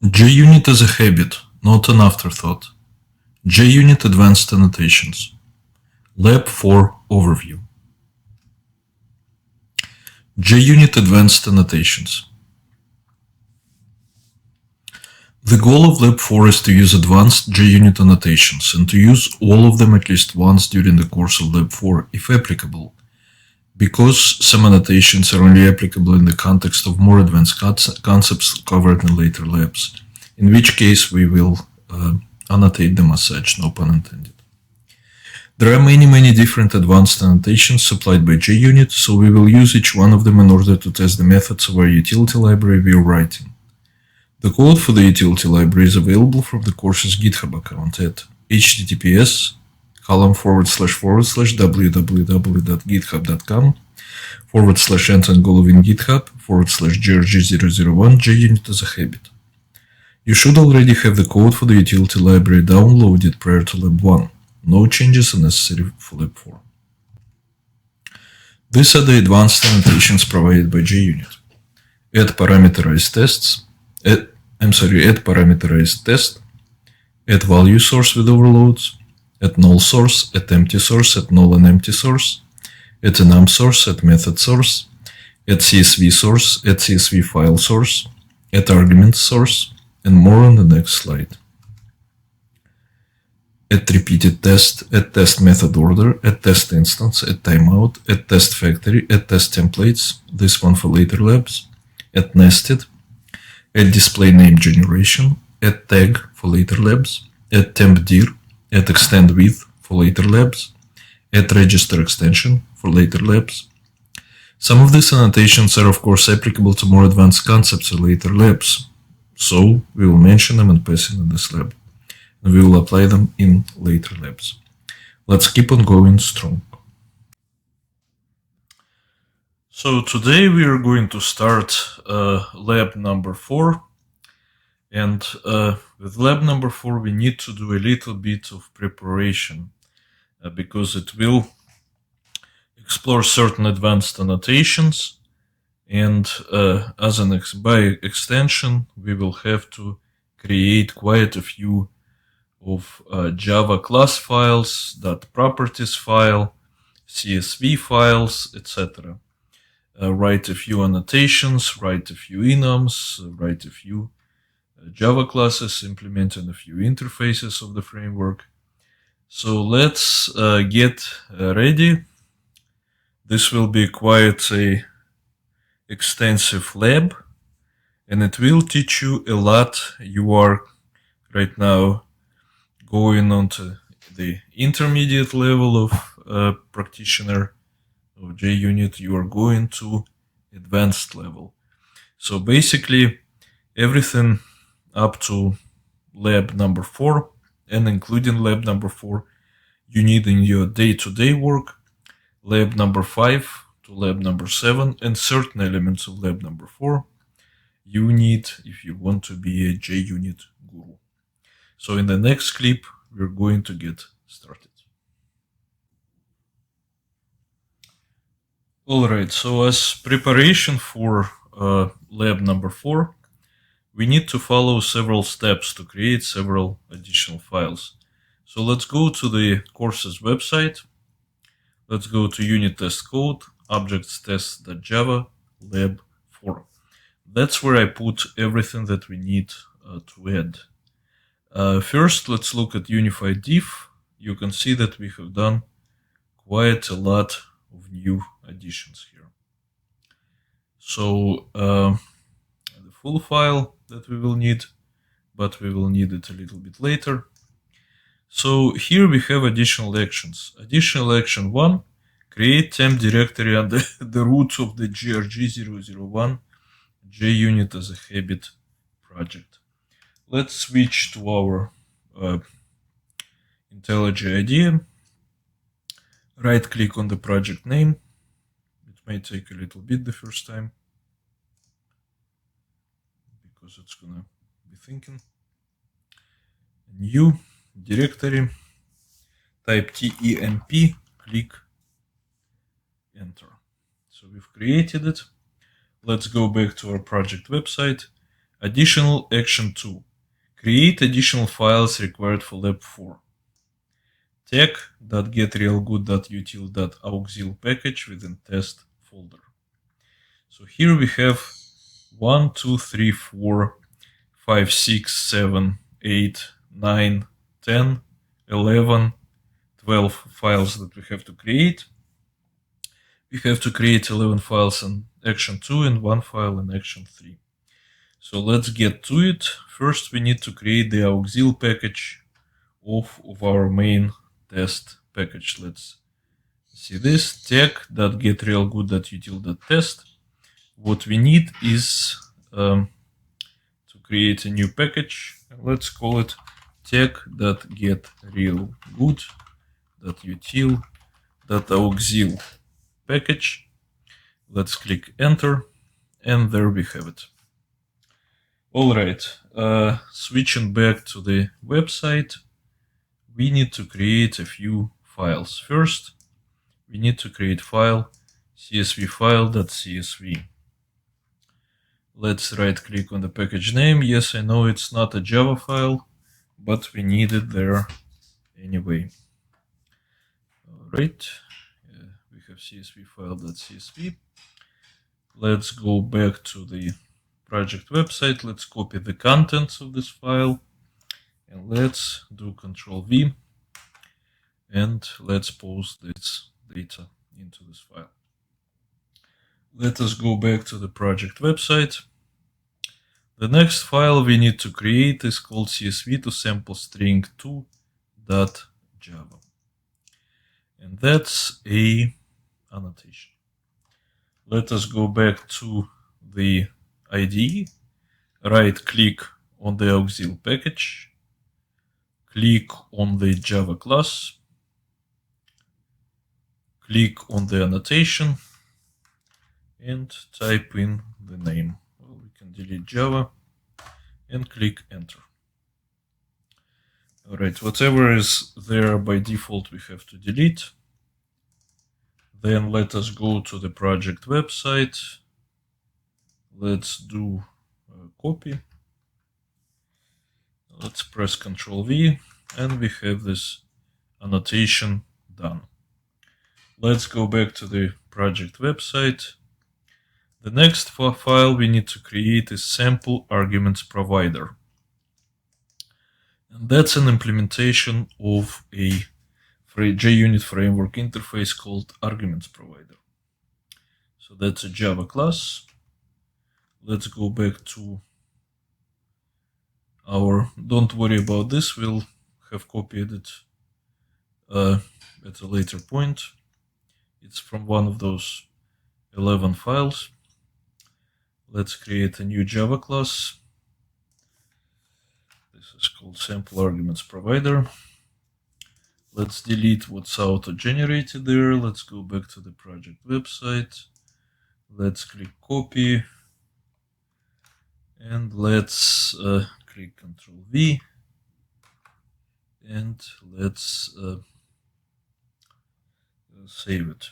JUnit is a habit, not an afterthought. JUnit Advanced Annotations. Lab4 Overview. JUnit Advanced Annotations. The goal of Lab4 is to use advanced JUnit annotations and to use all of them at least once during the course of Lab4 if applicable, because some annotations are only applicable in the context of more advanced concepts covered in later labs, in which case we will annotate them as such, no pun intended. There are many different advanced annotations supplied by JUnit, so we will use each one of them in order to test the methods of our utility library we are writing. The code for the utility library is available from the course's GitHub account at https://www.github.com/ant/GRG-001 JUnit as a habit. You should already have the code for the utility library downloaded prior to Lab 1. No changes are necessary for Lab 4. These are the advanced annotations provided by JUnit. Add parameterized test, add value source with overloads, add null source, add empty source, add null and empty source, add enum source, add method source, add CSV source, add CSV file source, add argument source, and more on the next slide. Add repeated test, add test method order, add test instance, add timeout, add test factory, add test templates, this one for later labs, add nested, add display name generation, add tag for later labs, add temp dir, add extend with for later labs, add register extension for later labs. Some of these annotations are of course applicable to more advanced concepts in later labs, so we will mention them and pass in this lab, and we will apply them in later labs. Let's keep on going strong. So today we are going to start lab number 4, and with lab number 4 we need to do a little bit of preparation because it will explore certain advanced annotations, and by extension we will have to create quite a few of Java class files, .properties file, CSV files, etc. Write a few annotations, write a few enums, write a few Java classes, implementing a few interfaces of the framework. So let's get ready. This will be quite a extensive lab, and it will teach you a lot. You are right now going on to the intermediate level of practitioner of JUnit. You are going to advanced level. So basically everything up to lab number 4 and including lab number 4 you need in your day-to-day work. Lab number 5 to lab number 7 and certain elements of lab number 4 you need if you want to be a JUnit guru. So in the next clip we're going to get started. Alright, so as preparation for lab number 4, we need to follow several steps to create several additional files. So let's go to the course's website. Let's go to unit test code, objects test.java, lab 4. That's where I put everything that we need to add. First, let's look at unified diff. You can see that we have done quite a lot of new additions here. So the full file that we will need, but we will need it a little bit later. So here we have additional actions. Additional action 1, create temp directory under the root of the GRG-001 JUnit as a habit project. Let's switch to our IntelliJ IDEA. Right click on the project name. It may take a little bit the first time because it's gonna be thinking. New directory, type temp, click enter. So we've created it. Let's go back to our project website. Additional action 2. Create additional files required for Lab4. tech.getRealGood.util.auxil package within test folder. So here we have 1, 2, 3, 4, 5, 6, 7, 8, 9, 10, 11, 12 files that we have to create. We have to create 11 files in action 2 and 1 file in action 3. So let's get to it. First, we need to create the auxil package of our main test package. Let's see this tech.getRealGood.util.test. What we need is to create a new package. Let's call it tech.getRealGood.util.auxil package. Let's click enter, and there we have it. Alright, switching back to the website, we need to create a few files. First, we need to create file csv file.csv. Let's right click on the package name. Yes, I know it's not a Java file, but we need it there anyway. Alright, we have csv file.csv. Let's go back to the project website. Let's copy the contents of this file, and let's do Ctrl-V, and let's post this data into this file. Let us go back to the project website. The next file we need to create is called csv to sample string2.java, and that's a annotation. Let us go back to the IDE, right click on the auxil package, click on the Java class, click on the annotation, and type in the name. Well, we can delete Java and click enter. Alright, whatever is there by default we have to delete. Then let us go to the project website. Let's do a copy. Let's press Ctrl-V, and we have this annotation done. Let's go back to the project website. The next file we need to create is sample arguments provider. And that's an implementation of a JUnit framework interface called arguments provider. So that's a Java class. Let's go back to our, don't worry about this, we'll have copied it at a later point. It's from one of those 11 files. Let's create a new Java class. This is called sample arguments provider. Let's delete what's auto-generated there. Let's go back to the project website. Let's click copy. And let's click Ctrl-V. And let's save it.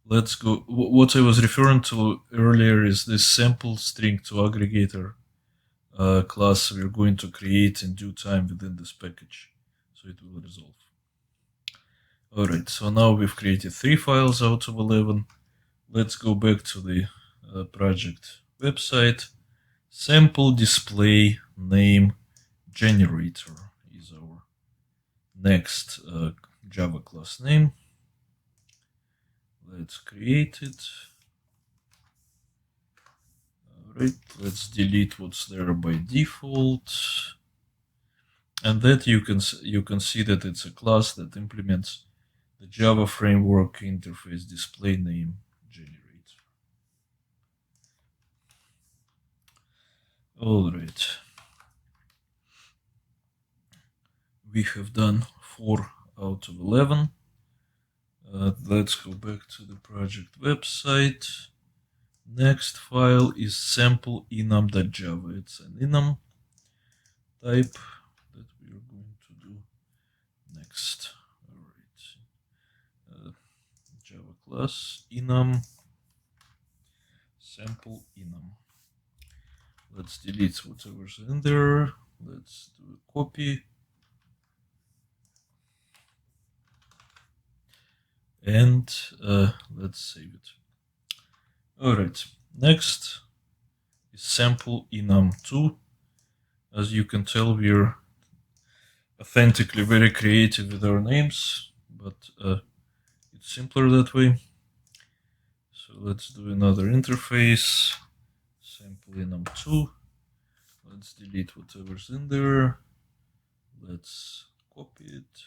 Let's go. What I was referring to earlier is this sample string2aggregator class we're going to create in due time within this package, so it will resolve. Alright, so now we've created 3 files out of 11. Let's go back to the project website. Sample display name generator is our next Java class name. Let's create it. Alright, let's delete what's there by default. And that you can see that it's a class that implements the Java framework interface display name generator. Alright. We have done 4 out of 11. Let's go back to the project website. Next file is sample enum.java. It's an enum type that we are going to do next. Alright. Java class enum sample enum. Let's delete whatever's in there. Let's do a copy. And let's save it. Alright, next is sample enum2. As you can tell, we're authentically very creative with our names, but it's simpler that way. So let's do another interface, sample enum2. Let's delete whatever's in there. Let's copy it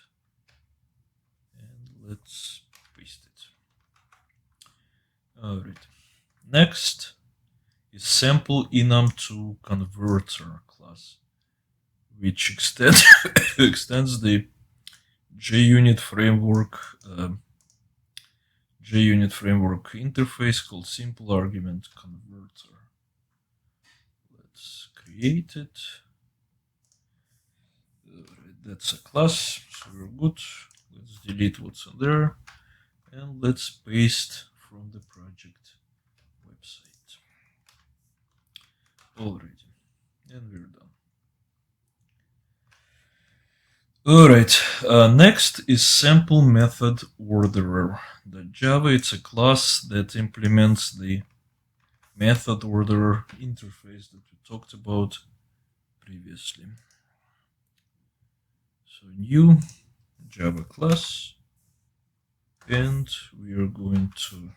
and let's paste it. Alright. Next is sample enum2 converter class, which extends the JUnit framework interface called simple argument converter. Let's create it. That's a class, so we're good. Let's delete what's in there and let's paste from the project website. Alrighty, and we're done. Alright, next is sample method orderer. The Java, it's a class that implements the method orderer interface that we talked about previously. So new Java class, and we are going to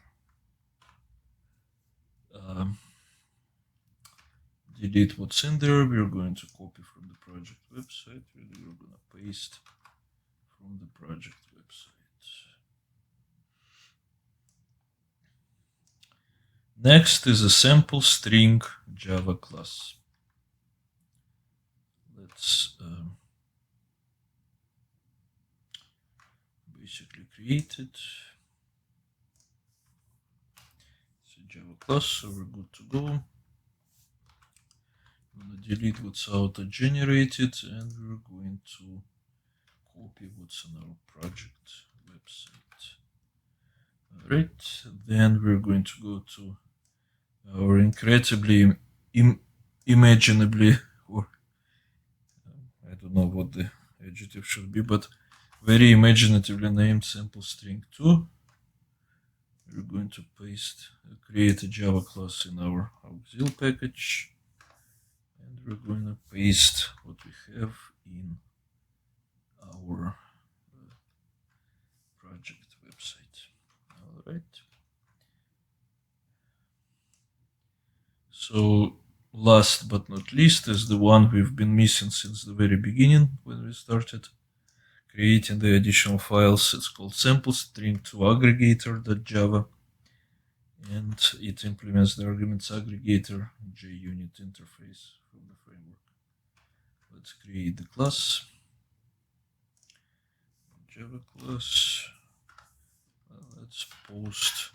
delete what's in there. We're going to copy from the project website. We're going to paste from the project website. Next is a sample string Java class. Let's basically create it. It's a Java class, so we're good to go. I'm going to delete what's auto-generated, and we're going to copy what's on our project website. Alright, then we're going to go to our incredibly imaginably, or I don't know what the adjective should be, but very imaginatively named sample string 2. We're going to create a Java class in our auxil package, and we're going to paste what we have in our project website. Alright. So last but not least is the one we've been missing since the very beginning when we started creating the additional files. It's called sample string 2 aggregator.java, and it implements the arguments aggregator JUnit interface from the framework. Let's create the class. Java class. Let's post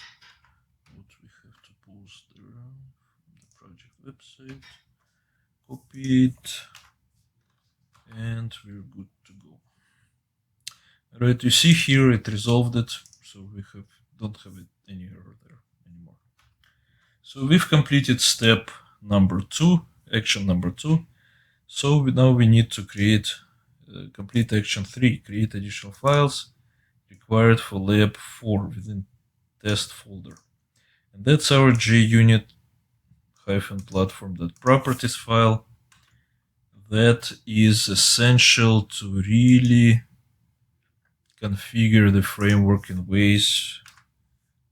what we have to post there from the project website. Copy it, and we're good to go. Alright, you see here it resolved it, so we don't have it any error there anymore. So we've completed step number 2, action number 2. So now we need to complete action 3, create additional files required for Lab4 within test folder. And that's our JUnit -platform.properties file that is essential to really configure the framework in ways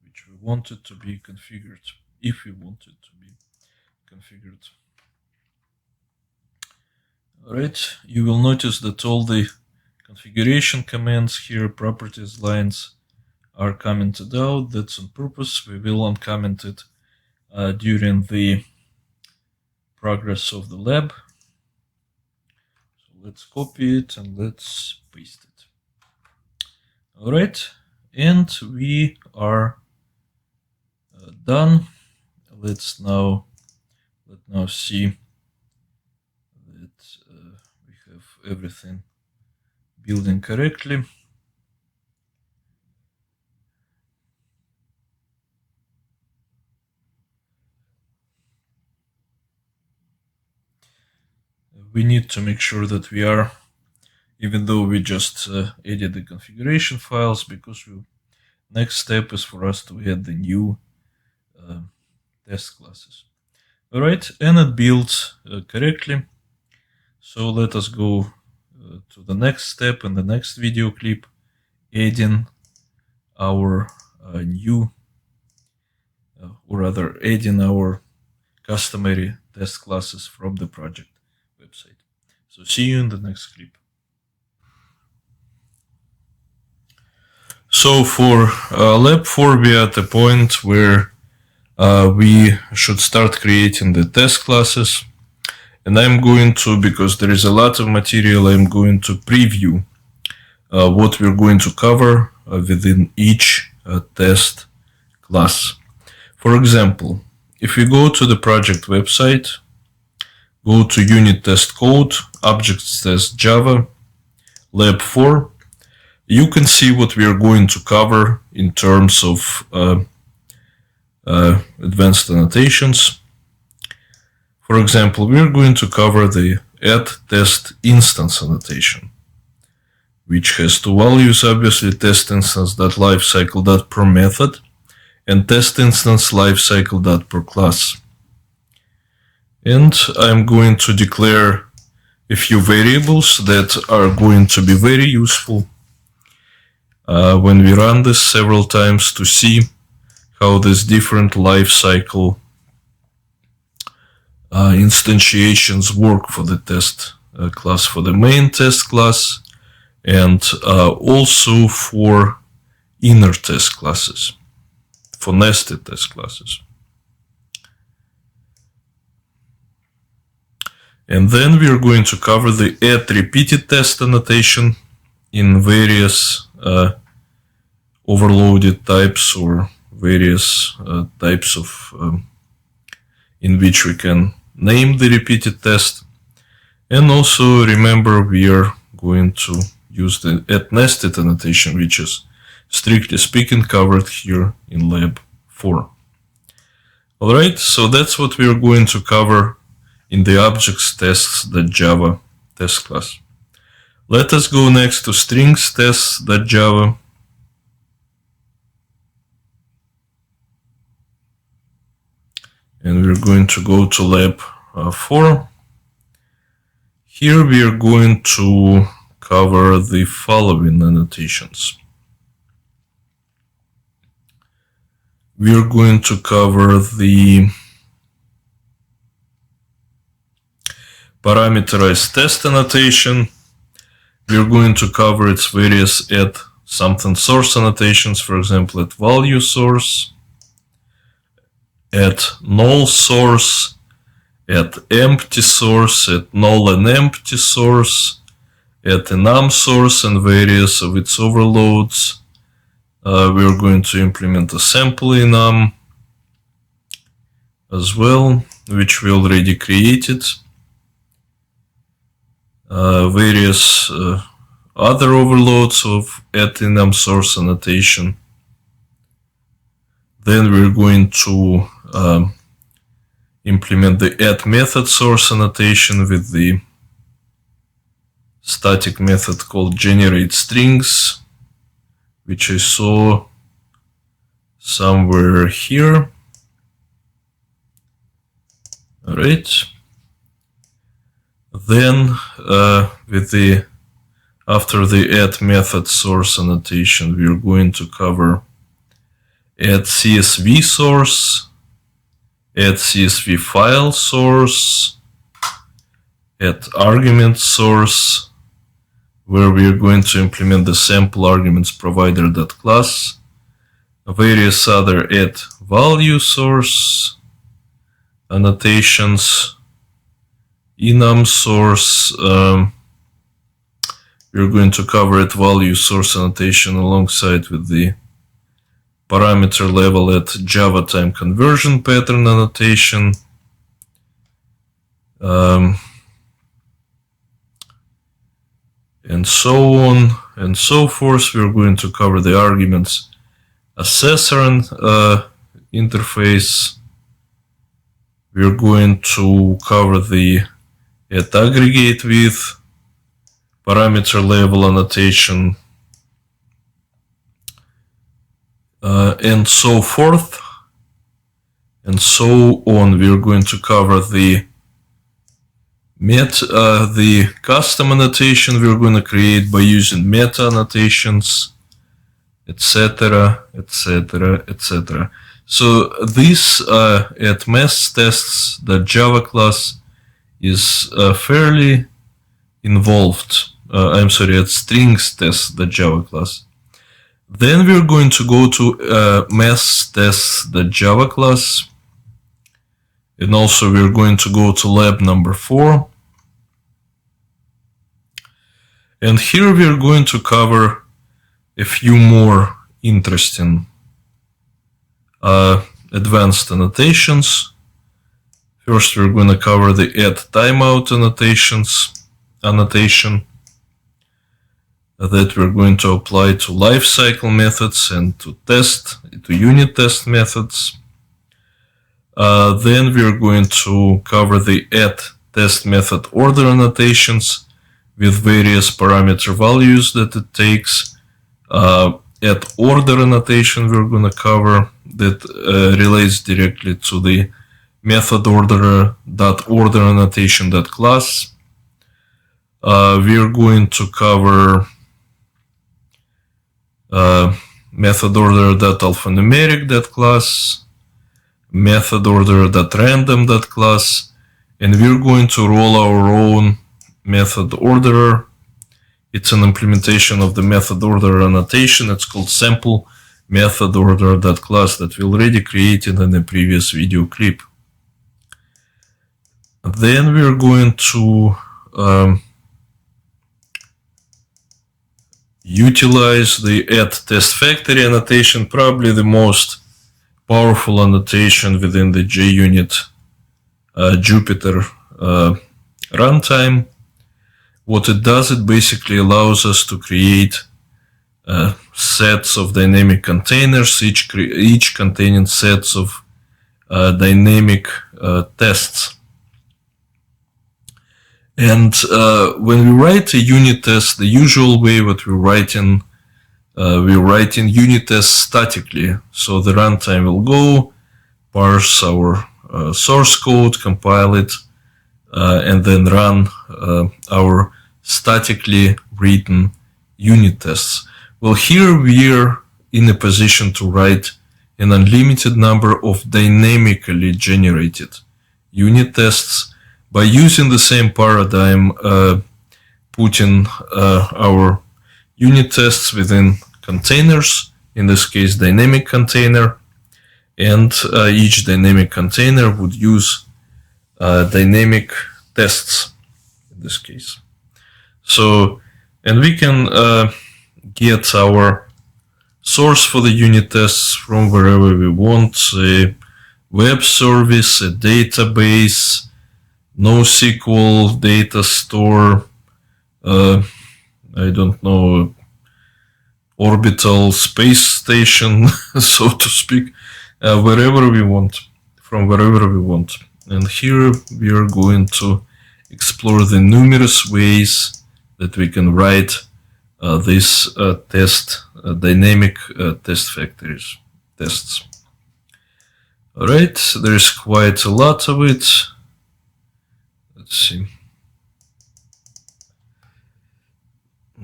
which we want it to be configured, if we want it to be configured. Alright, you will notice that all the configuration commands here, properties lines, are commented out. That's on purpose. We will uncomment it during the progress of the lab. So let's copy it and let's paste it. Alright, and we are done. Let's now see that we have everything building correctly. we need to make sure that we are, even though we just added the configuration files, because next step is for us to add the new test classes. All right, and it builds correctly. So let us go to the next step in the next video clip, adding our new, or rather adding our customary test classes from the project website. So see you in the next clip. So for Lab4, we are at a point where we should start creating the test classes. And I'm going to, because there is a lot of material, I'm going to preview what we're going to cover within each test class. For example, if we go to the project website, go to unit test code, objects test Java, Lab4, you can see what we are going to cover in terms of advanced annotations. For example, we are going to cover the add test instance annotation, which has two values, obviously test instance.lifecycle.per method and test instance lifecycle.per class. And I'm going to declare a few variables that are going to be very useful when we run this several times to see how these different lifecycle instantiations work for the test class, for the main test class, and also for inner test classes, for nested test classes. And then we are going to cover the add repeated test annotation in various overloaded types or various types of in which we can name the repeated test. And also remember, we are going to use the add nested annotation, which is strictly speaking covered here in Lab 4. Alright, so that's what we are going to cover in the objects tests.java test class. Let us go next to strings tests.java. And we're going to go to Lab 4. Here we are going to cover the following annotations. We are going to cover the parameterized test annotation. We are going to cover its various add something source annotations, for example, at value source, at null source, at empty source, at null and empty source, at enum source and various of its overloads. We are going to implement a sample enum as well, which we already created. Various other overloads of add enum source annotation. Then we're going to implement the add method source annotation with the static method called generate strings, which I saw somewhere here. All right. Then after the add method source annotation, we are going to cover add CSV source, add CSV file source, add argument source, where we are going to implement the sample arguments provider.class, various other add value source annotations, enum source. We are going to cover add value source annotation alongside with the parameter level at Java time conversion pattern annotation. And so on and so forth. We're going to cover the arguments assessor interface. We're going to cover the at aggregate with parameter level annotation, and so forth and so on. We're going to cover the custom annotation we're going to create by using meta annotations, etc., etc., etc. So this at mathstests.java class is fairly involved. I'm sorry, at strings-tests.java class. Then we're going to go to mathstests.java class, and also we're going to go to lab number 4. And here we're going to cover a few more interesting advanced annotations. First, we're going to cover the add timeout annotation that we're going to apply to lifecycle methods and to unit test methods. Then we're going to cover the add test method order annotations with various parameter values that it takes. Add order annotation we're going to cover that relates directly to the method order.order annotation.class. We're going to cover method order.alphanumeric.class, method order.random.class, and we're going to roll our own method orderer. It's an implementation of the method order annotation. It's called sample method order.class that we already created in the previous video clip. Then we're going to utilize the add test factory annotation, probably the most powerful annotation within the JUnit Jupyter runtime. What it does, it basically allows us to create sets of dynamic containers, each containing sets of dynamic tests. And when we write a unit test, the usual way what we're writing unit tests statically. So the runtime will go, parse our source code, compile it, and then run our statically written unit tests. Well, here we're in a position to write an unlimited number of dynamically generated unit tests by using the same paradigm, putting our unit tests within containers, in this case dynamic container, and each dynamic container would use dynamic tests in this case. So, and we can get our source for the unit tests from wherever we want, a web service, a database, NoSQL, data store, I don't know, orbital space station, so to speak, wherever we want, from wherever we want. And here we are going to explore the numerous ways that we can write these dynamic test factories, tests. All right, there's quite a lot of it. Let's see.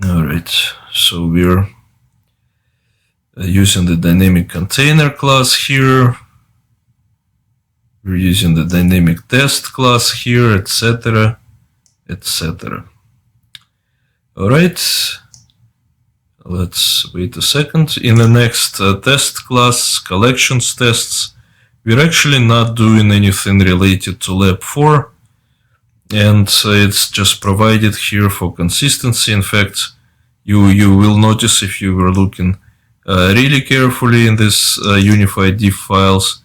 All right, so we're using the dynamic container class here. We're using the dynamic test class here, etc., etc. All right, let's wait a second. In the next test class, collections tests, we're actually not doing anything related to Lab4, and it's just provided here for consistency. In fact, you will notice if you were looking really carefully in this unified diff files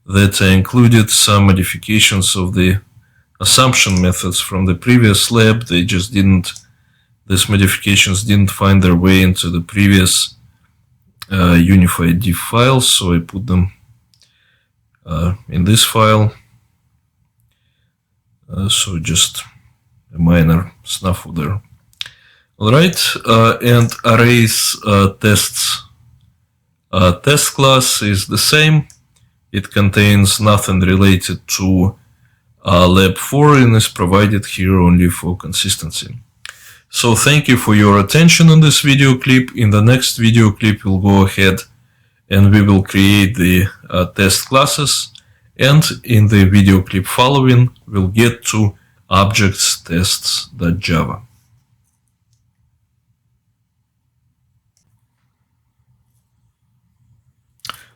that I included some modifications of the assumption methods from the previous lab. They just didn't, these modifications didn't find their way into the previous unified diff files, so I put them in this file. So just a minor snafu there. All right, and arrays tests test class is the same. It contains nothing related to Lab4 and is provided here only for consistency. So thank you for your attention on this video clip. In the next video clip, we'll go ahead and we will create the test classes. And in the video clip following, we'll get to objects tests.java.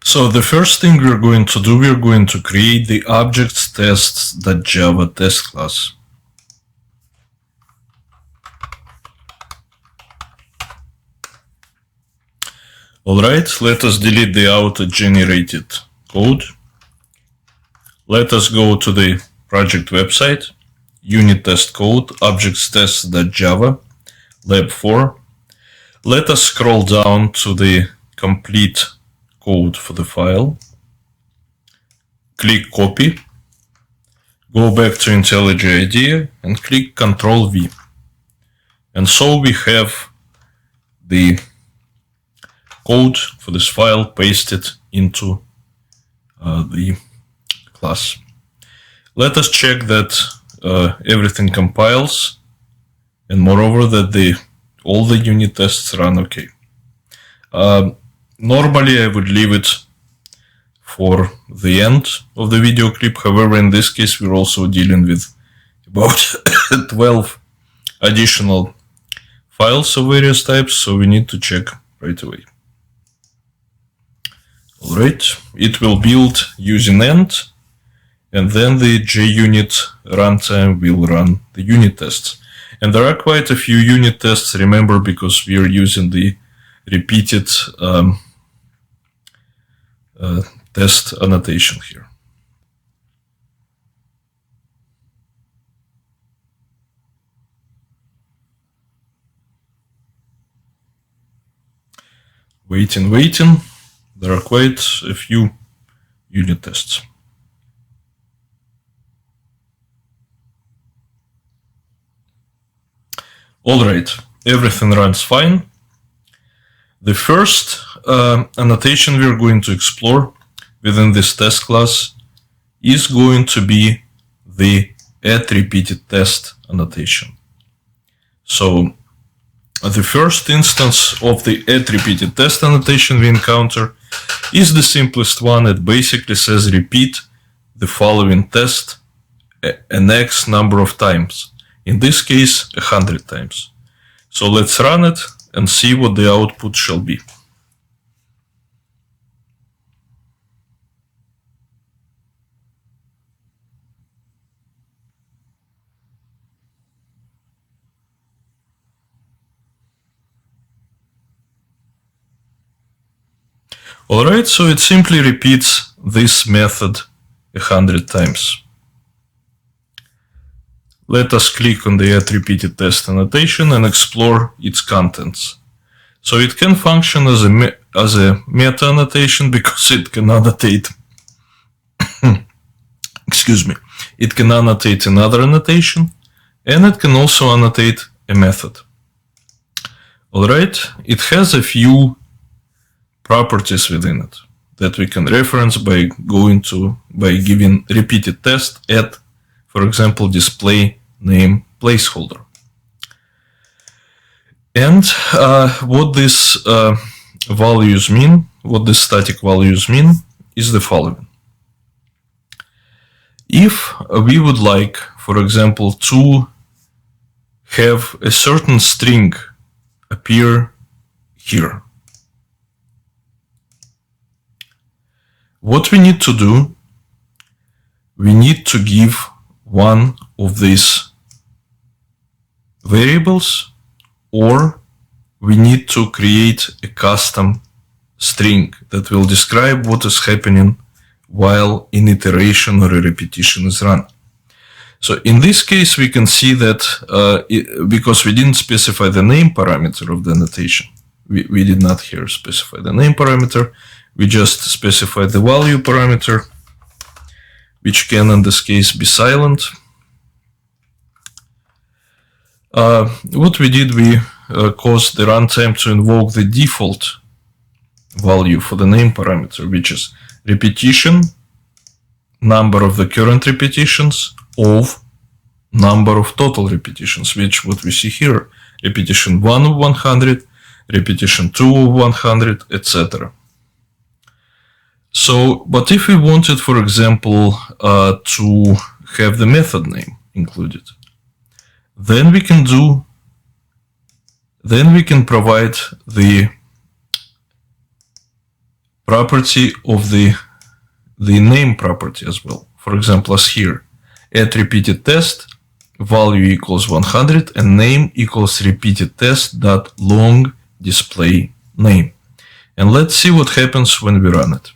So the first thing we're going to do, we're going to create the objects tests.java test class. Alright, let us delete the auto-generated code. Let us go to the project website, unit test code, objects tests.java, lab4. Let us scroll down to the complete code for the file. Click copy. Go back to IntelliJ IDEA and click Ctrl V. And so we have the code for this file pasted into the class. Let us check that everything compiles, and moreover that all the unit tests run okay. Normally I would leave it for the end of the video clip. However, in this case we're also dealing with about 12 additional files of various types, so we need to check right away. Alright, it will build using end, and then the JUnit runtime will run the unit tests. And there are quite a few unit tests, remember, because we are using the repeated test annotation here. Waiting. There are quite a few unit tests. Alright, everything runs fine. The first annotation we're going to explore within this test class is going to be the add repeated test annotation. So the first instance of the add repeated test annotation we encounter is the simplest one. It basically says repeat the following test an X number of times. In this case, 100 times. So let's run it and see what the output shall be. Alright, so it simply repeats this method 100 times. Let us click on the add repeated test annotation and explore its contents. So it can function as a meta annotation because it can annotate excuse me, it can annotate another annotation, and it can also annotate a method. Alright, it has a few properties within it that we can reference by giving repeated test at, for example, display name placeholder. And what these values mean, what the static values mean, is the following. If we would like, for example, to have a certain string appear here, what we need to do, we need to give one of these variables, or we need to create a custom string that will describe what is happening while an iteration or a repetition is run. So in this case, we can see that because we didn't specify the name parameter of the annotation, we did not here specify the name parameter, we just specified the value parameter, which can in this case be silent. What we did, we caused the runtime to invoke the default value for the name parameter, which is repetition, number of the current repetitions, of number of total repetitions, which what we see here, repetition 1 of 100, repetition 2 of 100, etc. So, but if we wanted, for example, to have the method name included, then we can provide the property of the name property as well. For example, as here, at repeated test, value equals 100 and name equals repeated test dot long display name. And let's see what happens when we run it.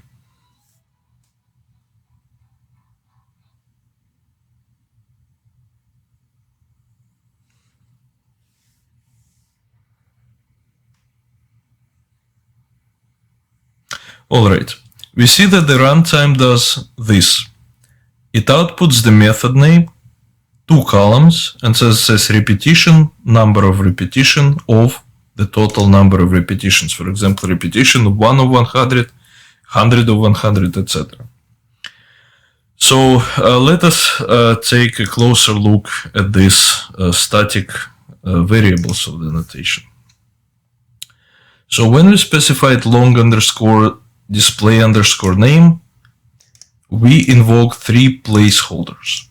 Alright, we see that the runtime does this. It outputs the method name, 2 columns, and says repetition, number of repetition of the total number of repetitions. For example, repetition of 1 of 100, 100 of 100, etc. So let us take a closer look at this static variables of the notation. So when we specified long underscore display underscore name, we invoke 3 placeholders.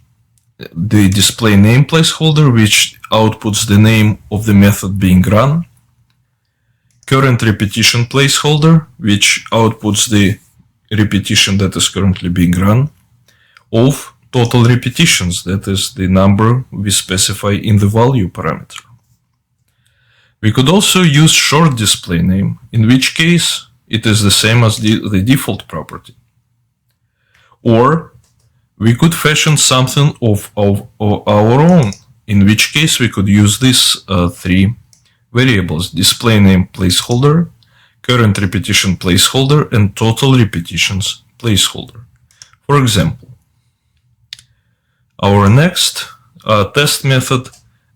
The display name placeholder, which outputs the name of the method being run, current repetition placeholder, which outputs the repetition that is currently being run, of total repetitions, that is the number we specify in the value parameter. We could also use short display name, in which case it is the same as the default property. Or we could fashion something of our own, in which case we could use these 3 variables: display name placeholder, current repetition placeholder, and total repetitions placeholder. For example, our next test method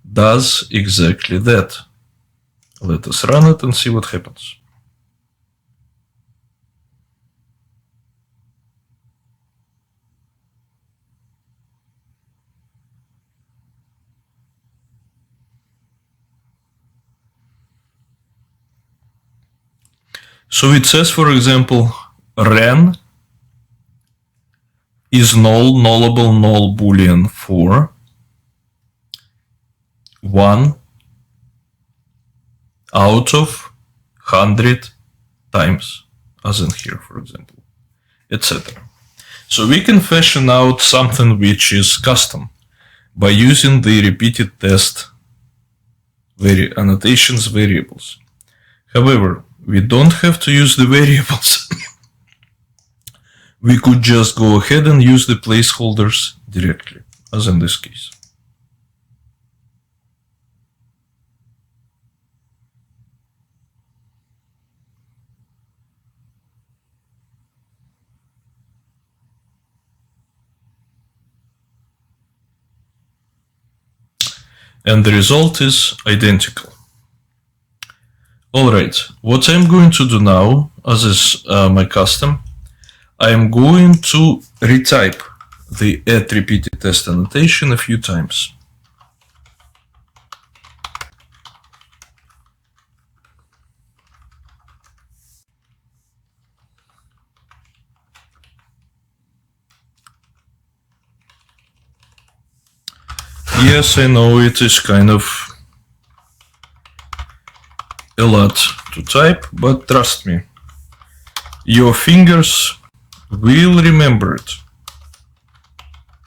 does exactly that. Let us run it and see what happens. So it says, for example, ren is null, nullable, null boolean for 1 out of 100 times, as in here, for example, etc. So we can fashion out something which is custom by using the repeated test annotations variables. However, we don't have to use the variables. We could just go ahead and use the placeholders directly, as in this case. And the result is identical. Alright, what I'm going to do now, as is my custom, I am going to retype the at repeated test annotation a few times. Yes, I know it is kind of a lot to type, but trust me, your fingers will remember it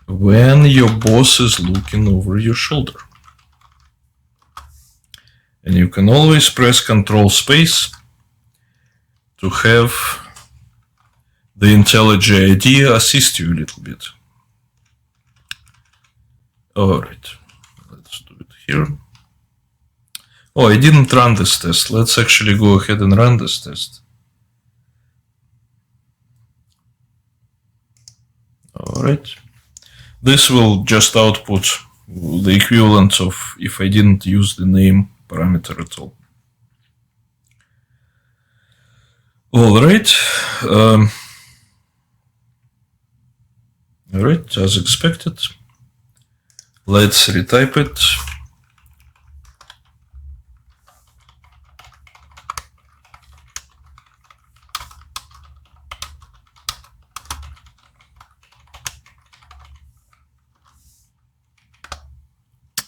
when your boss is looking over your shoulder. And you can always press Control Space to have the IntelliJ IDEA assist you a little bit. Alright, let's do it here. Oh, I didn't run this test. Let's actually go ahead and run this test. Alright. This will just output the equivalent of if I didn't use the name parameter at all. All right. All right, as expected. Let's retype it.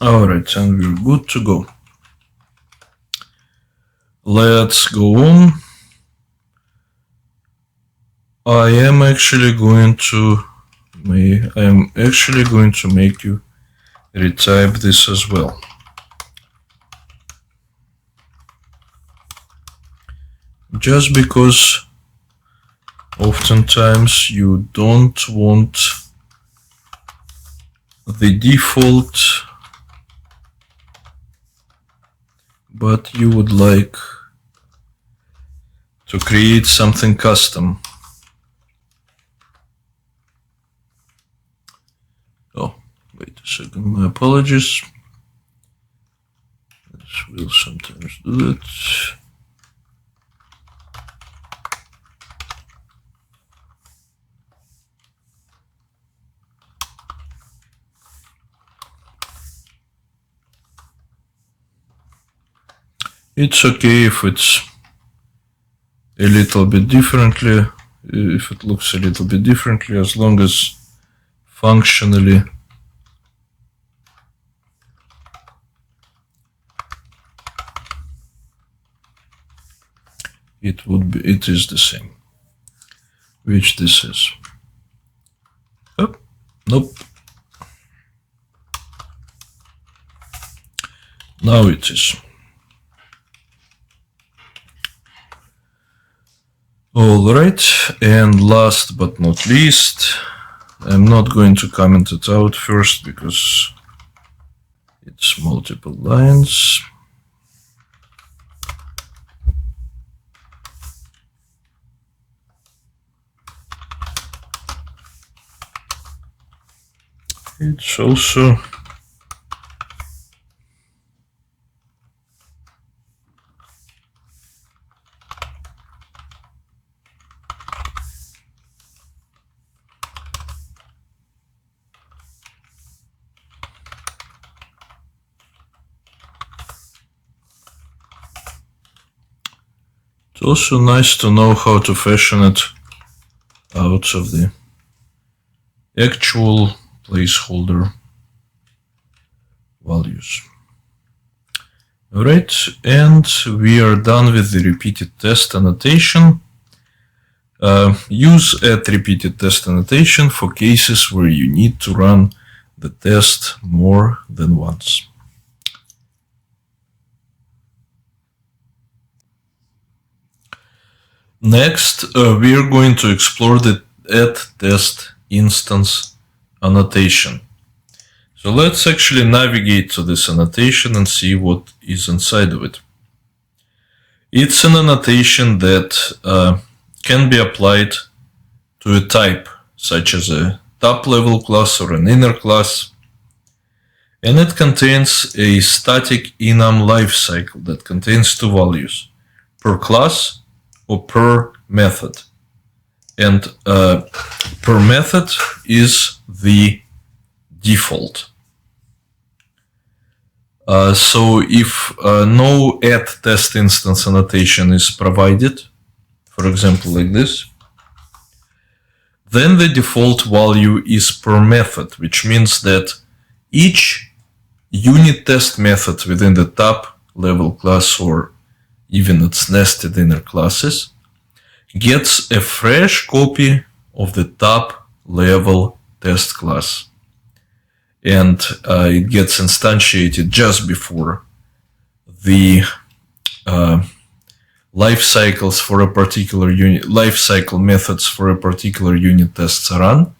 All right, and we're good to go. Let's go on. I am actually going to make you retype this as well. Just because oftentimes you don't want the default, but you would like to create something custom. Oh, wait a second, my apologies. This will sometimes do that. It's okay if it's a little bit differently, if it looks a little bit differently, as long as functionally it is the same, which this is. Oh, nope. Now it is. All right, and last but not least, I'm not going to comment it out first because it's multiple lines. It's also nice to know how to fashion it out of the actual placeholder values. Alright, and we are done with the repeated test annotation. Use add repeated test annotation for cases where you need to run the test more than once. Next, we are going to explore the add test instance annotation. So let's actually navigate to this annotation and see what is inside of it. It's an annotation that can be applied to a type, such as a top level class or an inner class, and it contains a static enum lifecycle that contains two values, per class or per method. And per method is the default. So if no add test instance annotation is provided, for example like this, then the default value is per method, which means that each unit test method within the top level class or even its nested inner classes gets a fresh copy of the top level test class. And it gets instantiated just before the life cycles for a particular unit, life cycle methods for a particular unit tests are run.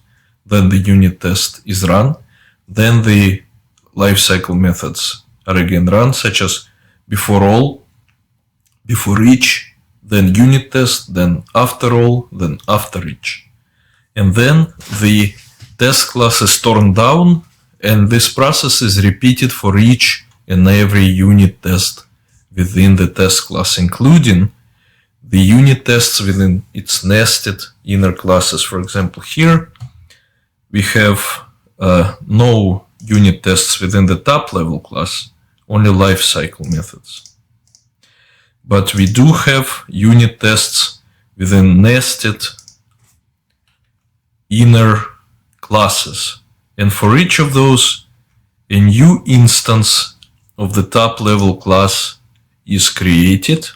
Then the unit test is run. Then the life cycle methods are again run, such as before all, before each, then unit test, then after all, then after each. And then the test class is torn down and this process is repeated for each and every unit test within the test class, including the unit tests within its nested inner classes. For example, here we have no unit tests within the top level class, only lifecycle methods. But we do have unit tests within nested inner classes. And for each of those, a new instance of the top level class is created.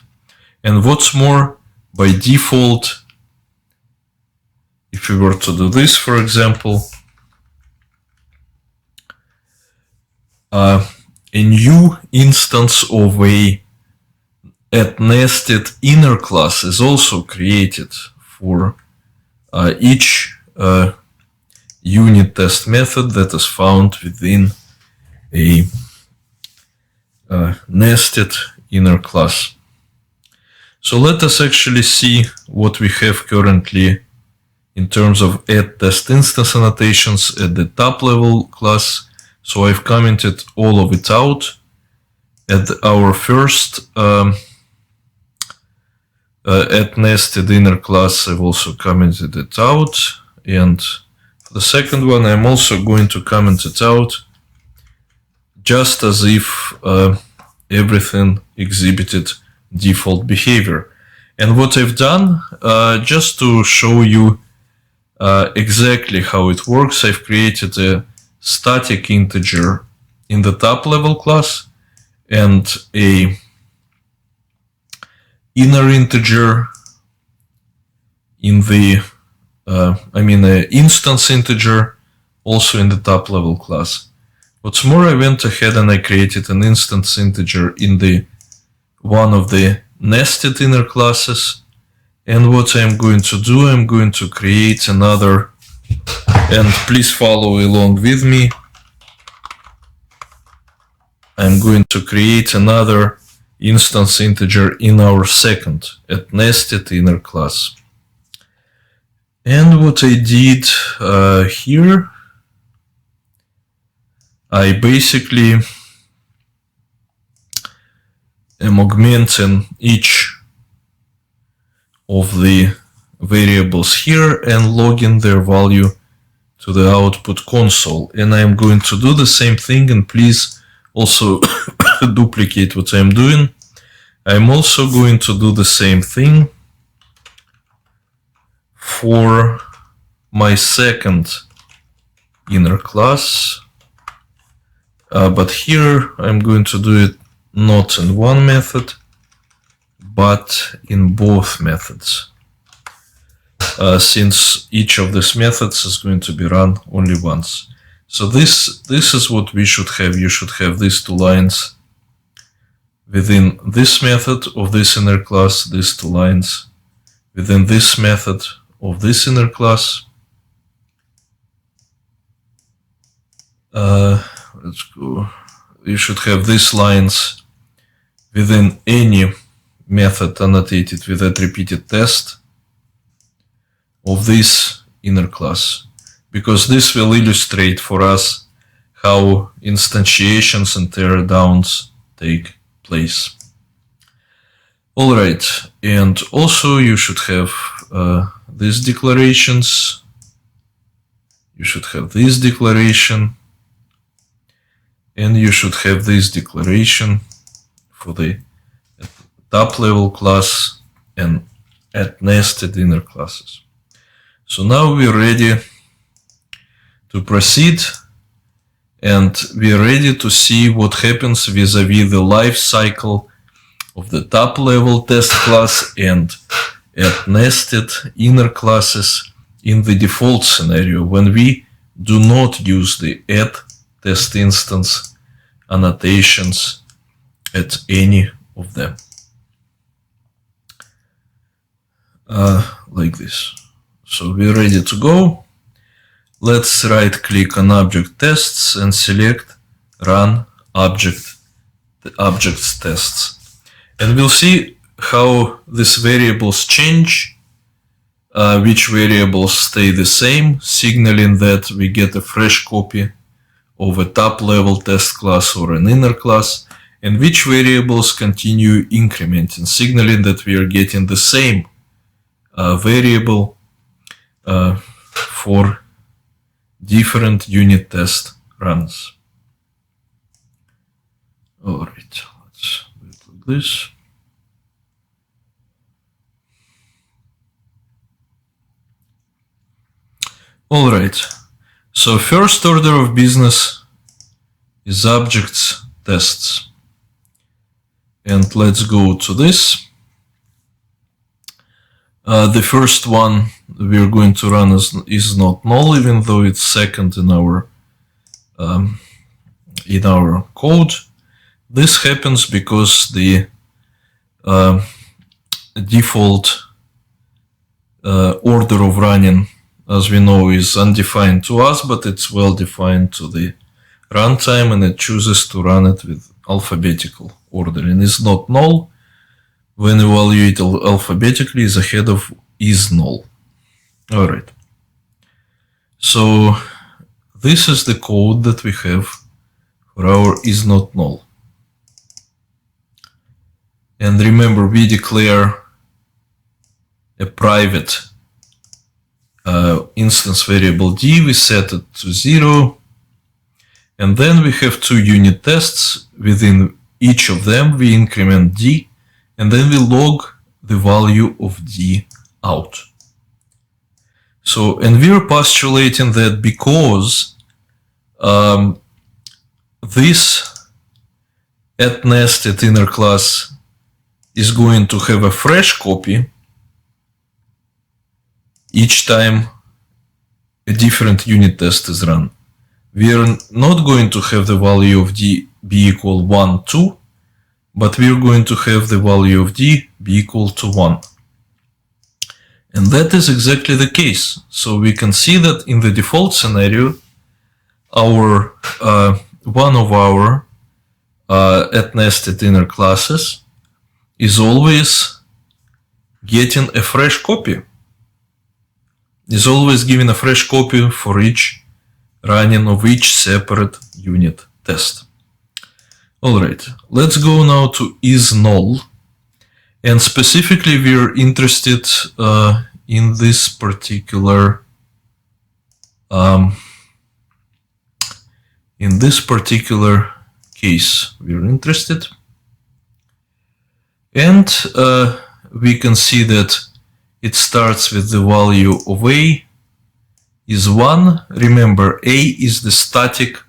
And what's more, by default, if we were to do this, for example, a new instance of a nested inner class is also created for each unit test method that is found within a nested inner class. So let us actually see what we have currently in terms of add test instance annotations at the top level class. So I've commented all of it out. At our first add nested inner class, I've also commented it out. And for the second one, I'm also going to comment it out, just as if everything exhibited default behavior. And what I've done, just to show you exactly how it works, I've created a static integer in the top level class and a inner integer in the an instance integer also in the top level class. What's more, I went ahead and I created an instance integer in the one of the nested inner classes. And what I'm going to do, I'm going to create another, and please follow along with me. I'm going to create another instance integer in our second at nested inner class. And what I did here, I basically am augmenting each of the variables here and logging their value to the output console. And I'm going to do the same thing, and please also duplicate what I'm doing. I'm also going to do the same thing for my second inner class. But here I'm going to do it not in one method, but in both methods, since each of these methods is going to be run only once. So this is what we should have. You should have these two lines within this method of this inner class, these two lines within this method of this inner class. Let's go. You should have these lines within any method annotated with that repeated test of this inner class, because this will illustrate for us how instantiations and teardowns take place. Alright, and also you should have these declarations. You should have this declaration, and you should have this declaration for the top level class and at nested inner classes. So now we're ready to proceed, and we're ready to see what happens vis-a-vis the life cycle of the top level test class and at nested inner classes in the default scenario when we do not use the add test instance annotations at any of them. Like this. So we're ready to go. Let's right click on object tests and select run objects tests. And we'll see how these variables change, which variables stay the same, signaling that we get a fresh copy of a top-level test class or an inner class, and which variables continue incrementing, signaling that we are getting the same variable for different unit test runs. Alright, let's do it like this. Alright, so first order of business is objects tests. And let's go to this. The first one we're going to run is not null, even though it's second in our code. This happens because the default order of running, as we know, is undefined to us, but it's well defined to the runtime, and it chooses to run it with alphabetical order, and is not null when evaluated alphabetically is ahead of is null. Alright, so this is the code that we have for our is not null. And remember, we declare a private instance variable d, we set it to 0, and then we have two unit tests. Within each of them we increment d, and then we log the value of d out. So, and we're postulating that because this @nested inner class is going to have a fresh copy each time a different unit test is run. We are not going to have the value of d be equal 1, 2, but we are going to have the value of d be equal to 1. And that is exactly the case. So we can see that in the default scenario, our one of our @nested inner classes is always getting a fresh copy. Is always giving a fresh copy for each running of each separate unit test. Alright, let's go now to is null, and specifically we're interested in this particular case. We're interested, and we can see that it starts with the value of a is 1. Remember, a is the static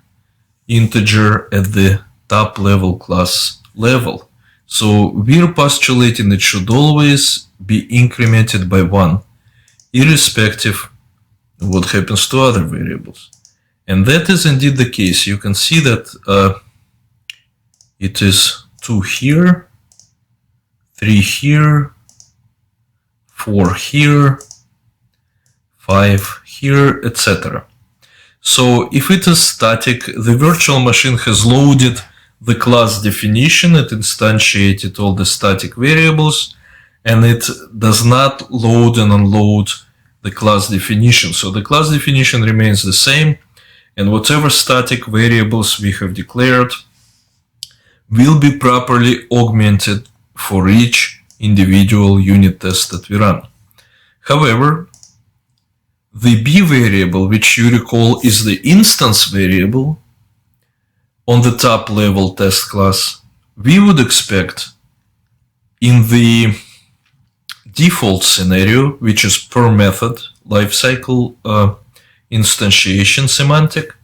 integer at the top level class level. So we're postulating it should always be incremented by 1, irrespective of what happens to other variables. And that is indeed the case. You can see that it is 2 here, 3 here, 4 here, 5 here, etc. So if it is static, the virtual machine has loaded the class definition, it instantiated all the static variables, and it does not load and unload the class definition. So the class definition remains the same, and whatever static variables we have declared will be properly augmented for each individual unit test that we run. However, the b variable, which you recall is the instance variable on the top level test class, we would expect in the default scenario, which is per method lifecycle instantiation semantic,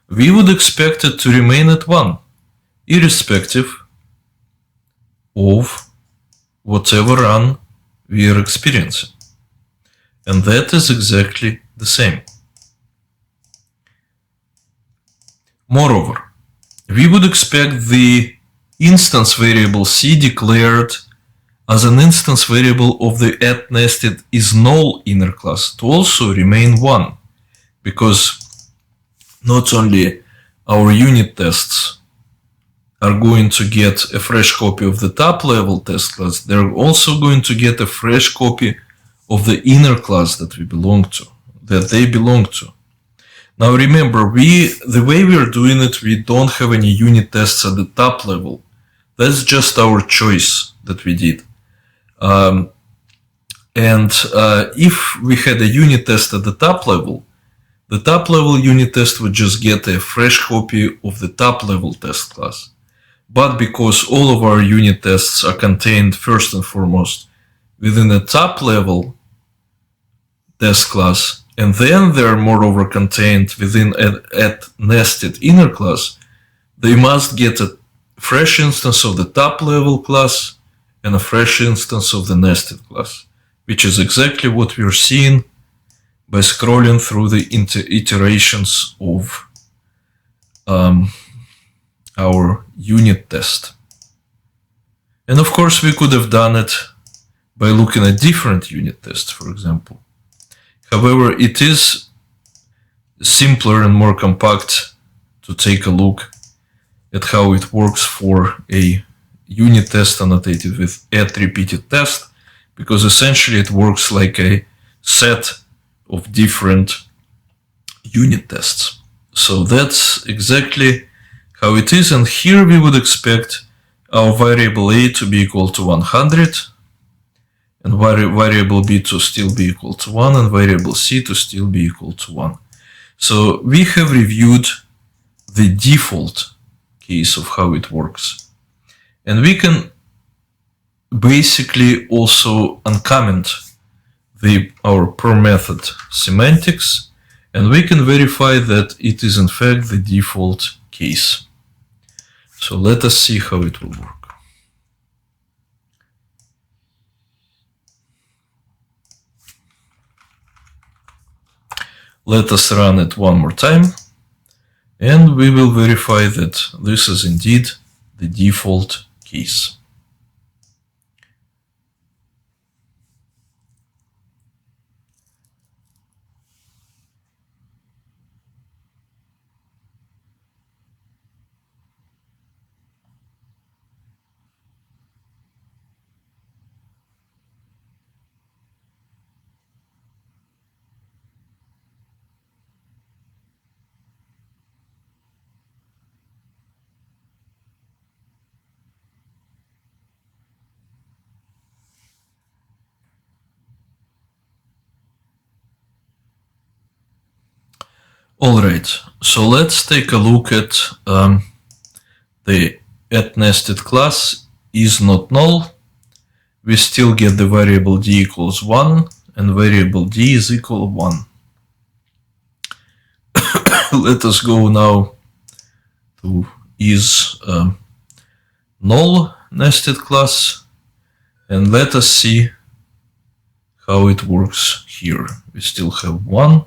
we would expect it to remain at 1, irrespective of whatever run we are experiencing. And that is exactly the same. Moreover, we would expect the instance variable c declared as an instance variable of the @nested is null inner class to also remain 1, because not only our unit tests are going to get a fresh copy of the top level test class, they're also going to get a fresh copy of the inner class that they belong to. Now remember, the way we are doing it, we don't have any unit tests at the top level. That's just our choice that we did. If we had a unit test at the top level unit test would just get a fresh copy of the top level test class. But because all of our unit tests are contained first and foremost within the top level test class, and then they are moreover contained within a nested inner class, they must get a fresh instance of the top level class and a fresh instance of the nested class, which is exactly what we are seeing by scrolling through the iterations of our unit test. And of course, we could have done it by looking at different unit tests, for example. However, it is simpler and more compact to take a look at how it works for a unit test annotated with add repeated test, because essentially it works like a set of different unit tests. So that's exactly how it is, and here we would expect our variable a to be equal to 100, and variable b to still be equal to 1, and variable c to still be equal to 1. So we have reviewed the default case of how it works. And we can basically also uncomment our per method semantics, and we can verify that it is in fact the default case. So let us see how it will work. Let us run it one more time, and we will verify that this is indeed the default case. Alright, so let's take a look at the add_nested class is not null. We still get the variable d equals 1 and variable d is equal 1. Let us go now to is null nested class, and let us see how it works here. We still have 1.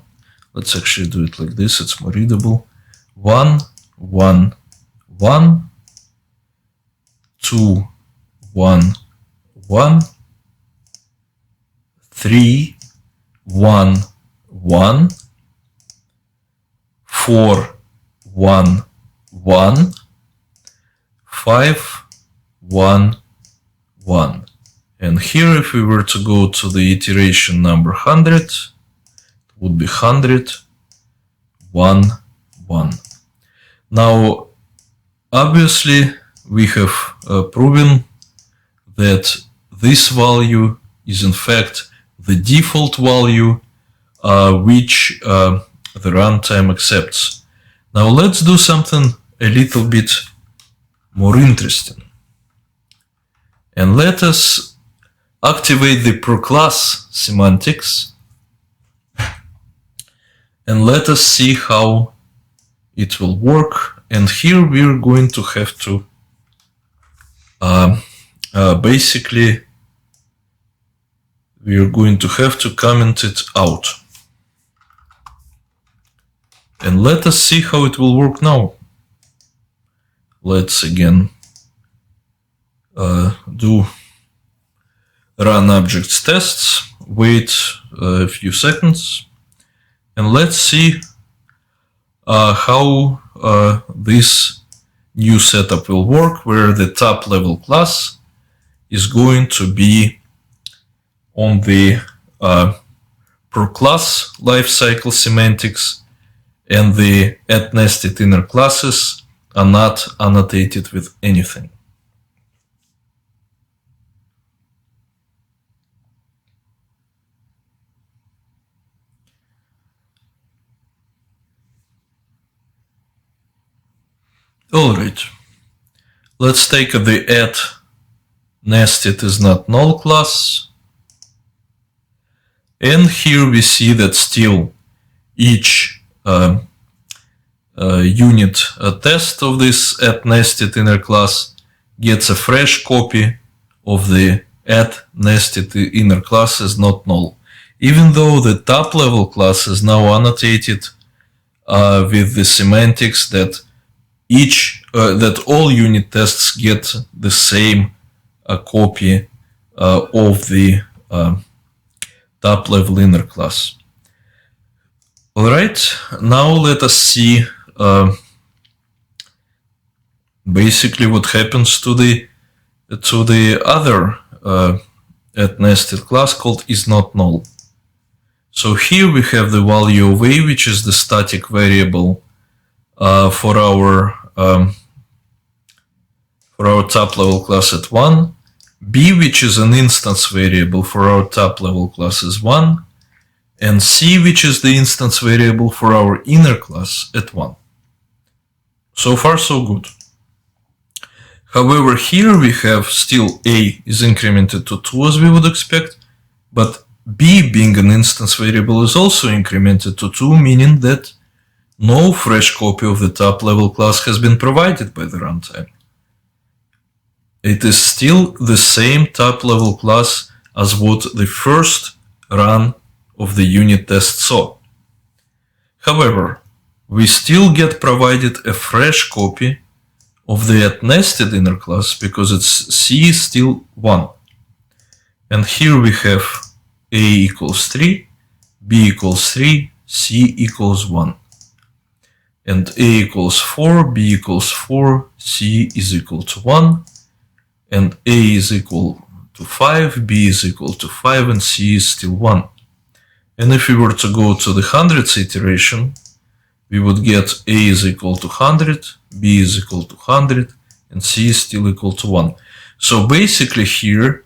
Let's actually do it like this, it's more readable. 1, 1, 1, 2, 1, 1, 3, 1, 1, 4, 1, 1, 5, 1, 1. And here, if we were to go to the iteration number 100, would be 100, 1, 1. Now, obviously, we have proven that this value is in fact the default value which the runtime accepts. Now, let's do something a little bit more interesting. And let us activate the per class semantics. And let us see how it will work. And here we are going to have to basically we are going to have to comment it out. And let us see how it will work now. Let's again do run objects tests, wait a few seconds. And let's see how this new setup will work, where the top level class is going to be on the per class lifecycle semantics, and the @nested inner classes are not annotated with anything. Alright, let's take the @nested is not null class, and here we see that still each unit test of this @nested inner class gets a fresh copy of the @nested inner class is not null, even though the top level class is now annotated with the semantics that that all unit tests get the same copy of the top level inner class. Alright, now let us see basically what happens to the other @nested class called is not null. So here we have the value of a, which is the static variable for our top level class at 1, b, which is an instance variable for our top level class is 1, and c, which is the instance variable for our inner class at 1. So far so good. However, here we have still a is incremented to 2 as we would expect, but b, being an instance variable, is also incremented to 2, meaning that no fresh copy of the top level class has been provided by the runtime. It is still the same top level class as what the first run of the unit test saw. However, we still get provided a fresh copy of the @nested inner class because its c is still 1. And here we have a equals 3, b equals 3, c equals 1. And a equals 4, b equals 4, c is equal to 1, and a is equal to 5, b is equal to 5, and c is still 1. And if we were to go to the 100th iteration, we would get a is equal to 100, b is equal to 100, and c is still equal to 1. So basically here,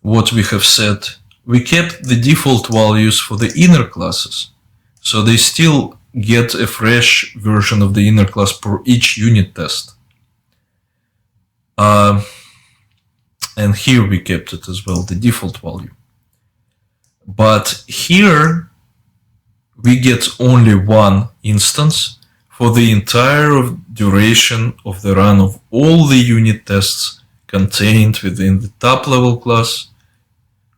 what we have said, we kept the default values for the inner classes. So they still get a fresh version of the inner class for each unit test. And here we kept it as well, the default value. But here we get only one instance for the entire duration of the run of all the unit tests contained within the top level class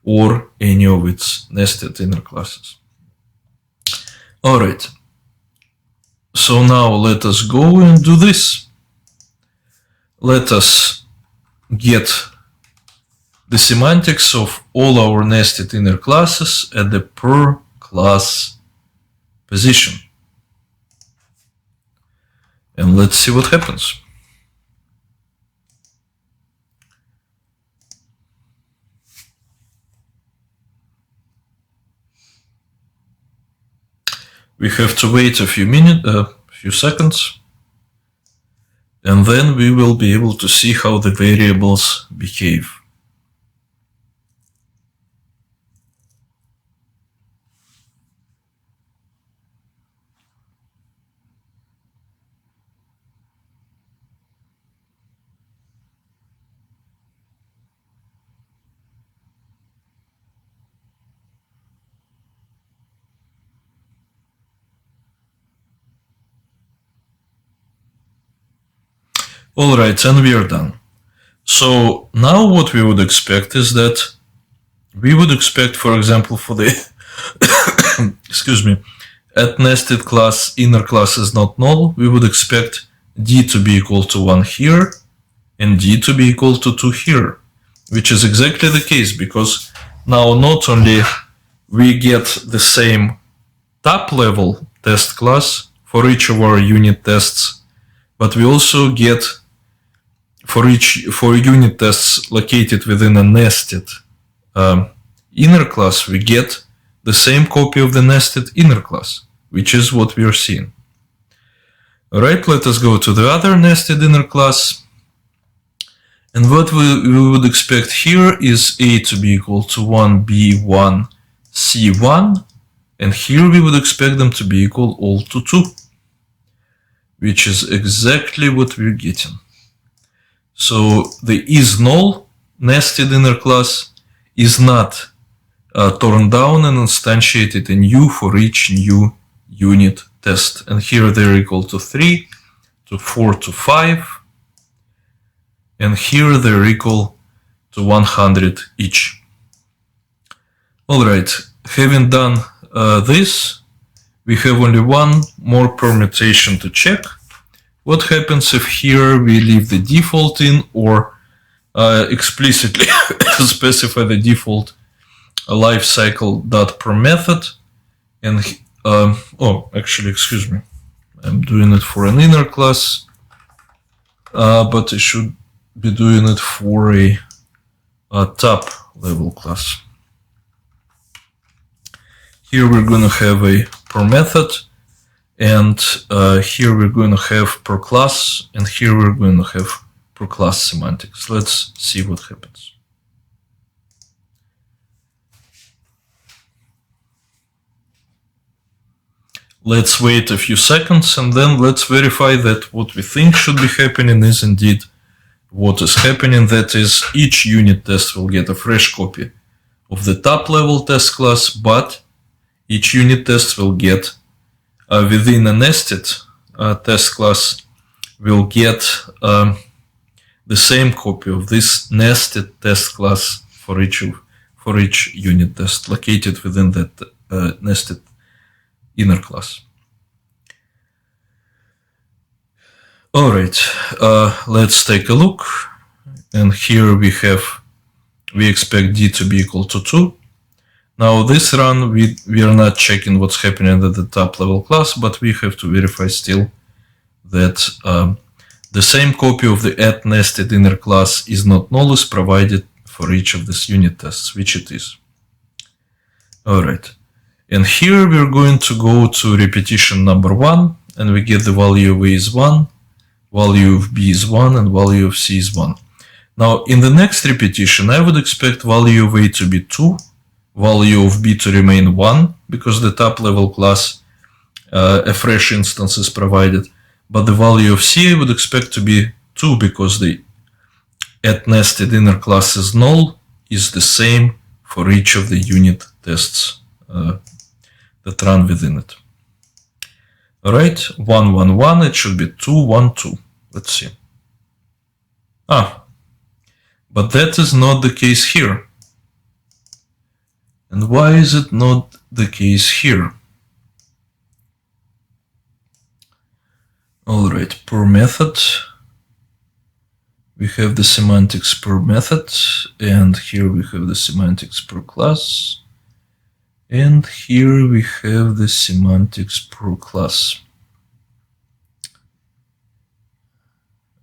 or any of its nested inner classes. Alright, so now let us go and do this. Let us get the semantics of all our nested inner classes at the per class position. And let's see what happens. We have to wait a few seconds, and then we will be able to see how the variables behave. Alright, and we are done. So now what we would expect is that we would expect, for example, for the excuse me, @nested class inner class is not null, we would expect d to be equal to 1 here and d to be equal to 2 here, which is exactly the case, because now not only we get the same top level test class for each of our unit tests, but we also get for unit tests located within a nested inner class, we get the same copy of the nested inner class, which is what we are seeing. Alright, let us go to the other nested inner class. And what we would expect here is A to be equal to 1, B1, C1. And here we would expect them to be equal all to 2, which is exactly what we're getting. So the isNull nested inner class is not torn down and instantiated anew for each new unit test. And here they're equal to 3, to 4, to 5. And here they're equal to 100 each. Alright, having done this, we have only one more permutation to check. What happens if here we leave the default in or explicitly specify the default lifecycle.perMethod and oh, actually, excuse me, I'm doing it for an inner class, but I should be doing it for a top level class. Here we're going to have a perMethod, and here we're going to have perClass, and here we're going to have perClass semantics. Let's see what happens. Let's wait a few seconds, and then let's verify that what we think should be happening is indeed what is happening. That is, each unit test will get a fresh copy of the top level test class, but each unit test will get within a nested test class will get the same copy of this nested test class for each unit test located within that nested inner class. All right, let's take a look. And here we expect D to be equal to 2. Now this run, we are not checking what's happening at the top level class, but we have to verify still that the same copy of the @nested inner class is not null is provided for each of these unit tests, which it is. All right, and here we're going to go to repetition number 1, and we get the value of A is 1, value of B is 1, and value of C is 1. Now in the next repetition, I would expect value of A to be 2, value of B to remain 1, because the top level class, a fresh instance is provided, but the value of C I would expect to be 2, because the @nested inner class is null is the same for each of the unit tests that run within it. Alright, 1, 1, 1, it should be 2, 1, 2. Let's see. But that is not the case here. And why is it not the case here? Alright, perMethod. We have the semantics perMethod, and here we have the semantics perClass. And here we have the semantics perClass.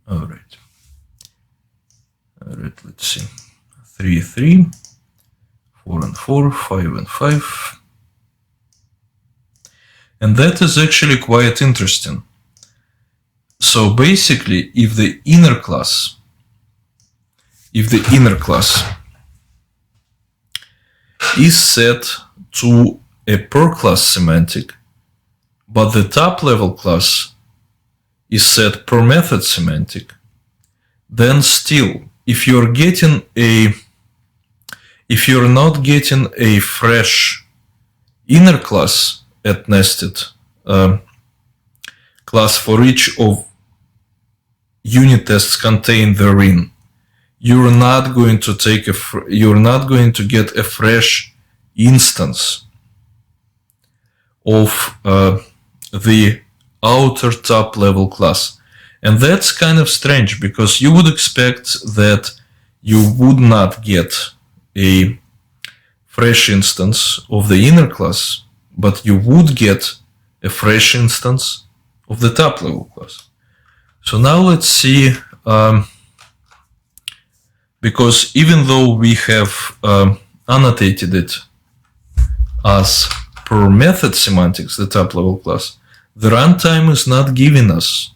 Alright. Alright, let's see. 3, 3, 4 and 4, 5 and 5. And that is actually quite interesting. So basically, if the inner class is set to a perClass semantic, but the top level class is set perMethod semantic, then still, if you're not getting a fresh inner class @nested class for each of unit tests contained therein, you're not going to get a fresh instance of the outer top level class. And that's kind of strange, because you would expect that you would not get a fresh instance of the inner class, but you would get a fresh instance of the top level class. So now let's see, because even though we have annotated it as per method semantics, the top level class, the runtime is not giving us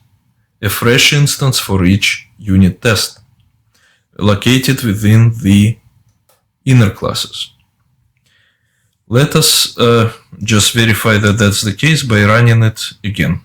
a fresh instance for each unit test located within the inner classes. Let us just verify that that's the case by running it again.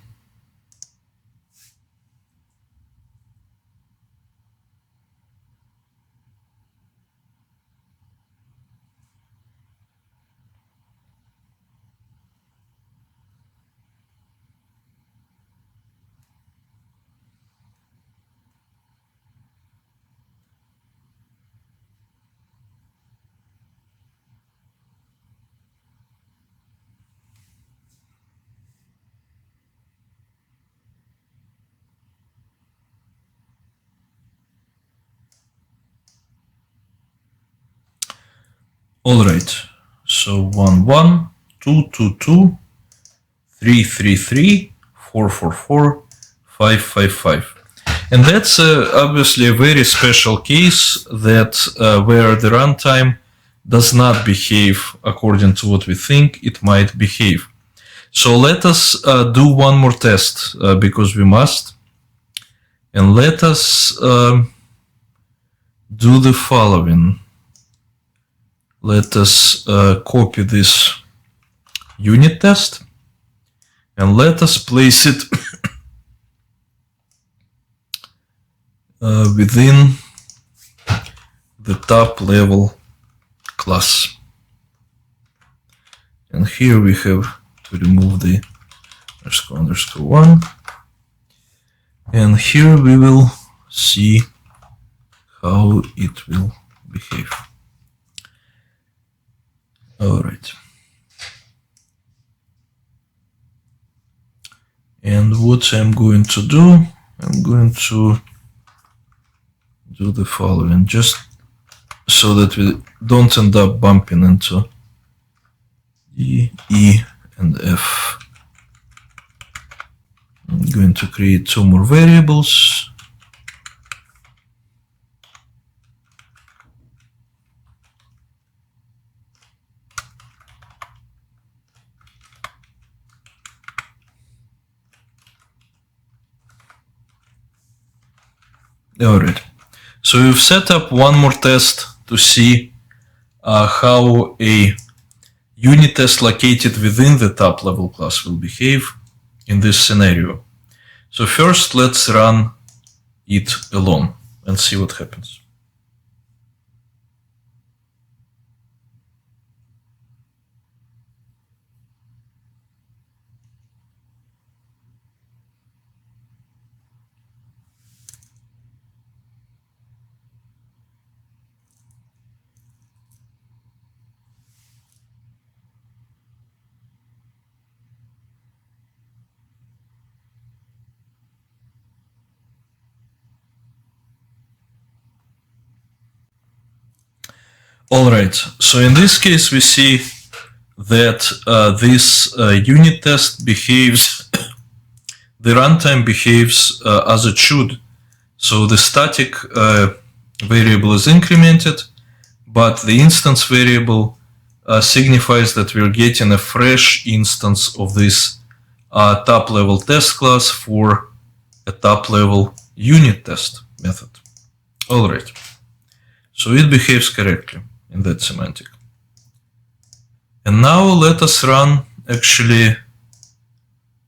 Alright, so 1, 1, 2, 2, 2, 3, 3, 3, 4, 4, 4, 5, 5, 5. And that's obviously a very special case that where the runtime does not behave according to what we think it might behave. So let us do one more test because we must. And let us do the following. Let us copy this unit test and let us place it within the top level class. And here we have to remove the __1. And here we will see how it will behave. All right. And what I'm going to do, I'm going to do the following, just so that we don't end up bumping into D, E, and F. I'm going to create two more variables. Alright, so we've set up one more test to see how a unit test located within the top level class will behave in this scenario. So first let's run it alone and see what happens. Alright, so in this case we see that this unit test behaves, the runtime behaves as it should. So the static variable is incremented, but the instance variable signifies that we're getting a fresh instance of this top level test class for a top level unit test method. Alright, so it behaves correctly in that semantic. And now let us run actually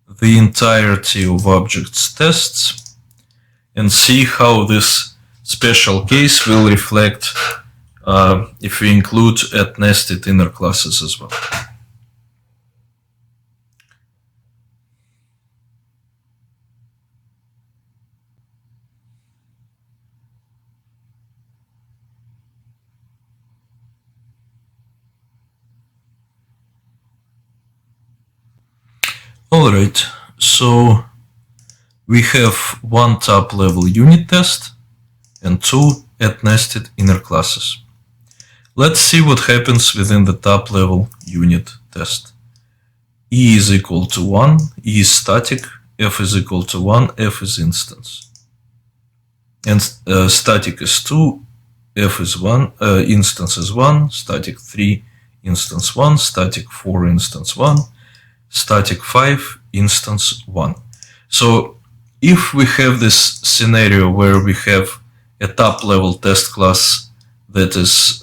the entirety of objects tests and see how this special case will reflect if we include nested inner classes as well. Alright, so we have one top level unit test and two nested inner classes. Let's see what happens within the top level unit test. E is equal to 1, E is static, F is equal to 1, F is instance. And static is 2, F is 1, instance is 1, static 3, instance 1, static 4 instance 1, static 5 instance 1. So if we have this scenario where we have a top level test class that is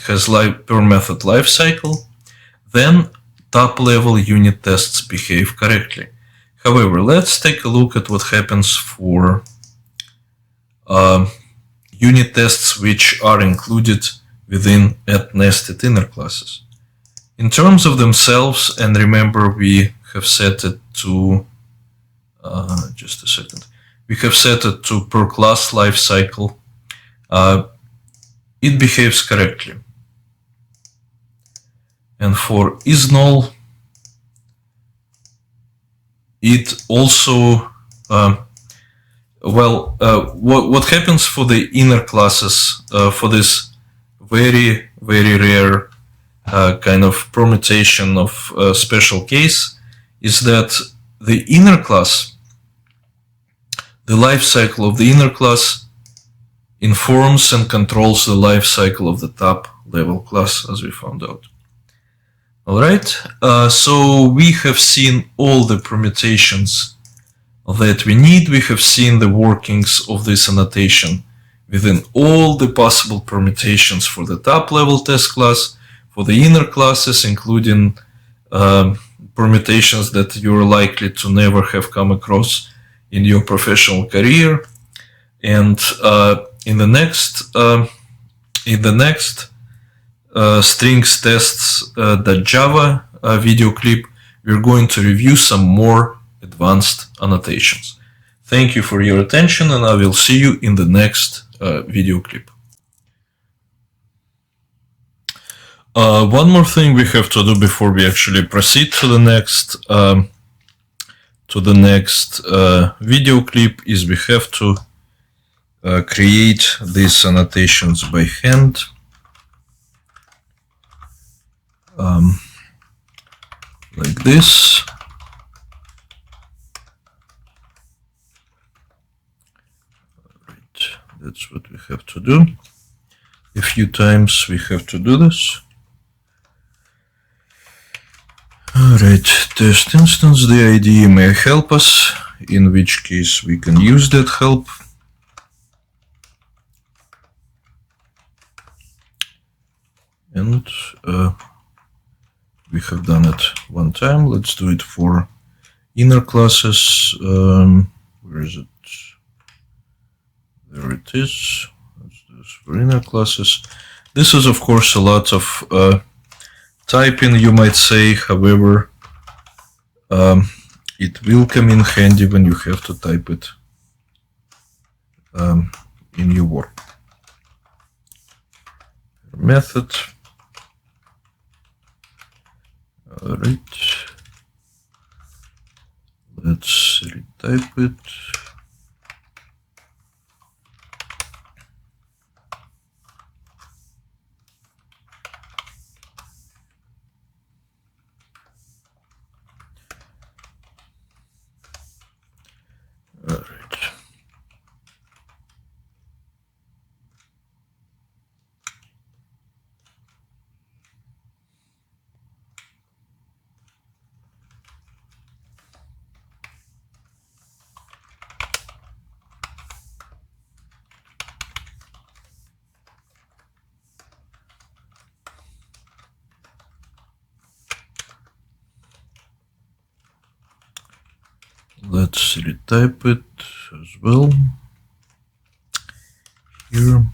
has per method lifecycle, then top level unit tests behave correctly. However, let's take a look at what happens for unit tests which are included within nested inner classes. In terms of themselves, and remember we have set it to just a second. We have set it to per class lifecycle. It behaves correctly. And for isNull, it also what happens for the inner classes for this very rare kind of permutation of special case is that the inner class, the life cycle of the inner class informs and controls the life cycle of the top level class, as we found out. Alright, so we have seen all the permutations that we need. We have seen the workings of this annotation within all the possible permutations for the top level test class, for the inner classes, including permutations that you're likely to never have come across in your professional career. And in the next strings tests.java video clip, we're going to review some more advanced annotations. Thank you for your attention, and I will see you in the next video clip. One more thing we have to do before we actually proceed to the next video clip is we have to create these annotations by hand. Like this. Right. That's what we have to do. A few times we have to do this. Alright, test instance, the IDE may help us, in which case we can use that help. And we have done it one time. Let's do it for inner classes. Where is it? There it is. Let's do this for inner classes. This is, of course, a lot of typing, you might say. However, it will come in handy when you have to type it in your work. Method. Alright, let's retype it. Alright. Let's retype it as well here.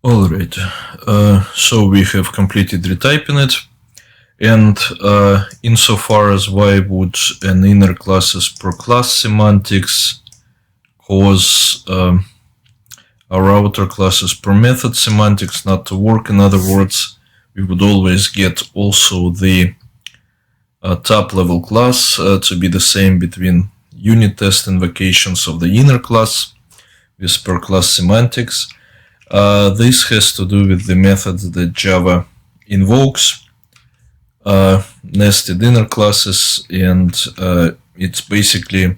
Alright, so we have completed retyping it. And insofar as why would an inner classes per class semantics cause our outer classes per method semantics not to work, in other words, we would always get also the top level class to be the same between unit test invocations of the inner class with per class semantics. This has to do with the methods that Java invokes, nested inner classes, and it's basically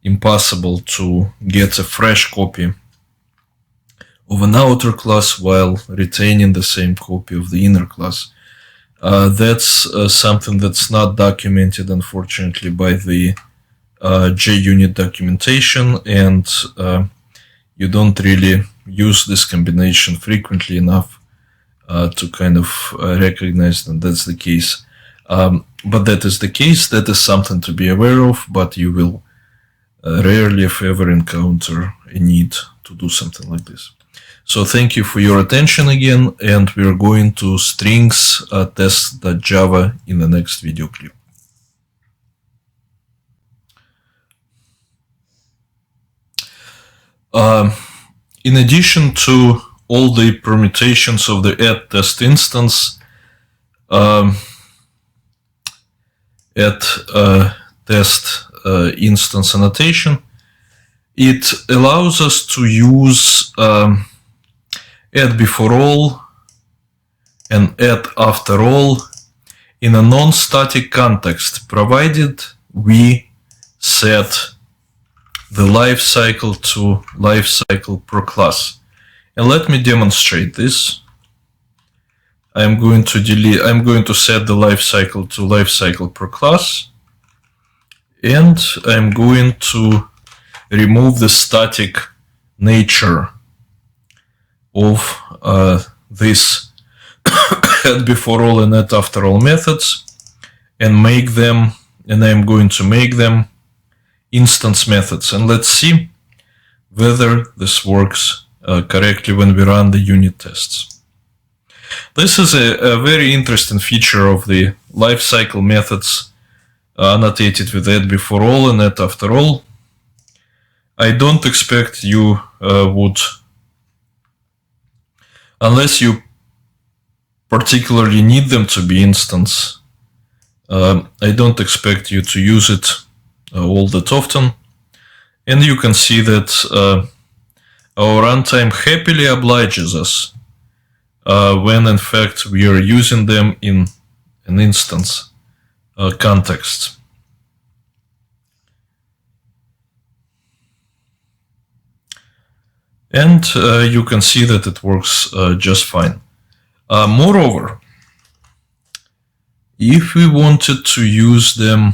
impossible to get a fresh copy of an outer class while retaining the same copy of the inner class. That's something that's not documented, unfortunately, by the JUnit documentation, and you don't really use this combination frequently enough to kind of recognize that that's the case. But that is the case. That is something to be aware of, but you will rarely, if ever, encounter a need to do something like this. So thank you for your attention again, and we are going to strings test.java in the next video clip. In addition to all the permutations of the add test instance, test instance annotation, it allows us to use add before all and add after all in a non-static context, provided we set the life cycle to life cycle per class. And let me demonstrate this. I'm going to set the life cycle to life cycle per class, and I'm going to remove the static nature of this add before all and add after all methods, and make them, and I'm going to make them instance methods. And let's see whether this works correctly when we run the unit tests. This is a very interesting feature of the lifecycle methods annotated with add before all and add after all. I don't expect you would, unless you particularly need them to be instance, I don't expect you to use it all that often. And you can see that our runtime happily obliges us when in fact we are using them in an instance context. And you can see that it works just fine. Moreover, if we wanted to use them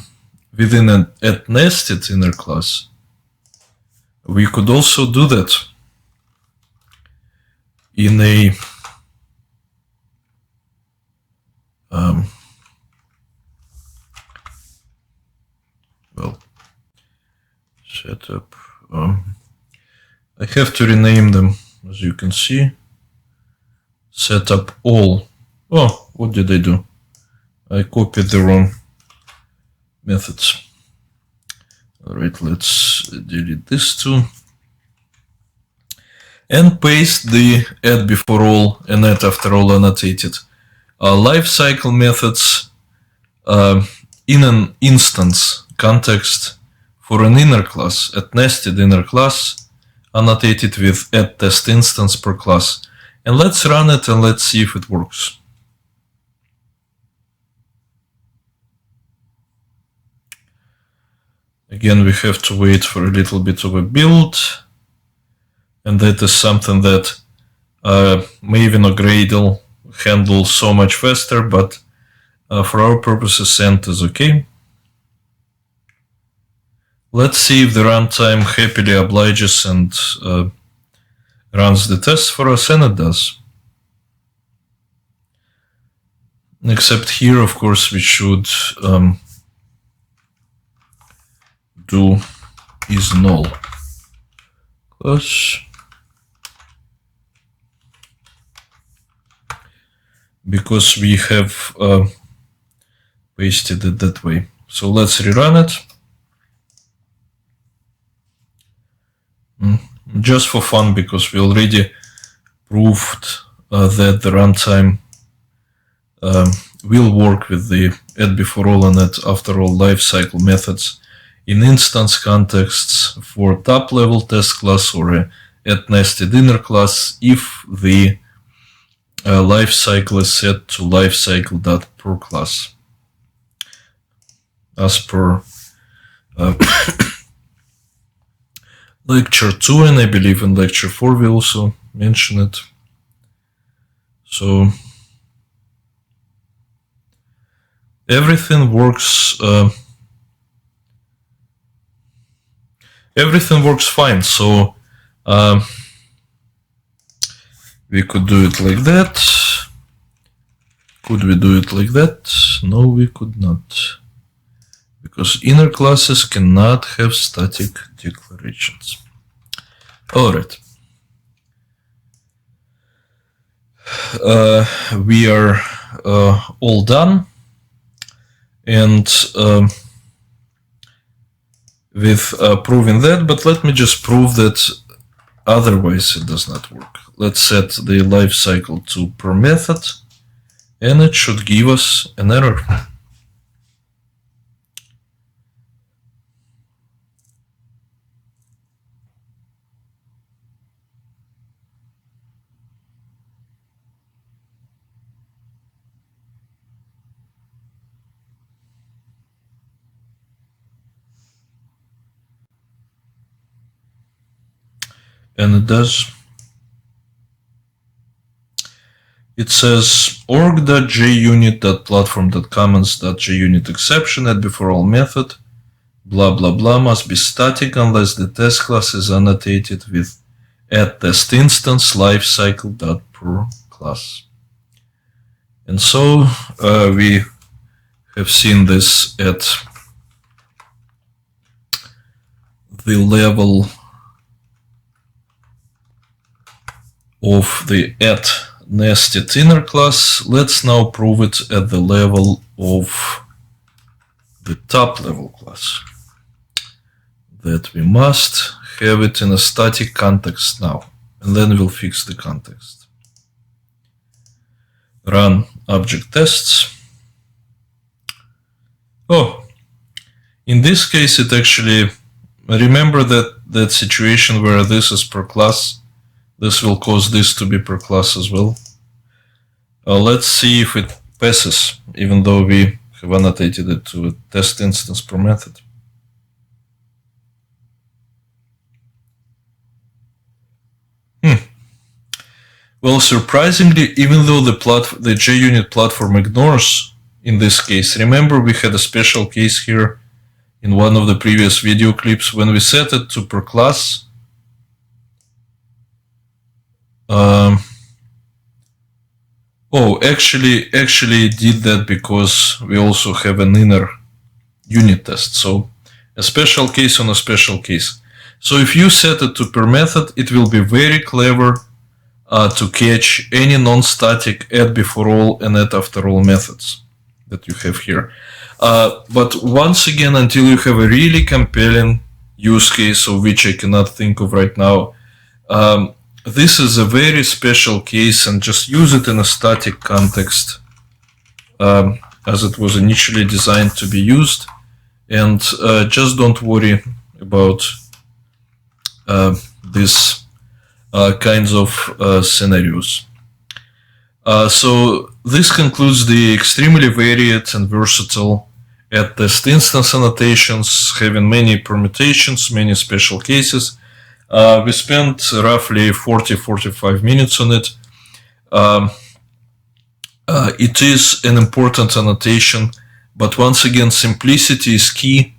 within an add nested inner class, we could also do that in a well, setup. I have to rename them, as you can see. Setup all. Oh, what did I do? I copied the wrong methods. All right, let's delete this too. And paste the add before all and add after all annotated lifecycle methods in an instance context for an inner class, add nested inner class, annotated with add test instance per class. And let's run it and let's see if it works. Again, we have to wait for a little bit of a build, and that is something that Maven or Gradle handle so much faster, but for our purposes, Ent is okay. Let's see if the runtime happily obliges and runs the test for us, and it does. Except here, of course, we should do is null class, because we have pasted it that way. So let's rerun it. Just for fun, because we already proved that the runtime will work with the add before all and add after all lifecycle methods in instance contexts for top level test class or a at nested inner class if the lifecycle is set to lifecycle.per-class, as per lecture 2, and I believe in lecture 4 we also mention it. So everything works fine. So we could do it like that. Could we do it like that? No, we could not, because inner classes cannot have static declarations. All right. We are all done, and with proving that, but let me just prove that otherwise it does not work. Let's set the lifecycle to per method, and it should give us an error. And it does. It says org.junit.platform.comments.junit exception at before all method blah blah blah must be static unless the test class is annotated with at test instance lifecycle.per-class. And so we have seen this at the level of the at nested inner class. Let's now prove it at the level of the top level class, that we must have it in a static context now, and then we'll fix the context. Run object tests. Oh, in this case it actually, remember that situation where this is per class. This will cause this to be per class as well. Let's see if it passes, even though we have annotated it to a test instance per method. Well, surprisingly, even though the JUnit platform ignores, in this case, remember we had a special case here in one of the previous video clips when we set it to per class. Actually it did that because we also have an inner unit test. So a special case on a special case. So if you set it to per method, it will be very clever to catch any non-static add before all and add after all methods that you have here. But once again, until you have a really compelling use case of which I cannot think of right now, this is a very special case, and just use it in a static context as it was initially designed to be used, and just don't worry about these kinds of scenarios. So this concludes the extremely varied and versatile at test instance annotations, having many permutations, many special cases. We spent roughly 40-45 minutes on it. It is an important annotation, but once again, simplicity is key.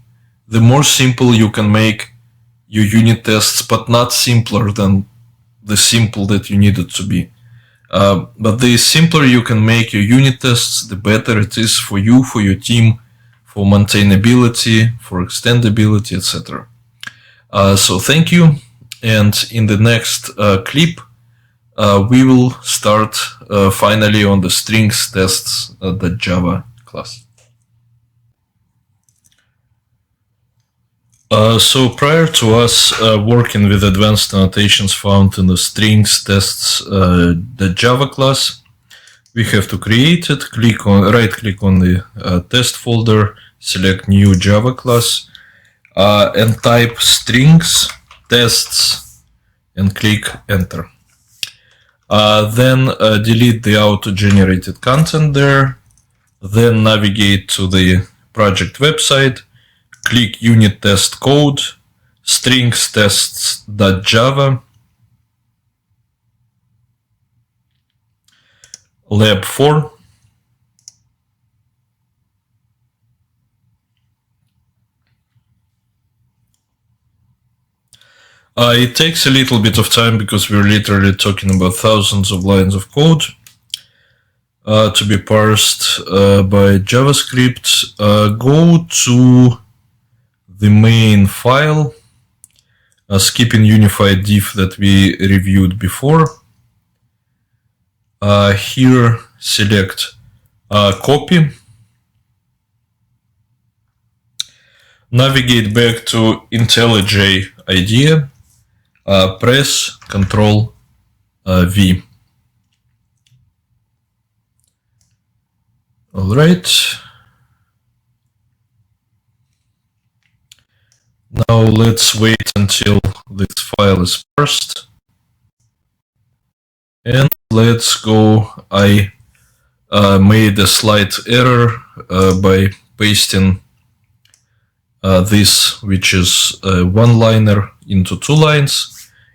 The more simple you can make your unit tests, but not simpler than the simple that you need it to be. But the simpler you can make your unit tests, the better it is for you, for your team, for maintainability, for extendability, etc. So thank you. And in the next clip, we will start finally on the strings tests the Java class. So prior to us working with advanced annotations found in the strings tests the Java class, we have to create it. Right click on the test folder, select new Java class, and type strings tests and click enter. Then delete the auto-generated content there. Then navigate to the project website, click unit test code, strings tests.java, Lab4, it takes a little bit of time because we're literally talking about thousands of lines of code to be parsed by JavaScript. Go to the main file, skipping unified div that we reviewed before. Here select copy, navigate back to IntelliJ IDEA, press Ctrl V. All right. Now let's wait until this file is parsed. And let's go. I made a slight error by pasting this, which is a one-liner, into two lines.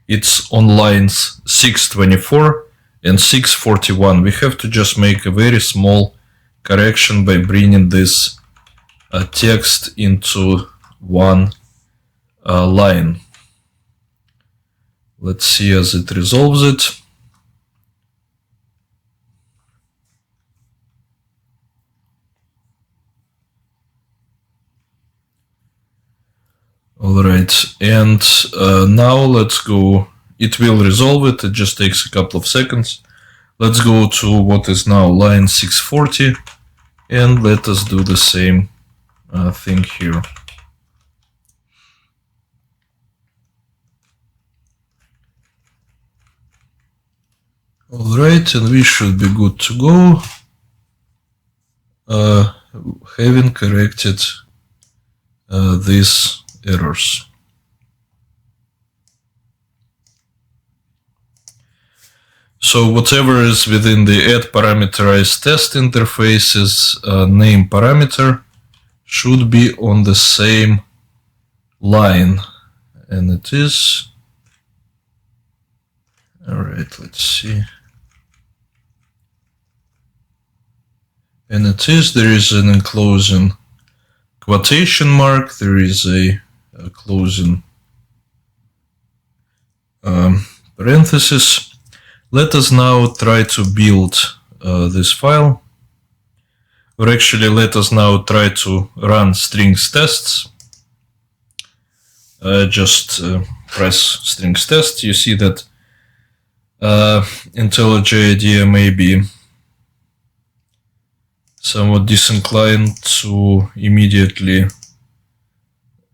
It's on lines 624 and 641. We have to just make a very small correction by bringing this text into one line. Let's see as it resolves it. All right, and now let's go. It will resolve it. It just takes a couple of seconds. Let's go to what is now line 640, and let us do the same thing here. All right, and we should be good to go, having corrected these errors. So whatever is within the add parameterized test interface's name parameter should be on the same line, and it is. All right, let's see. And it is. There is an enclosing quotation mark. There is a closing parenthesis. Let us now try to build this file. Or actually, let us now try to run strings tests. Just press strings test. You see that IntelliJ IDEA may be somewhat disinclined to immediately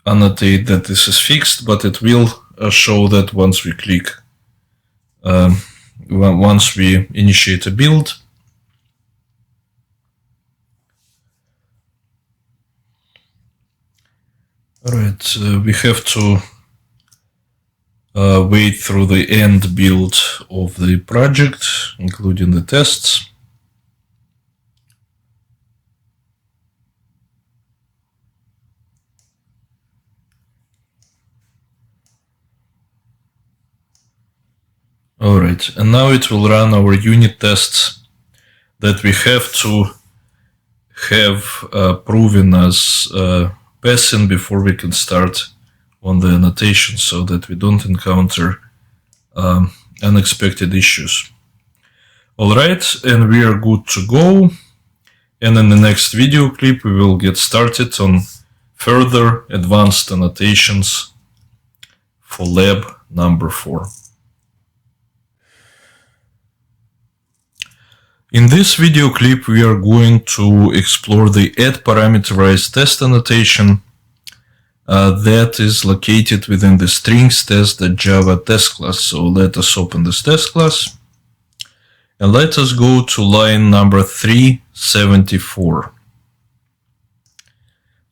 annotate that this is fixed, but it will show that once we click, once we initiate a build. Alright, we have to wait through the end build of the project, including the tests. Alright, and now it will run our unit tests that we have to have proven as passing before we can start on the annotation, so that we don't encounter unexpected issues. Alright, and we are good to go. And in the next video clip we will get started on further advanced annotations for lab number 4. In this video clip we are going to explore the add parameterized test annotation that is located within the strings test.java test class. So let us open this test class and let us go to line number 374.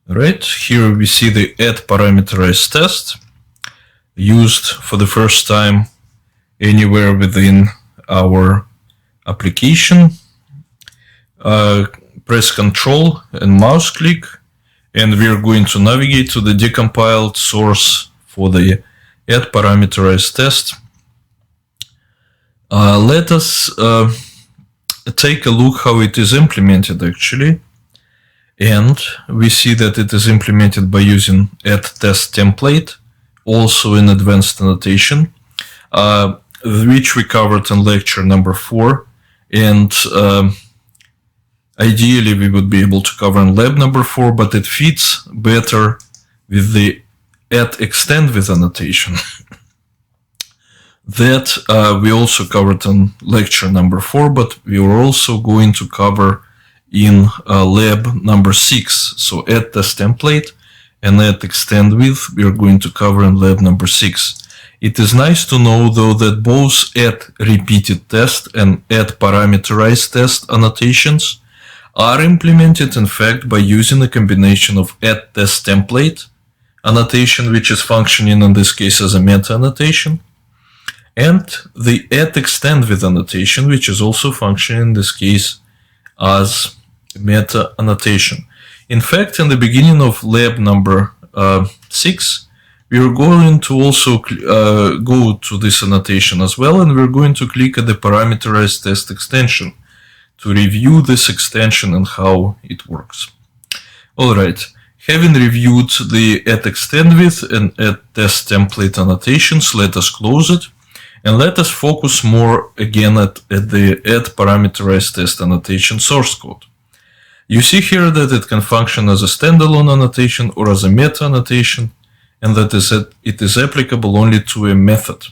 Right, here we see the add parameterized test used for the first time anywhere within our application. Press Ctrl and mouse click, and we're going to navigate to the decompiled source for the add parameterized test. Let us take a look how it is implemented actually. And we see that it is implemented by using add test template, also in advanced annotation, which we covered in lecture number 4. And ideally we would be able to cover in lab number 4, but it fits better with the add extend with annotation that we also covered in lecture number 4, but we are also going to cover in lab number 6. So add test template and add extend with we are going to cover in lab number 6. It is nice to know though that both add repeated test and add parameterized test annotations are implemented in fact by using a combination of add test template annotation, which is functioning in this case as a meta annotation, and the add extend with annotation, which is also functioning in this case as meta annotation. In fact, in the beginning of lab number 6, we are going to also go to this annotation as well, and we're going to click at the parameterized test extension to review this extension and how it works. Alright, having reviewed the add extend with and add test template annotations, let us close it. And let us focus more again at the add parameterized test annotation source code. You see here that it can function as a standalone annotation or as a meta annotation, and that it is applicable only to a method.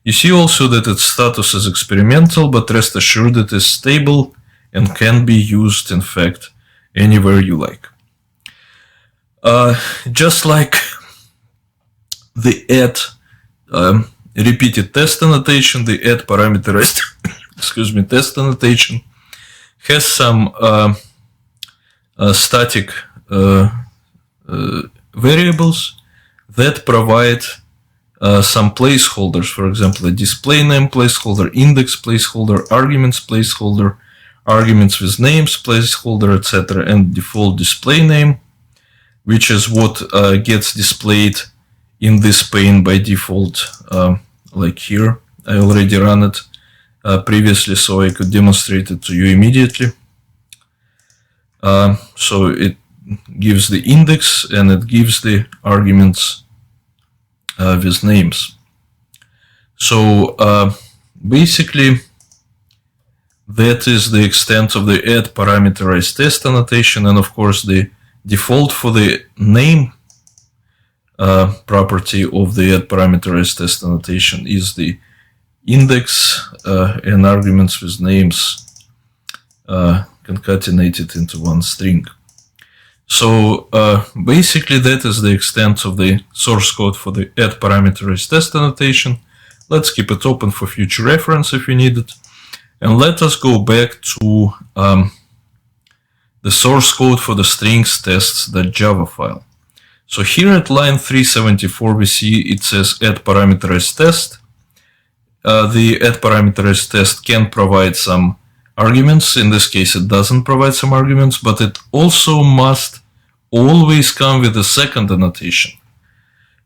You see also that its status is experimental, but rest assured it is stable and can be used in fact anywhere you like. Just like the add repeated test annotation, the add parameterized test annotation has some static variables that provide some placeholders, for example, a display name placeholder, index placeholder, arguments placeholder, arguments with names placeholder, etc., and default display name, which is what gets displayed in this pane by default, like here. I already ran it previously, so I could demonstrate it to you immediately. So it gives the index and it gives the arguments with names. So basically, that is the extent of the add parameterized test annotation, and of course the default for the name property of the add parameterized test annotation is the index and arguments with names concatenated into one string. So basically that is the extent of the source code for the add parameterized test annotation. Let's keep it open for future reference if we need it. And let us go back to the source code for the strings tests.java file. So here at line 374 we see it says add parameterized test. The add parameterized test can provide some arguments. In this case it doesn't provide some arguments, but it also must always come with a second annotation.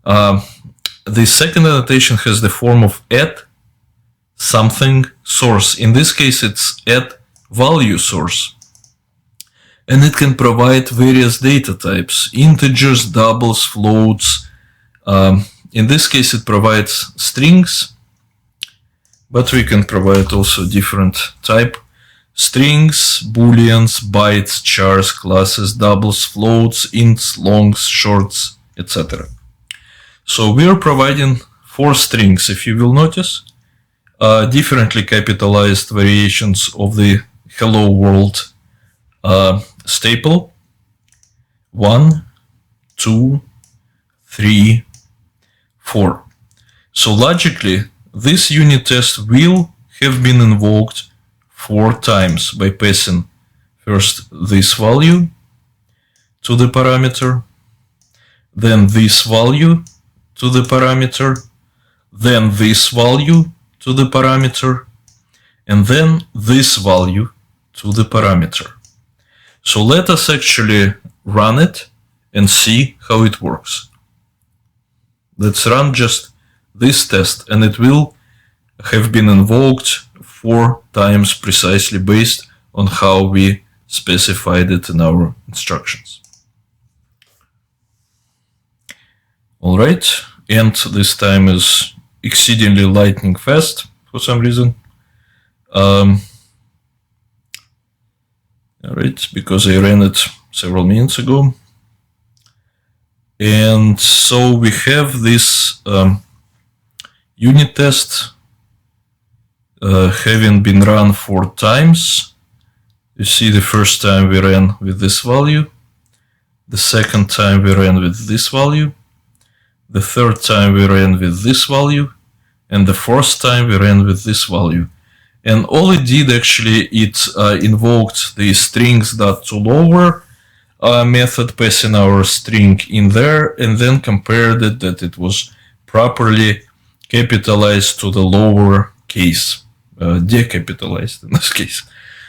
The second annotation has the form of add something source. In this case it's add value source. And it can provide various data types, integers, doubles, floats. In this case it provides strings, but we can provide also different type. Strings, booleans, bytes, chars, classes, doubles, floats, ints, longs, shorts, etc. So we are providing 4 strings, if you will notice, differently capitalized variations of the hello world staple. 1, 2, 3, 4. So logically, this unit test will have been invoked 4 times by passing first this value to the parameter, then this value to the parameter, then this value to the parameter, and then this value to the parameter. So let us actually run it and see how it works. Let's run just this test, and it will have been invoked 4 times precisely based on how we specified it in our instructions. Alright, and this time is exceedingly lightning fast for some reason. Alright, because I ran it several minutes ago. And so we have this unit test having been run 4 times. You see, the first time we ran with this value, the second time we ran with this value, the third time we ran with this value, and the fourth time we ran with this value. And all it did actually, it invoked the strings.toLower method, passing our string in there, and then compared it that it was properly capitalized to the lower case, decapitalized in this case.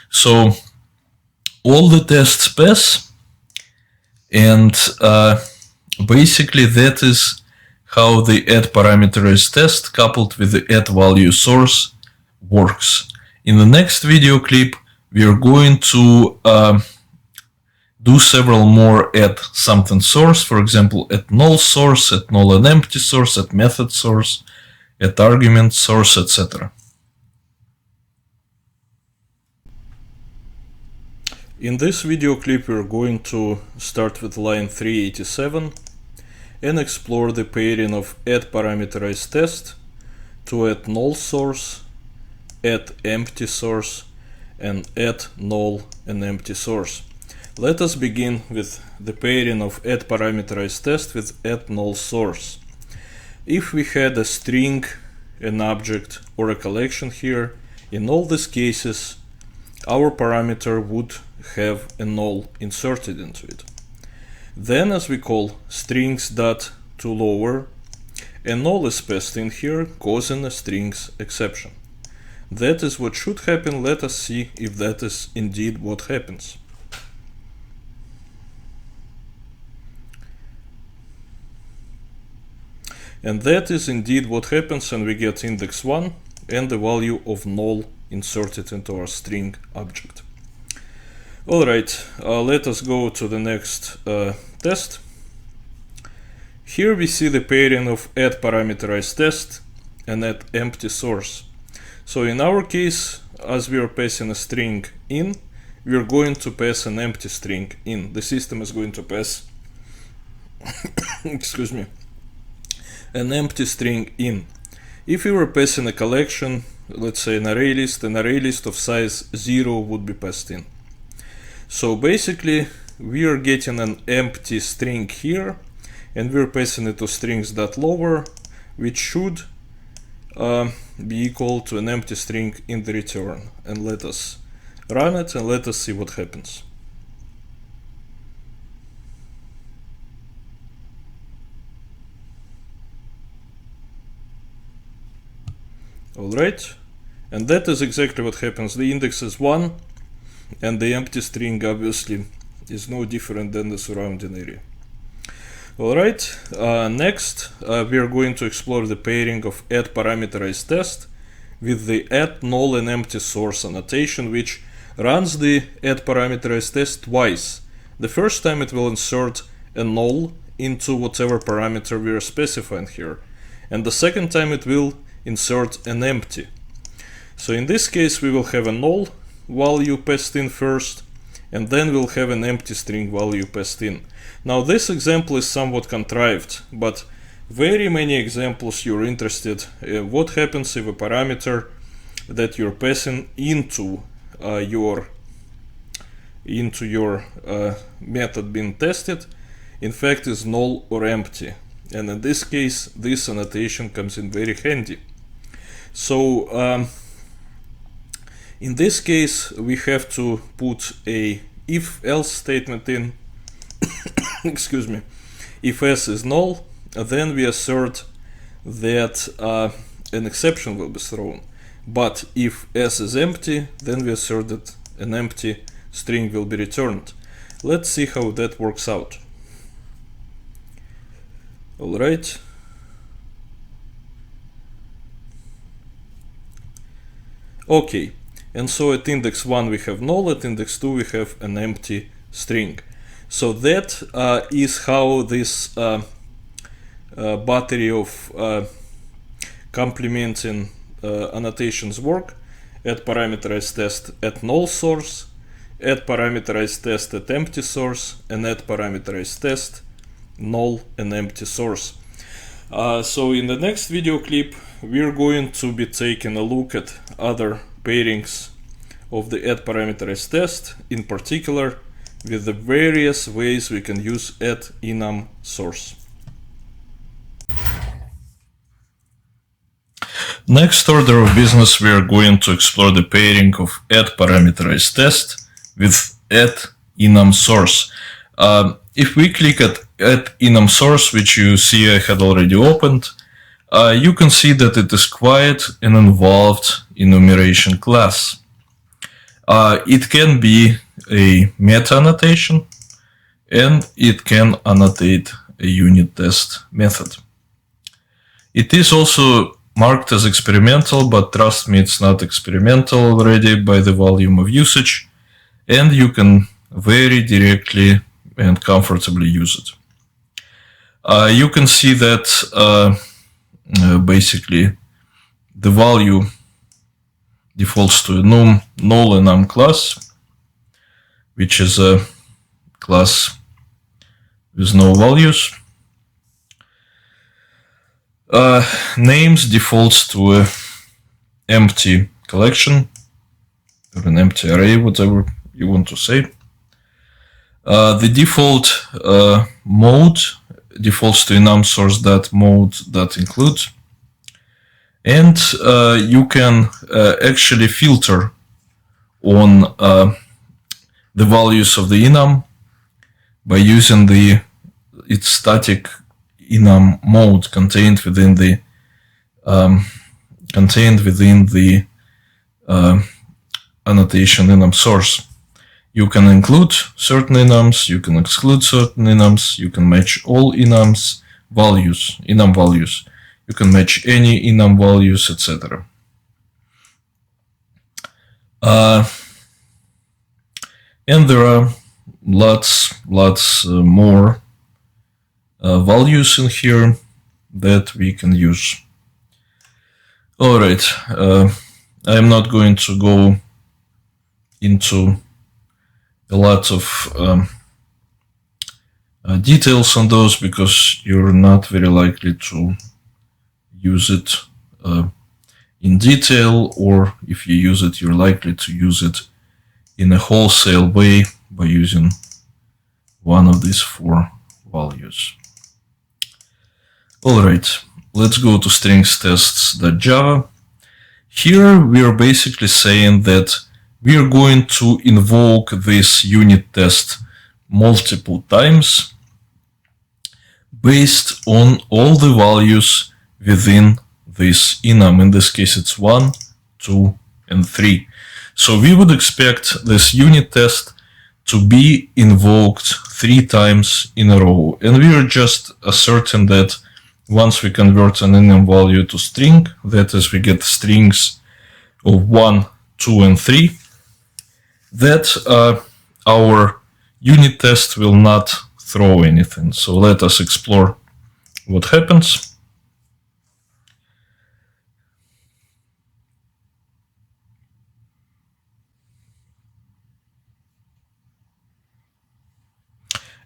So all the tests pass, and basically that is how the add parameterized test coupled with the add value source works. In the next video clip, we are going to do several more add something source, for example, add null source, add null and empty source, add method source, add argument source, etc. In this video clip, we are going to start with line 387 and explore the pairing of add parameterized test to add null source, add empty source, and add null and empty source. Let us begin with the pairing of add parameterized test with add null source. If we had a string, an object, or a collection here, in all these cases, our parameter would have a null inserted into it. Then, as we call strings.toLower, a null is passed in here, causing a strings exception. That is what should happen. Let us see if that is indeed what happens. And that is indeed what happens, and we get index 1 and the value of null inserted into our string object. Alright, let us go to the next test. Here we see the pairing of add parameterized test and add empty source. So in our case, as we are passing a string in, we are going to pass an empty string in. The system is going to pass excuse me, an empty string in. If we were passing a collection, let's say an array list of size 0 would be passed in. So basically we are getting an empty string here, and we're passing it to strings.lower, which should be equal to an empty string in the return. And let us run it and let us see what happens. Alright, and that is exactly what happens. The index is 1, and the empty string obviously is no different than the surrounding area. Alright, next we are going to explore the pairing of add parameterized test with the add null and empty source annotation, which runs the add parameterized test twice. The first time it will insert a null into whatever parameter we are specifying here, and the second time it will insert an empty. So in this case we will have a null value passed in first, and then we'll have an empty string value passed in. Now this example is somewhat contrived, but very many examples you're interested in what happens if a parameter that you're passing into your method being tested in fact is null or empty. And in this case, this annotation comes in very handy. So in this case, we have to put a if-else statement in. Excuse me. If s is null, then we assert that an exception will be thrown. But if s is empty, then we assert that an empty string will be returned. Let's see how that works out. Alright. Okay, and so at index 1 we have null, at index 2 we have an empty string. So that is how this battery of complementing annotations work. Add parameterized test at null source, add parameterized test at empty source, and add parameterized test null and empty source. So in the next video clip we're going to be taking a look at other pairings of the add parameterized test, in particular with the various ways we can use add enum source. Next order of business, we are going to explore the pairing of add parameterized test with add enum source. If we click at add enum source, which you see I had already opened, you can see that it is quite an involved enumeration class. It can be a meta annotation and it can annotate a unit test method. It is also marked as experimental, but trust me, it's not experimental already by the volume of usage, and you can very directly and comfortably use it. You can see that basically the value defaults to a null enum class, which is a class with no values. Names defaults to an empty collection or an empty array, whatever you want to say. The default mode defaults to enum source.mode.include, and you can actually filter on the values of the enum by using its static enum mode contained within the annotation enum source. You can include certain enums, you can exclude certain enums, you can match all enum values, you can match any enum values, etc. And there are lots more values in here that we can use. Alright, I'm not going to go into a lot of details on those because you're not very likely to use it in detail, or if you use it, you're likely to use it in a wholesale way by using one of these four values. Alright, let's go to strings-tests.java. Here we are basically saying that we are going to invoke this unit test multiple times based on all the values within this enum. In this case it's 1, 2, and 3. So we would expect this unit test to be invoked 3 times in a row, and we are just asserting that once we convert an enum value to string, that is, we get strings of 1, 2, and 3, that our unit test will not throw anything. So let us explore what happens.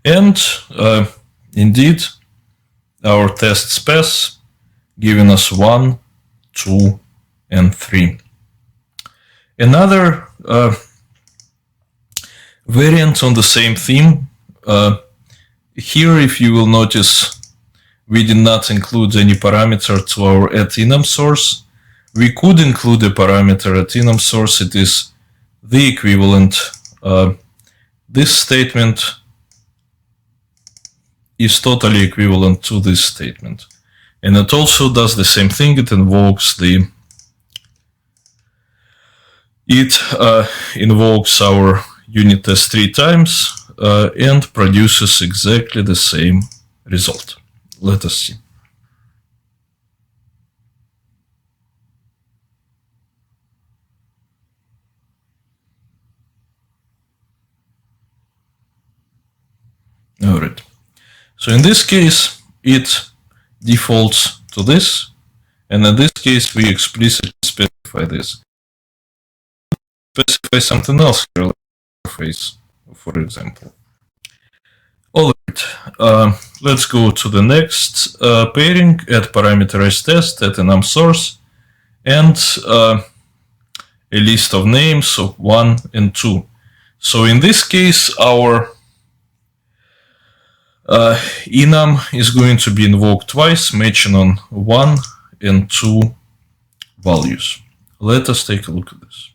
And indeed, our tests pass, giving us 1, 2, and 3. Another variant on the same theme. Here, if you will notice, we did not include any parameter to our add enum source. We could include a parameter at enum source. It is the equivalent. This statement is totally equivalent to this statement. And it also does the same thing. It invokes our unit test 3 times and produces exactly the same result. Let us see. All right. So in this case, it defaults to this, and in this case, we explicitly specify this. Specify something else here, like interface, for example. All right. Let's go to the next pairing. Add parameterized test, add enum source, and a list of names of 1 and 2. So in this case, our enum is going to be invoked twice, matching on 1 and 2 values. Let us take a look at this.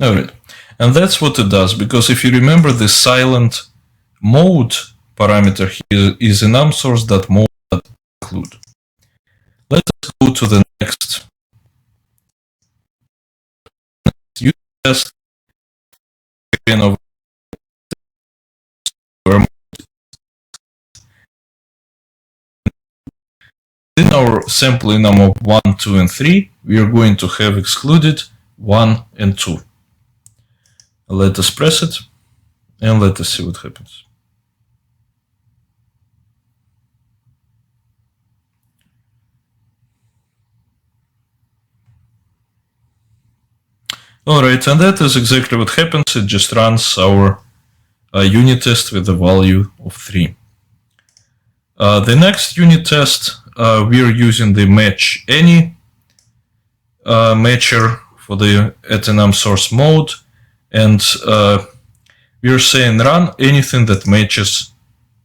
Alright, and that's what it does, because if you remember, the silent mode parameter here is enum source.mode include. Let us go to the next unit test. In our sample enum of 1, 2, and 3, we are going to have excluded 1 and 2. Let us press it, and let us see what happens. Alright, and that is exactly what happens. It just runs our unit test with the value of 3. The next unit test, we are using the match any matcher for the enum source mode, and we are saying run anything that matches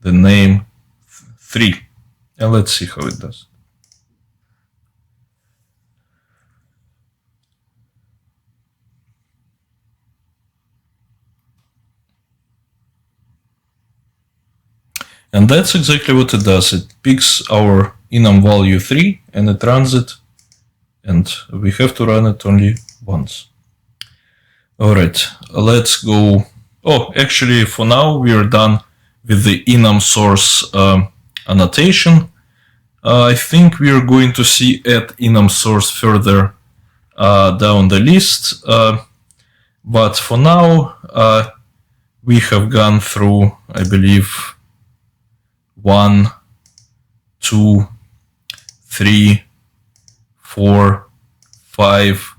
the name 3. And let's see how it does. And that's exactly what it does. It picks our enum value 3 and it runs it, and we have to run it only once. Alright, let's go. Oh, actually, for now we are done with the enum source annotation. I think we are going to see add enum source further down the list, but for now we have gone through, I believe, 1, 2, 3, 4, 5,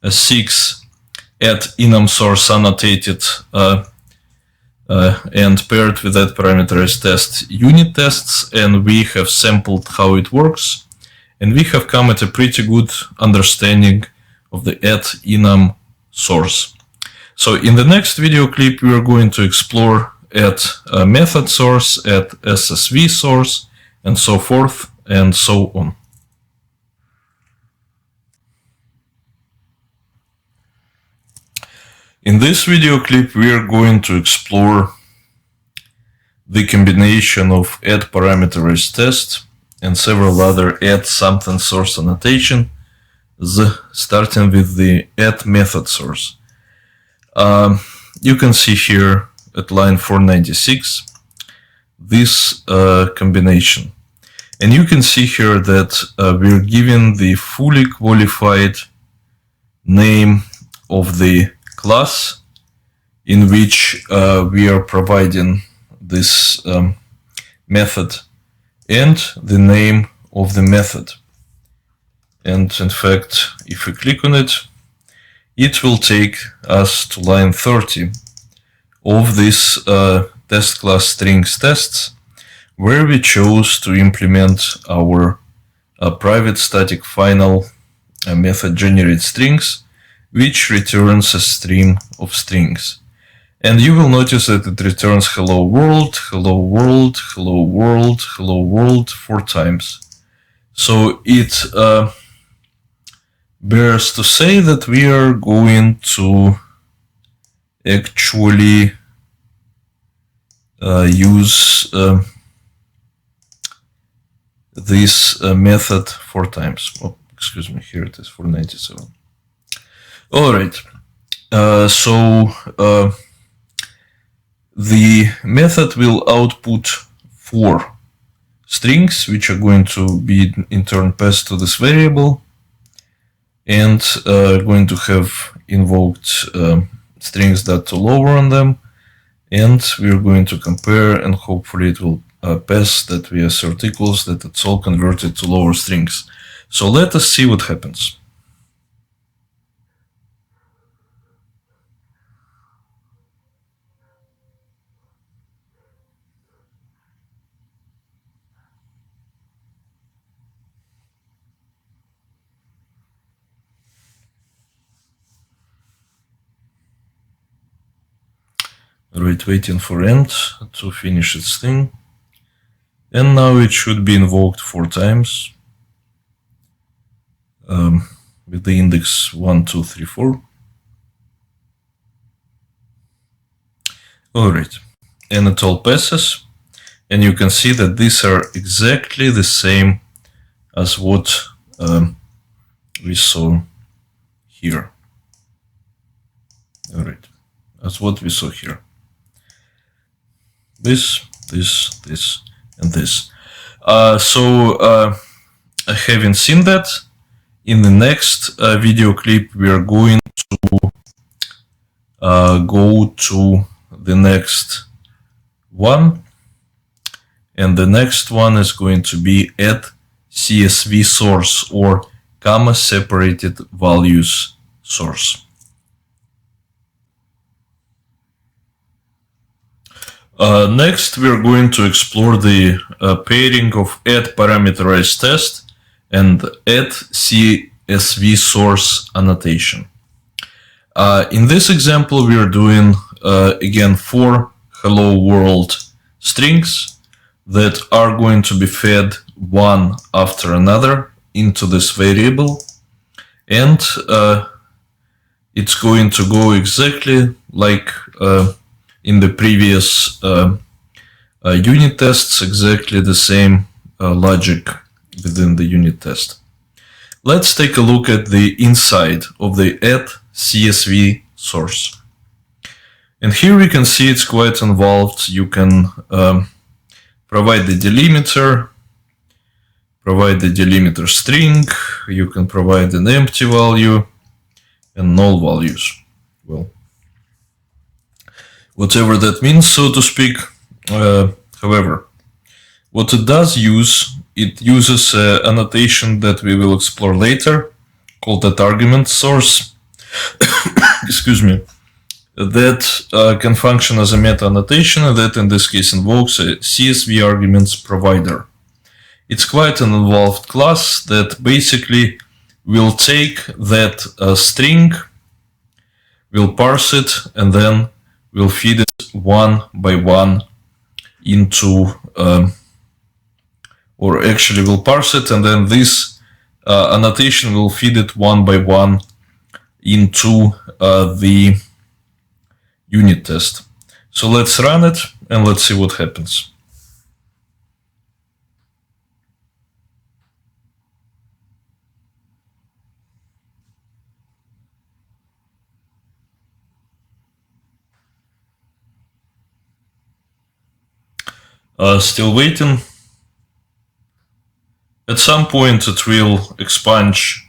6 add enum source annotated and paired with that parameterized test unit tests, and we have sampled how it works, and we have come at a pretty good understanding of the add enum source. So in the next video clip, we are going to explore add method source, add SSV source, and so forth and so on. In this video clip, we are going to explore the combination of add parameterized test and several other add something source annotation, starting with the add method source. You can see here at line 496 this combination, and you can see here that we're given the fully qualified name of the class in which we are providing this method and the name of the method. And in fact, if we click on it, it will take us to line 30 of this test class strings tests, where we chose to implement our private static final method generate strings, which returns a stream of strings. And you will notice that it returns hello world, hello world, hello world, hello world 4 times. So it bears to say that we are going to actually use this method 4 times. Oh, excuse me, here it is, 497. All right. The method will output 4 strings, which are going to be in turn passed to this variable, and going to have invoked strings that lower on them, and we're going to compare, and hopefully it will pass that we assert equals, that it's all converted to lower strings. So let us see what happens. Right, waiting for end to finish its thing. And now it should be invoked 4 times with the index 1, 2, 3, 4. Alright, and it all passes. And you can see that these are exactly the same as what we saw here. Alright, that's what we saw here. This, and this. Having seen that, in the next video clip, we are going to go to the next one, and the next one is going to be add CSV source, or comma separated values source. Next, we're going to explore the pairing of add parameterized test and add CSV source annotation. In this example, we are doing again 4 hello world strings that are going to be fed one after another into this variable, and it's going to go exactly like in the previous unit tests, exactly the same logic within the unit test. Let's take a look at the inside of the add CSV source. And here we can see it's quite involved. You can provide the delimiter, provide the delimiter string, you can provide an empty value and null values. Well, whatever that means, so to speak. However, what it does use, it uses an annotation that we will explore later, called that argument source. Excuse me. That can function as a meta annotation, and that in this case invokes a CSV arguments provider. It's quite an involved class that basically will take that string, will parse it, and then will feed it one by one into, or actually will parse it, and then this annotation will feed it one by one into the unit test. So let's run it and let's see what happens. Still waiting. At some point it will expunge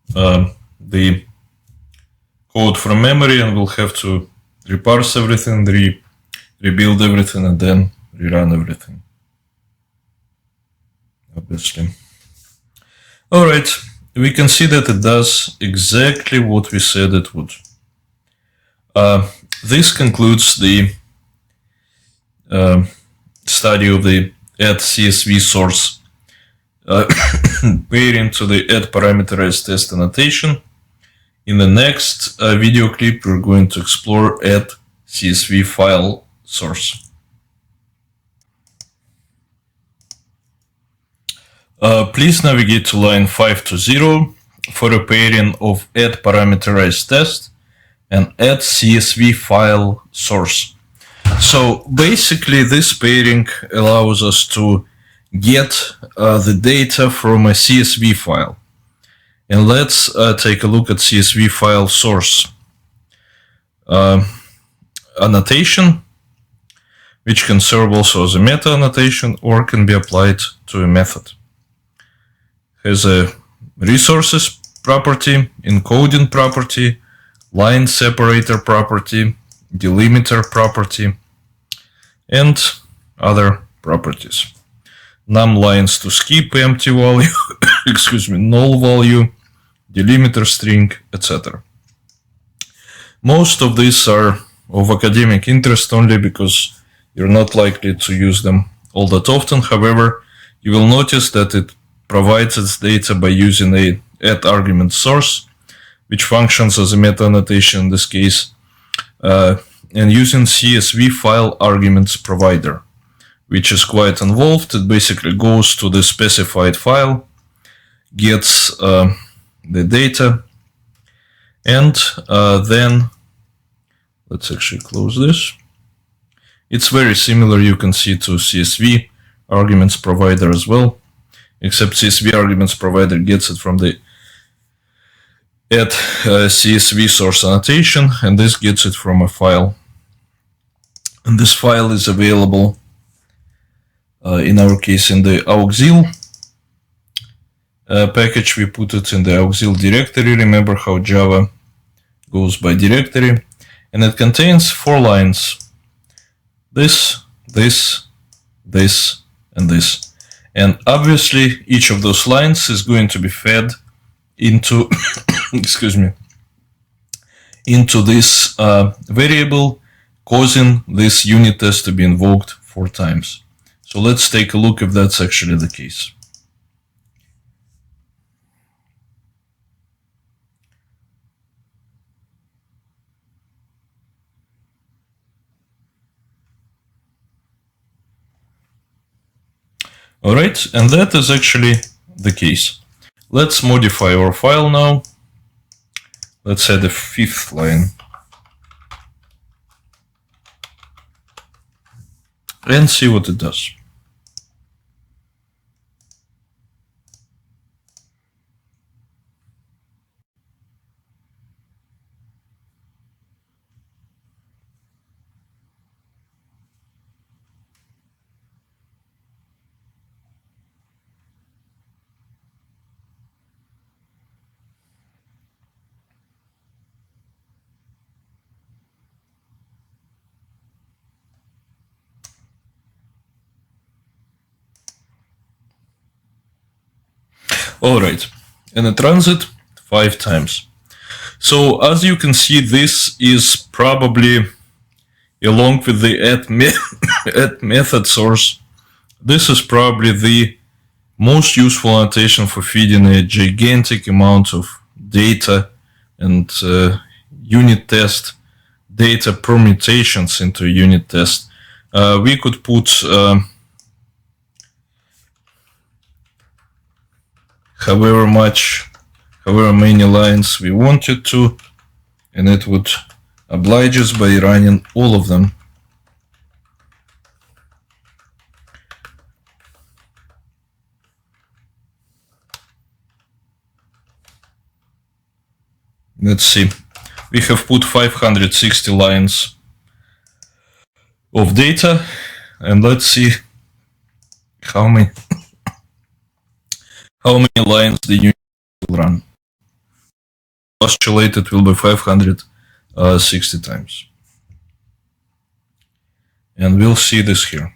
the code from memory, and we'll have to reparse everything, rebuild everything, and then rerun everything. Obviously. Alright, we can see that it does exactly what we said it would. This concludes the study of the add CSV source pairing to the add parameterized test annotation. In the next video clip, we're going to explore add CSV file source. Please navigate to line 520 for a pairing of add parameterized test and add CSV file source. So basically this pairing allows us to get the data from a CSV file. And let's take a look at CSV file source. Annotation, which can serve also as a meta annotation or can be applied to a method. Has a resources property, encoding property, line separator property, delimiter property, and other properties. Num lines to skip, empty value, excuse me, null value, delimiter string, etc. Most of these are of academic interest only because you're not likely to use them all that often. However, you will notice that it provides its data by using a add argument source, which functions as a meta annotation in this case, and using CSV file arguments provider, which is quite involved. It basically goes to the specified file, gets the data, and then let's actually close this. It's very similar, you can see, to CSV arguments provider as well, except CSV arguments provider gets it from the add CSV source annotation, and this gets it from a file. And this file is available, in our case, in the auxil package. We put it in the auxil directory. Remember how Java goes by directory. And it contains 4 lines. This, this, this, and this. And obviously, each of those lines is going to be fed into, excuse me, into this variable, causing this unit test to be invoked 4 times. So let's take a look if that's actually the case. Alright, and that is actually the case. Let's modify our file now. Let's add a 5th line. And see what it does. Alright, and it runs it 5 times. So as you can see, this is probably, along with the add method source, this is probably the most useful annotation for feeding a gigantic amount of data and unit test data permutations into a unit test. We could put however many lines we wanted to, and it would oblige us by running all of them. Let's see. We have put 560 lines of data, and let's see how many lines the unit will run. Postulated will be 560 times. And we'll see this here.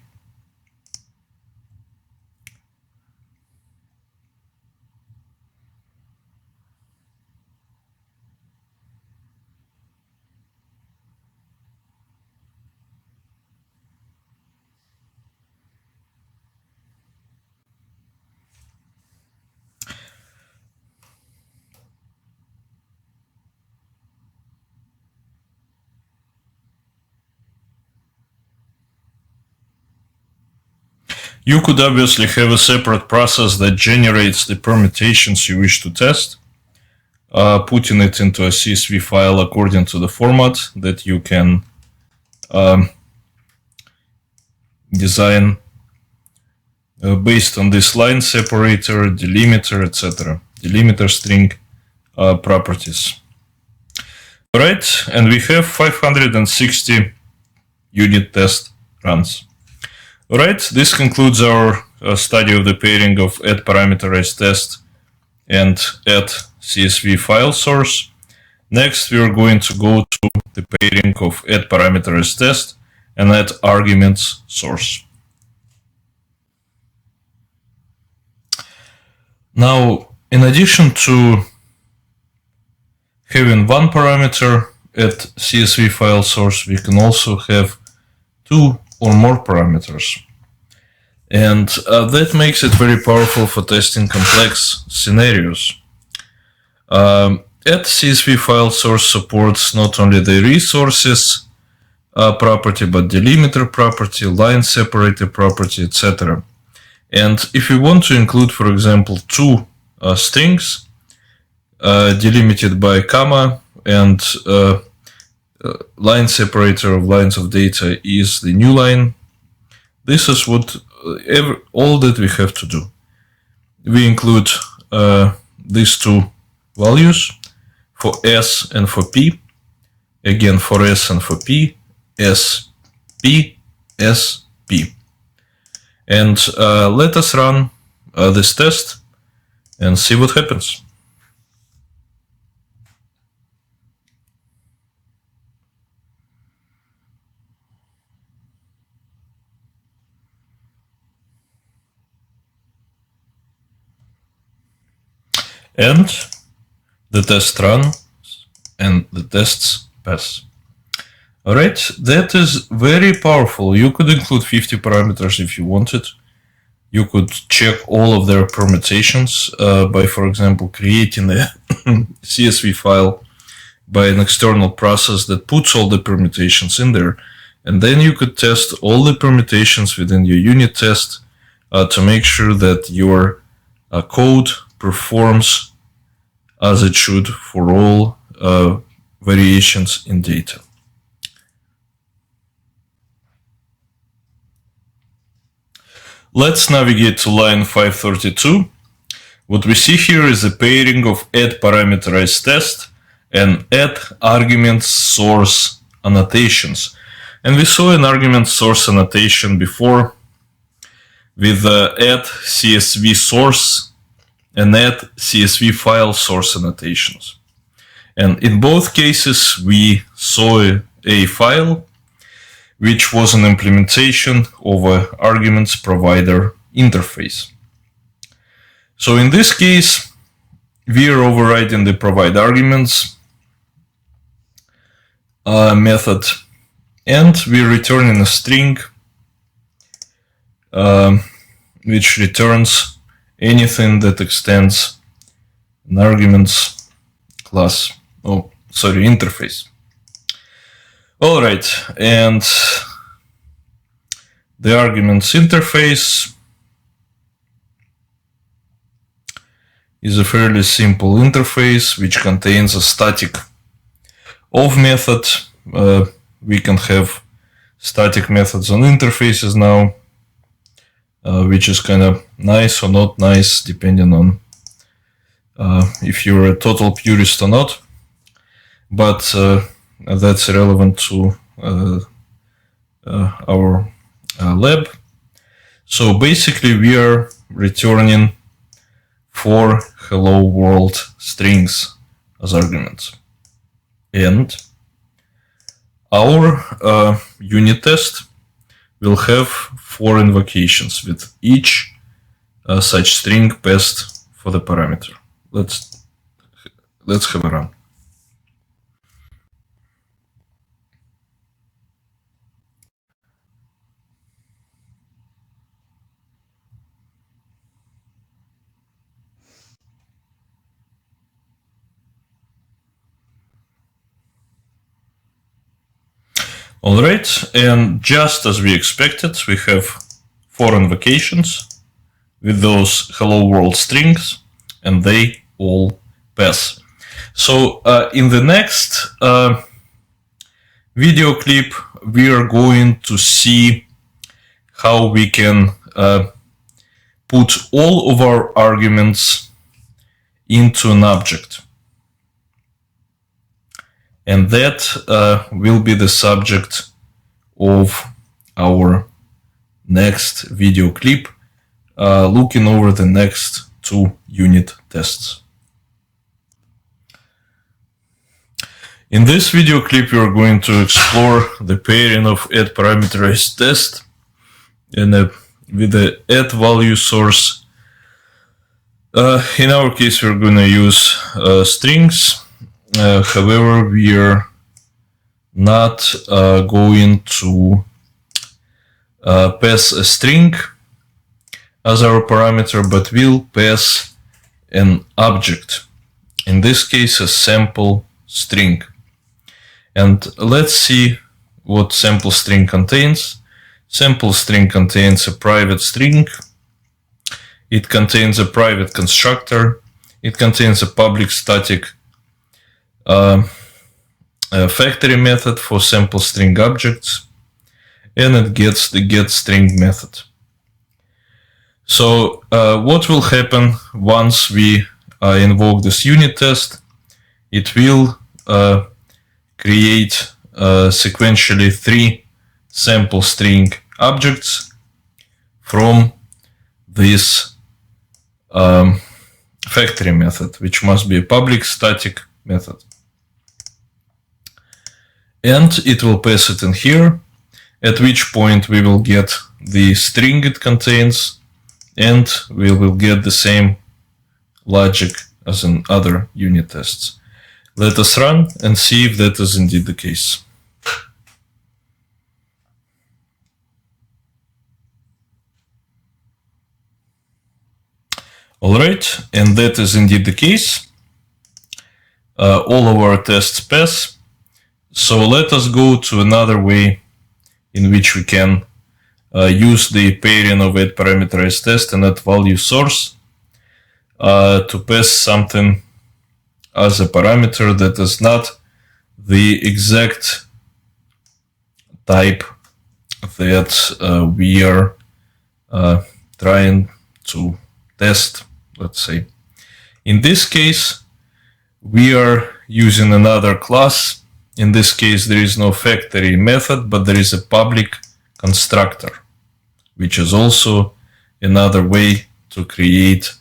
You could obviously have a separate process that generates the permutations you wish to test. putting it into a CSV file according to the format that you can design based on this line separator, delimiter, etc. Delimiter string properties. Alright, and we have 560 unit test runs. Alright, this concludes our study of the pairing of add parameterized test and add CSV file source. Next, we are going to go to the pairing of add parameterized test and add arguments source. Now, in addition to having one parameter at CSV file source, we can also have two or more parameters. And that makes it very powerful for testing complex scenarios. Add CSV file source supports not only the resources property, but delimiter property, line separator property, etc. And if you want to include, for example, two strings delimited by comma and line separator of lines of data is the new line, this is what all that we have to do. We include these two values for S and for P. Again, for S and for P, S, P, S, P. And let us run this test and see what happens. And the test runs and the tests pass. Alright, that is very powerful. You could include 50 parameters if you wanted. You could check all of their permutations by, for example, creating a CSV file by an external process that puts all the permutations in there. And then you could test all the permutations within your unit test to make sure that your code performs as it should for all variations in data. Let's navigate to line 532. What we see here is a pairing of add parameterized test and add argument source annotations. And we saw an argument source annotation before with add CSV source and add CSV file source annotations. And in both cases, we saw a file which was an implementation of an arguments provider interface. So in this case, we are overriding the provide arguments method, and we're returning a string which returns anything that extends an arguments class, interface. All right, and the arguments interface is a fairly simple interface which contains a static of method. We can have static methods on interfaces now, which is kind of nice or not nice, depending on if you're a total purist or not. But that's relevant to our lab. So basically, we are returning 4 hello world strings as arguments. And our unit test will have 4 invocations with each such string passed for the parameter. Let's have a run. All right, and just as we expected, we have 4 invocations with those hello world strings, and they all pass. So in the next video clip, we are going to see how we can put all of our arguments into an object. And that will be the subject of our next video clip, looking over the next 2 unit tests. In this video clip, we are going to explore the pairing of add parameterized test and with the add value source. In our case, we're going to use strings. However, we are not going to pass a string as our parameter, but we'll pass an object. In this case, a sample string. And let's see what sample string contains. Sample string contains a private string. It contains a private constructor. It contains a public static factory method for sample string objects. And it gets the getString method. So what will happen once we invoke this unit test? It will create sequentially 3 sample string objects from this factory method, which must be a public static method. And it will pass it in here, at which point we will get the string it contains, and we will get the same logic as in other unit tests. Let us run and see if that is indeed the case. Alright, and that is indeed the case. All of our tests pass. So let us go to another way in which we can use the pairing of add parameterized test and add value source to pass something as a parameter that is not the exact type that we are trying to test, let's say. In this case, we are using another class. In this case, there is no factory method, but there is a public constructor, which is also another way to create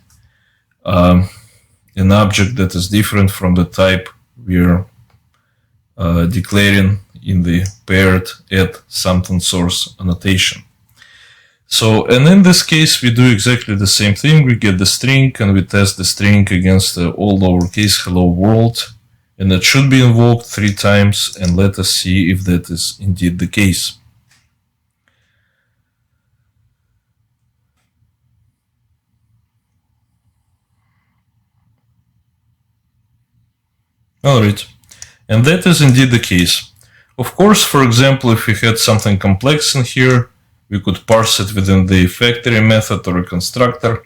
an object that is different from the type we are declaring in the paired add something source annotation. So, and in this case, we do exactly the same thing. We get the string and we test the string against the all lowercase hello world, and it should be invoked 3 times, and let us see if that is indeed the case. Alright, and that is indeed the case. Of course, for example, if we had something complex in here, we could parse it within the factory method or a constructor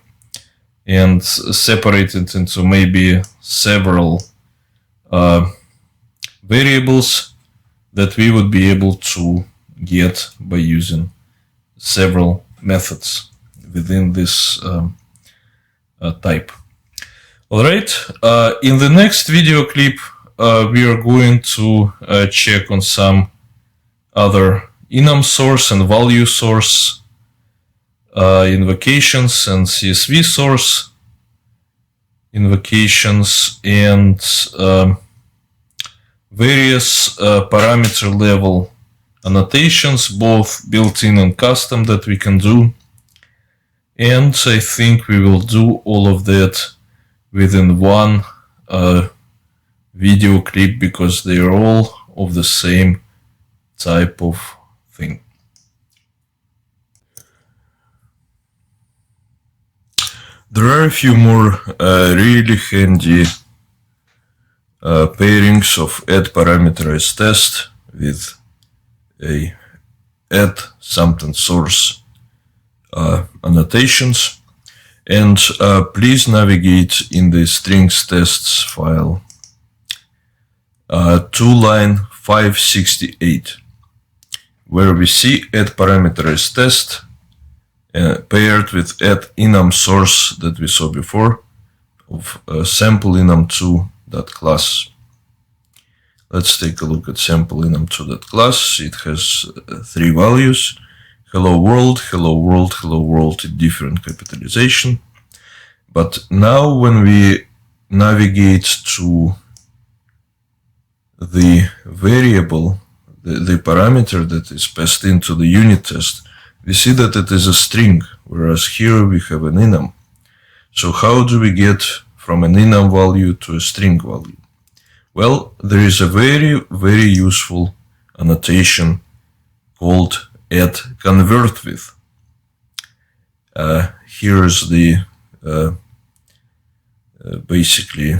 and separate it into maybe several variables that we would be able to get by using several methods within this type. Alright, in the next video clip, we are going to check on some other enum source and value source, invocations and CSV source invocations, and various parameter level annotations, both built-in and custom, that we can do. And I think we will do all of that within one video clip, because they are all of the same type of thing. There are a few more really handy pairings of add parameterized test with a add something source annotations, and please navigate in the strings tests file to line 568, where we see add parameterized test paired with add enum source that we saw before of sample enum2 class. Let's take a look at sample enum2 class. It has 3 values: hello world, hello world, hello world in different capitalization. But now when we navigate to the variable, the parameter that is passed into the unit test, we see that it is a string, whereas here we have an enum. So how do we get from an enum value to a string value? Well, there is a very, very useful annotation called add convert with. Here's the basically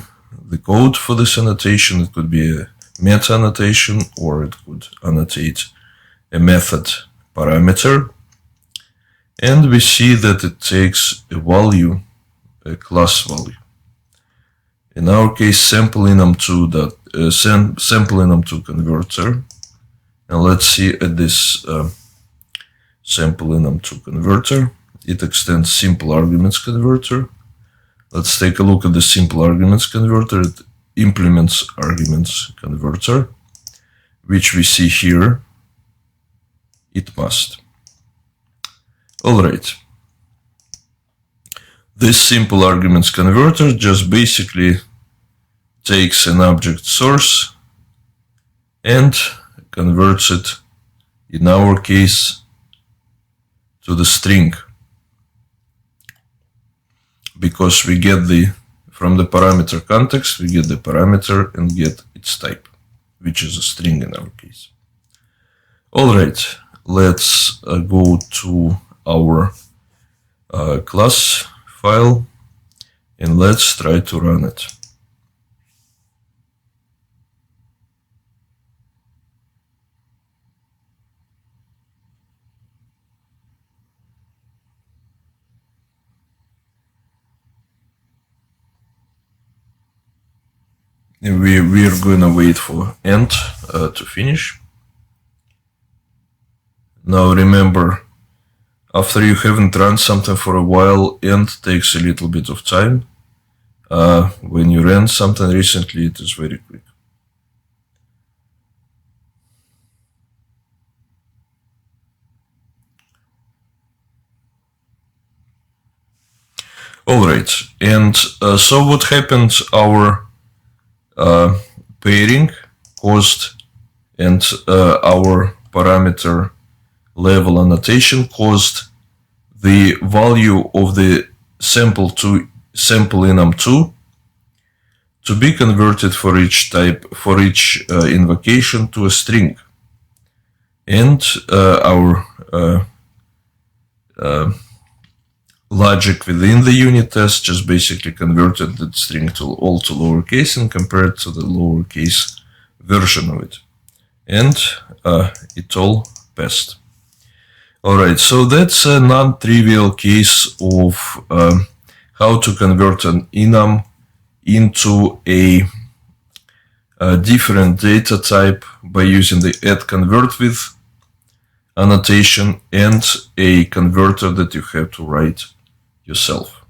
the code for this annotation. It could be a meta annotation, or it could annotate a method parameter. And we see that it takes a value, a class value. In our case, sample enum2 converter. And let's see at this sample enum2 converter. It extends simple arguments converter. Let's take a look at the simple arguments converter. It implements arguments converter, which we see here. It must. Alright. This simple arguments converter just basically takes an object source and converts it, in our case, to the string. Because we get from the parameter context, we get the parameter and get its type, which is a string in our case. Alright, let's go to our class file and let's try to run it. We are going to wait for end to finish. Now remember, after you haven't run something for a while, end takes a little bit of time. When you ran something recently, it is very quick. Alright, and so what happened? Our pairing caused, and our parameter level annotation caused the value of the sample enum2 to be converted for each type, for each invocation, to a string. And our logic within the unit test just basically converted that string all to lowercase and compared to the lowercase version of it. And it all passed. Alright, so that's a non-trivial case of how to convert an enum into a different data type by using the add convert with annotation and a converter that you have to write yourself.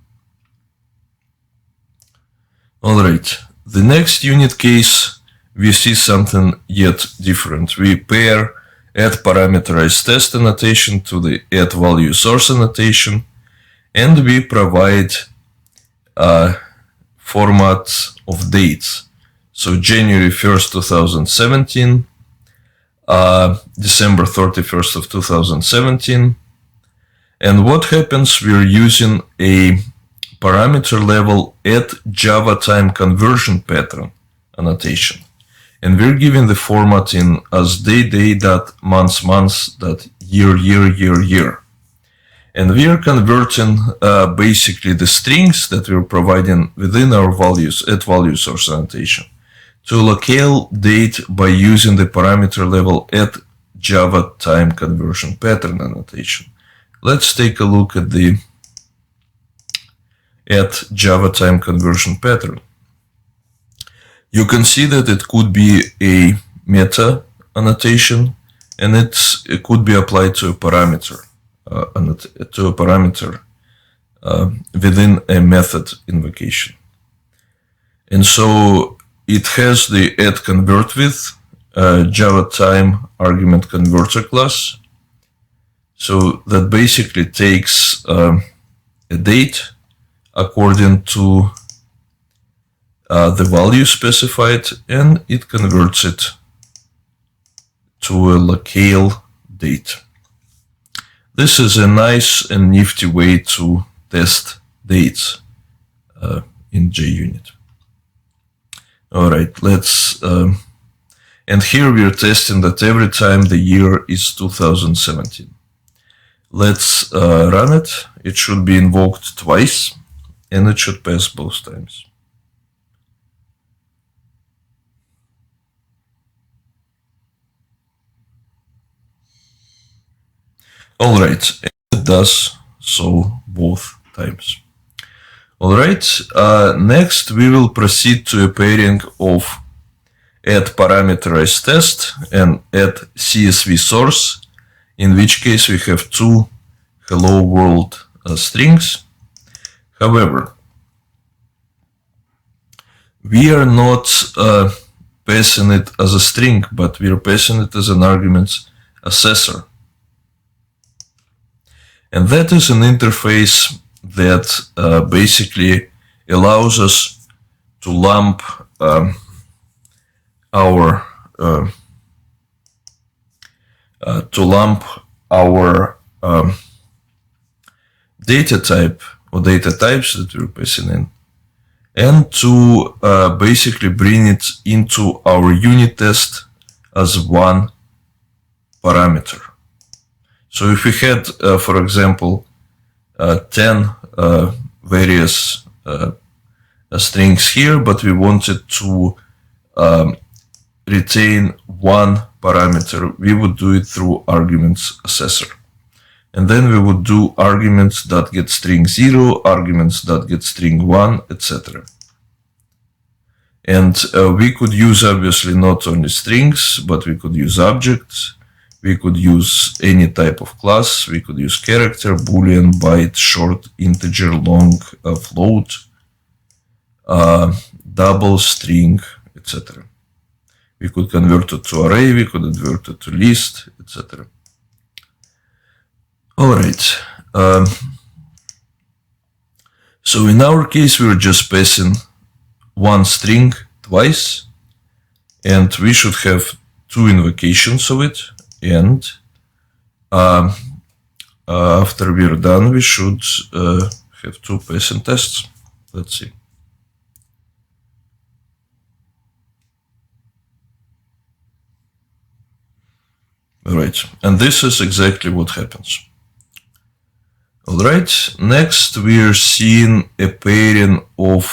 Alright, the next unit case, we see something yet different. We pair add parameterized test annotation to the add value source annotation, and we provide formats of dates. So January 1st, 2017, December 31st of 2017. And what happens? We're using a parameter level add Java time conversion pattern annotation. And we're giving the format in as day, dot, month, dot, year. And we are converting basically the strings that we're providing within our values, add value source annotation, to locale date by using the parameter level add Java time conversion pattern annotation. Let's take a look at the add Java time conversion pattern. you can see that it could be a meta annotation, and it could be applied to a parameter, within a method invocation. And so it has the addConvertWith Java time argument converter class. So that basically takes a date according to the value specified, and it converts it to a locale date. This is a nice and nifty way to test dates in JUnit. All right, let's, and here we are testing that every time the year is 2017. Let's run it. It should be invoked twice, and it should pass both times. All right, it does so both times. All right, next we will proceed to a pairing of add parameterized test and add CSV source, in which case we have two hello world strings. However, we are not passing it as a string, but we are passing it as an argument assessor. And that is an interface that basically allows us to lump our data type or data types that we're passing in, and to basically bring it into our unit test as one parameter. So if we had, for example, 10 various strings here, but we wanted to retain one parameter, we would do it through arguments assessor. And then we would do arguments that get string 0, arguments that get string 1, etc. And we could use obviously not only strings, but we could use objects. We could use any type of class. We could use character, boolean, byte, short, integer, long, float, double, string, etc. We could convert it to array, we could convert it to list, etc. All right. So in our case, we're just passing one string twice, and we should have two invocations of it. And after we're done, we should have two passing tests. Let's see. All right, and this is exactly what happens. All right, next we are seeing a pairing of,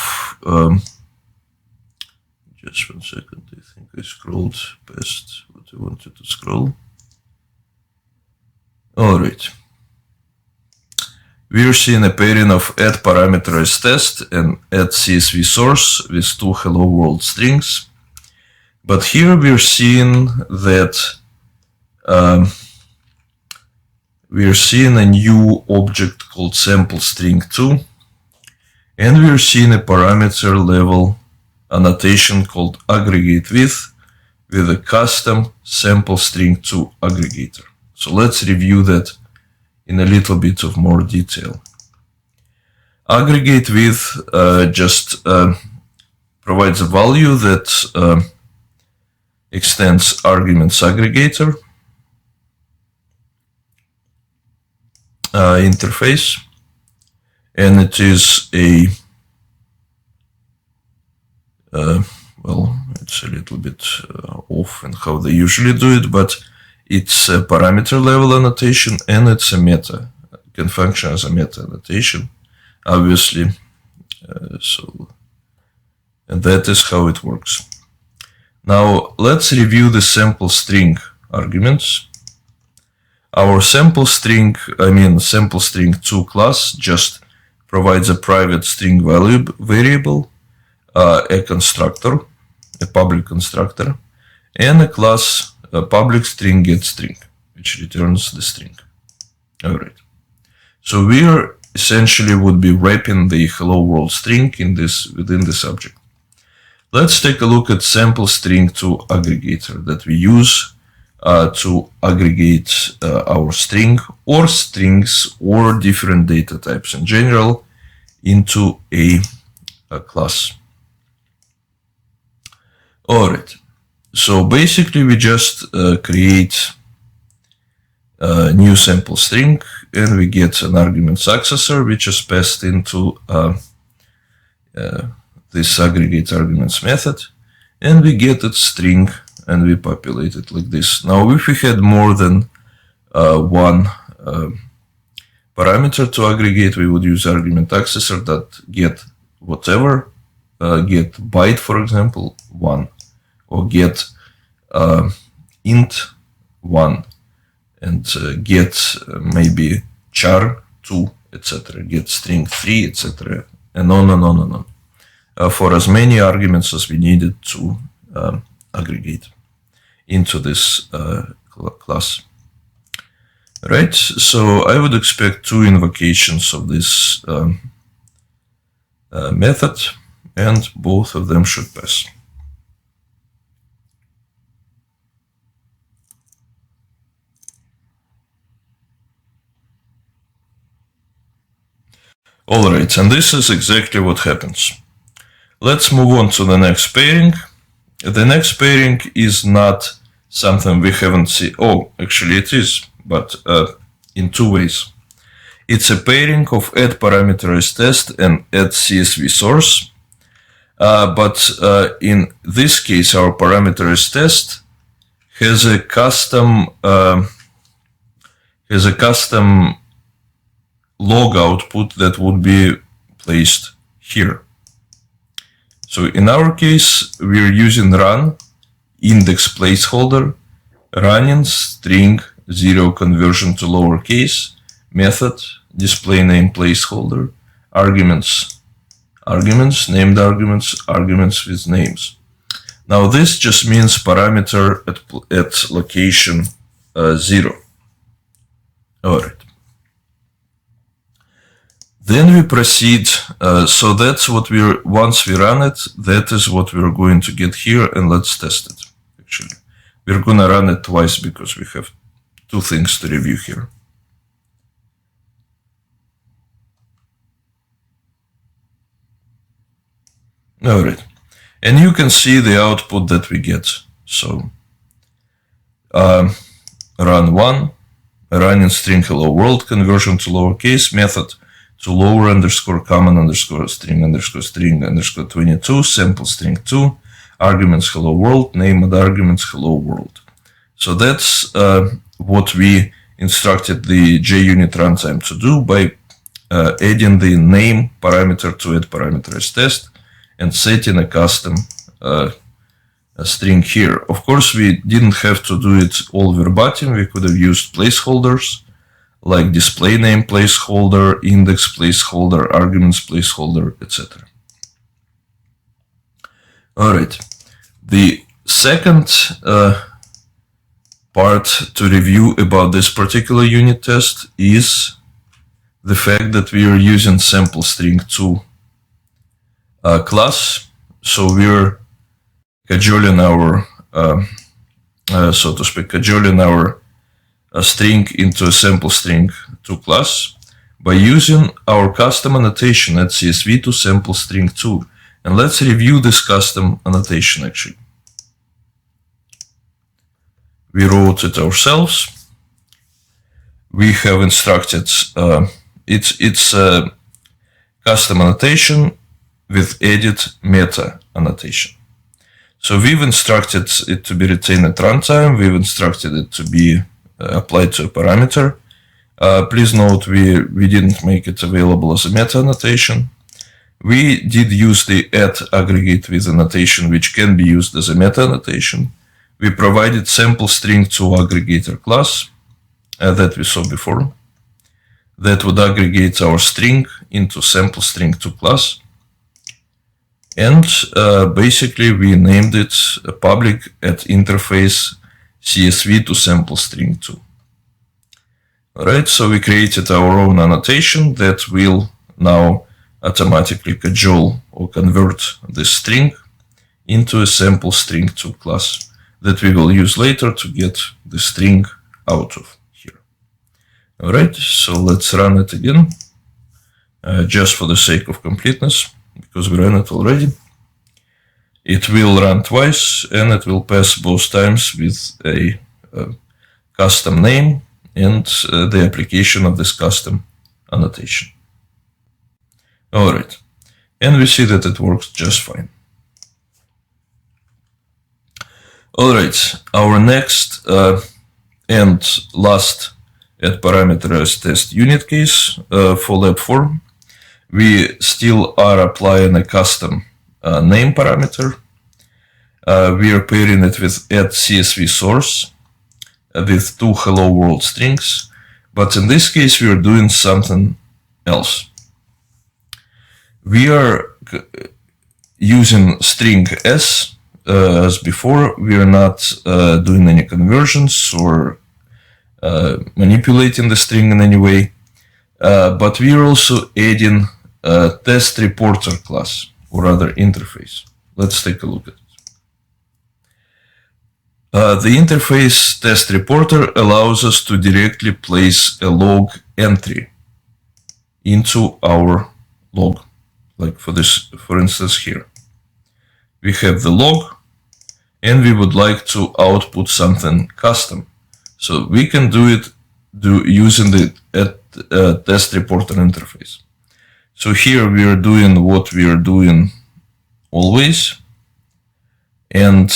just 1 second, I think I scrolled past what I wanted to scroll. All right, we are seeing a pairing of add parameterized test and add CSV source with two hello world strings. But here we are seeing that we are seeing a new object called sample string 2, and we are seeing a parameter level annotation called aggregate with a custom sample string 2 aggregator. So let's review that in a little bit of more detail. Aggregate just provides a value that extends arguments aggregator interface, and it is a well, it's a little bit off in how they usually do it, but it's a parameter level annotation, and it's a meta. It can function as a meta annotation, obviously. And that is how it works. Now let's review the sample string arguments. Our sample string 2 class just provides a private string variable, a constructor, a public constructor, and a class public string getString, which returns the string. All right. So we are essentially would be wrapping the hello world string within this object. Let's take a look at sample string to aggregator that we use to aggregate our string or strings or different data types in general into a class. Alright, so basically we just create a new sample string and we get an argument successor which is passed into this aggregate arguments method, and we get its string and we populate it like this. Now if we had more than one parameter to aggregate, we would use argument accessor that get whatever, get byte for example 1, or get int 1, and get maybe char 2, etc., get string 3, etc., and on and on and on. For as many arguments as we needed to aggregate into this class. Right, so I would expect 2 invocations of this method, and both of them should pass. Alright, and this is exactly what happens. Let's move on to the next pairing. The next pairing is not something we haven't seen. Oh, actually it is, but in 2 ways. It's a pairing of add parameterized test and add CSV source. But in this case, our parameterized test has a custom log output that would be placed here. So in our case, we're using run index placeholder, running string 0 conversion to lowercase, method, display name placeholder, arguments, named arguments with names. Now this just means parameter at location 0. Alright. Then we proceed, so that's what once we run it, that is what we're going to get here, and let's test it, actually. We're gonna run it twice because we have 2 things to review here. Alright, and you can see the output that we get. So, run 1, running string hello world, conversion to lowercase, method to lower underscore common underscore string 22, sample string 2, arguments hello world, name and arguments hello world. So that's what we instructed the JUnit runtime to do by adding the name parameter to add parameterized test and setting a custom string here. Of course, we didn't have to do it all verbatim. We could have used placeholders like display name placeholder, index placeholder, arguments placeholder, etc. Alright, the second part to review about this particular unit test is the fact that we are using sample string 2 class, so we're cajoling our, so to speak, cajoling our string into a sample string 2 class by using our custom annotation at CSV to sample string 2. And let's review this custom annotation actually. We wrote it ourselves. We have instructed, it's a custom annotation with edit meta annotation. So we've instructed it to be retained at runtime. We've instructed it to be applied to a parameter. Please note we didn't make it available as a meta annotation. We did use the add aggregate with annotation, which can be used as a meta annotation. We provided sample string to aggregator class that we saw before. That would aggregate our string into sample string to class. And basically we named it a public at interface CSV to sample string 2. Alright, so we created our own annotation that will now automatically cajole or convert this string into a sample string 2 class that we will use later to get the string out of here. Alright, so let's run it again, just for the sake of completeness, because we ran it already. It will run twice and it will pass both times with a custom name and the application of this custom annotation. Alright, and we see that it works just fine. Alright, our next and last at parameterized test unit case for Lab4, we still are applying a custom name parameter. We are pairing it with add CSV source with 2 hello world strings, but in this case we are doing something else. We are using string s as before. We are not doing any conversions or manipulating the string in any way, but we are also adding a test reporter class, or rather interface. Let's take a look at it. The interface test reporter allows us to directly place a log entry into our log. Like for this, for instance, here we have the log and we would like to output something custom. So we can do it using the test reporter interface. So here we are doing what we are doing always, and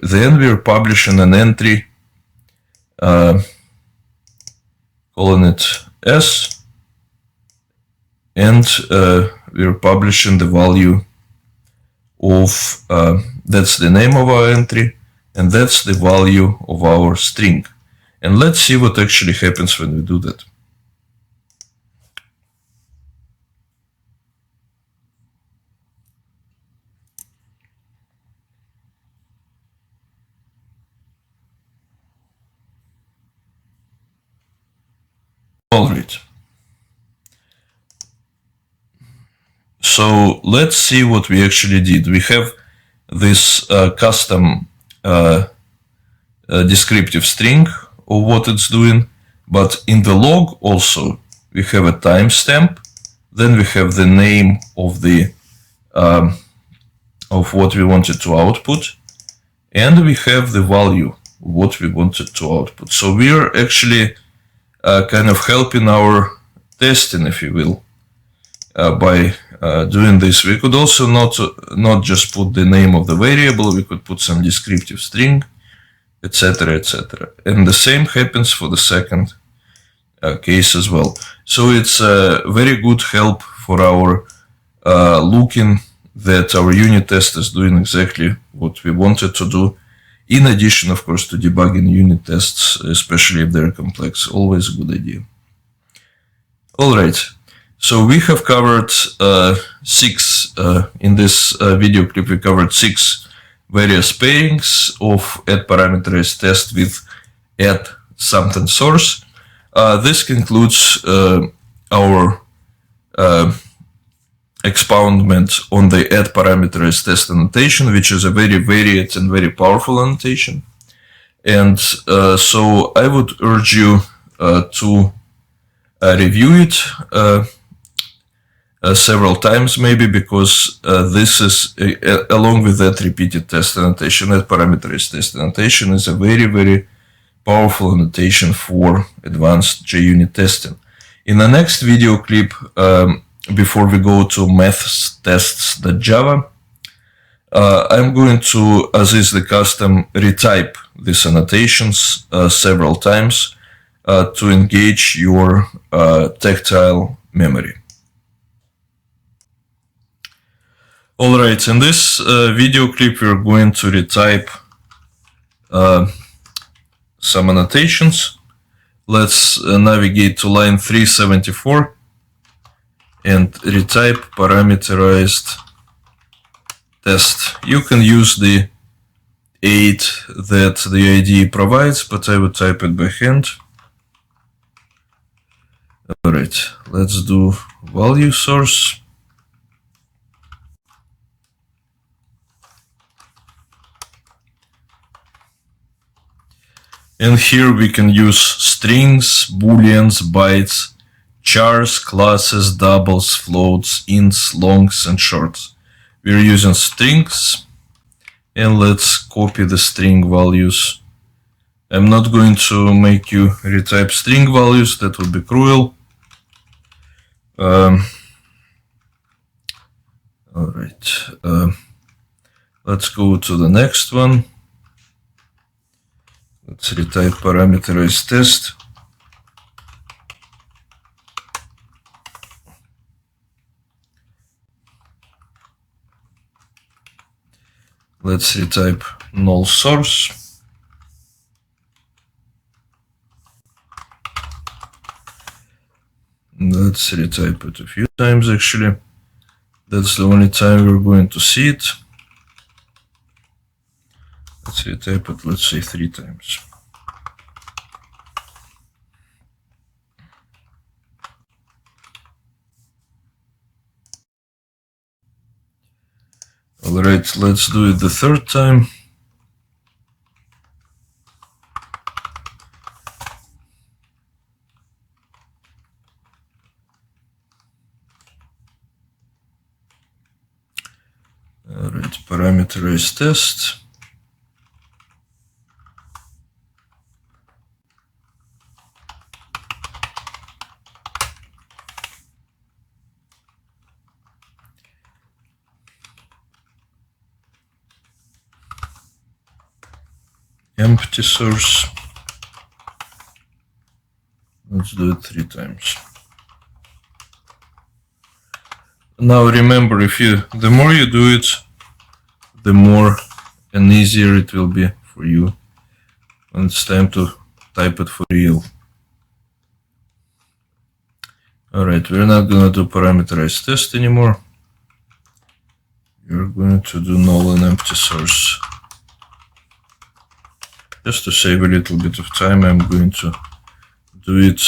then we are publishing an entry, calling it s, and we are publishing the value of, that's the name of our entry, and that's the value of our string. And let's see what actually happens when we do that. Alright. So let's see what we actually did. We have this custom descriptive string of what it's doing, but in the log also we have a timestamp. Then we have the name of the of what we wanted to output, and we have the value of what we wanted to output. So we are actually kind of helping our testing, if you will, by doing this. We could also not just put the name of the variable, we could put some descriptive string, etc., etc. And the same happens for the second case as well. So it's a very good help for our looking that our unit test is doing exactly what we wanted to do. In addition, of course, to debugging unit tests, especially if they're complex, always a good idea. All right. So we have covered in this video clip, we covered 6 various pairings of add parameterized test with add something source. This concludes our expoundment on the add parameterized test annotation, which is a very varied and very powerful annotation. And so I would urge you to review it several times maybe, because this is, along with that repeated test annotation, that parameterized test annotation is a very, very powerful annotation for advanced JUnit testing. In the next video clip, before we go to maths-tests.java, I'm going to, as is the custom, retype these annotations several times to engage your tactile memory. Alright, in this video clip we're going to retype some annotations. Let's navigate to line 374 and retype parameterized test. You can use the 8 that the IDE provides, but I would type it by hand. Alright, let's do value source. And here we can use strings, booleans, bytes, chars, classes, doubles, floats, ints, longs, and shorts. We're using strings, and let's copy the string values. I'm not going to make you retype string values, that would be cruel. Alright, let's go to the next one. Let's retype parameterized test. Let's retype null source. Let's retype it a few times actually. That's the only time we're going to see it. Let's retype it, let's say 3 times. Alright, let's do it the 3rd time. Alright, parameterized test. Empty source. Let's do it 3 times. Now remember, the more you do it, the more and easier it will be for you when it's time to type it for real. Alright, we're not gonna do parameterized test anymore. We're going to do null and empty source. Just to save a little bit of time, I'm going to do it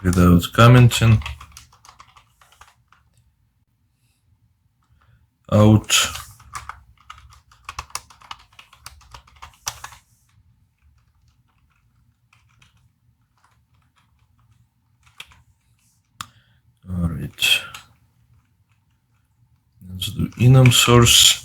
without commenting. Out. Alright. Let's do enum source.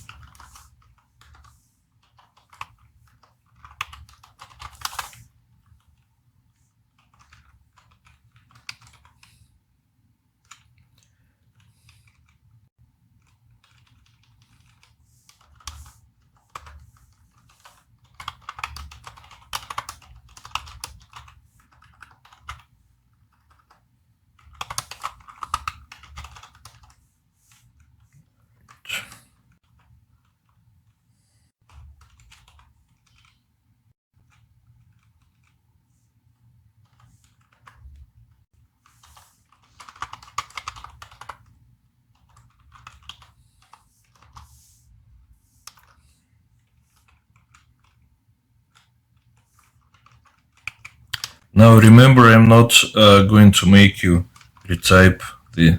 Now remember, I'm not going to make you retype the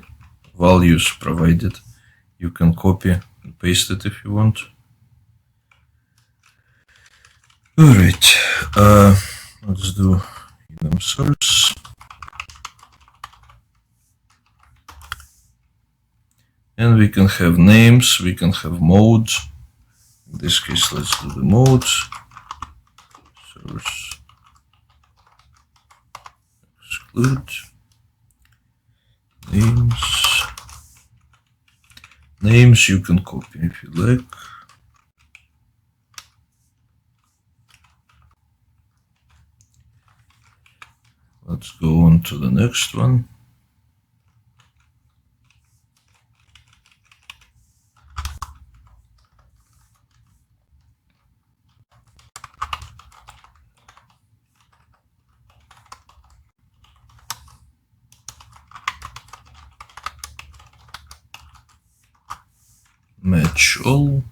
values provided. You can copy and paste it if you want. Alright, let's do enum source. And we can have names, we can have modes. In this case, let's do the modes. Source. Exclude. Names. Names you can copy if you like. Let's go on to the next one. match all.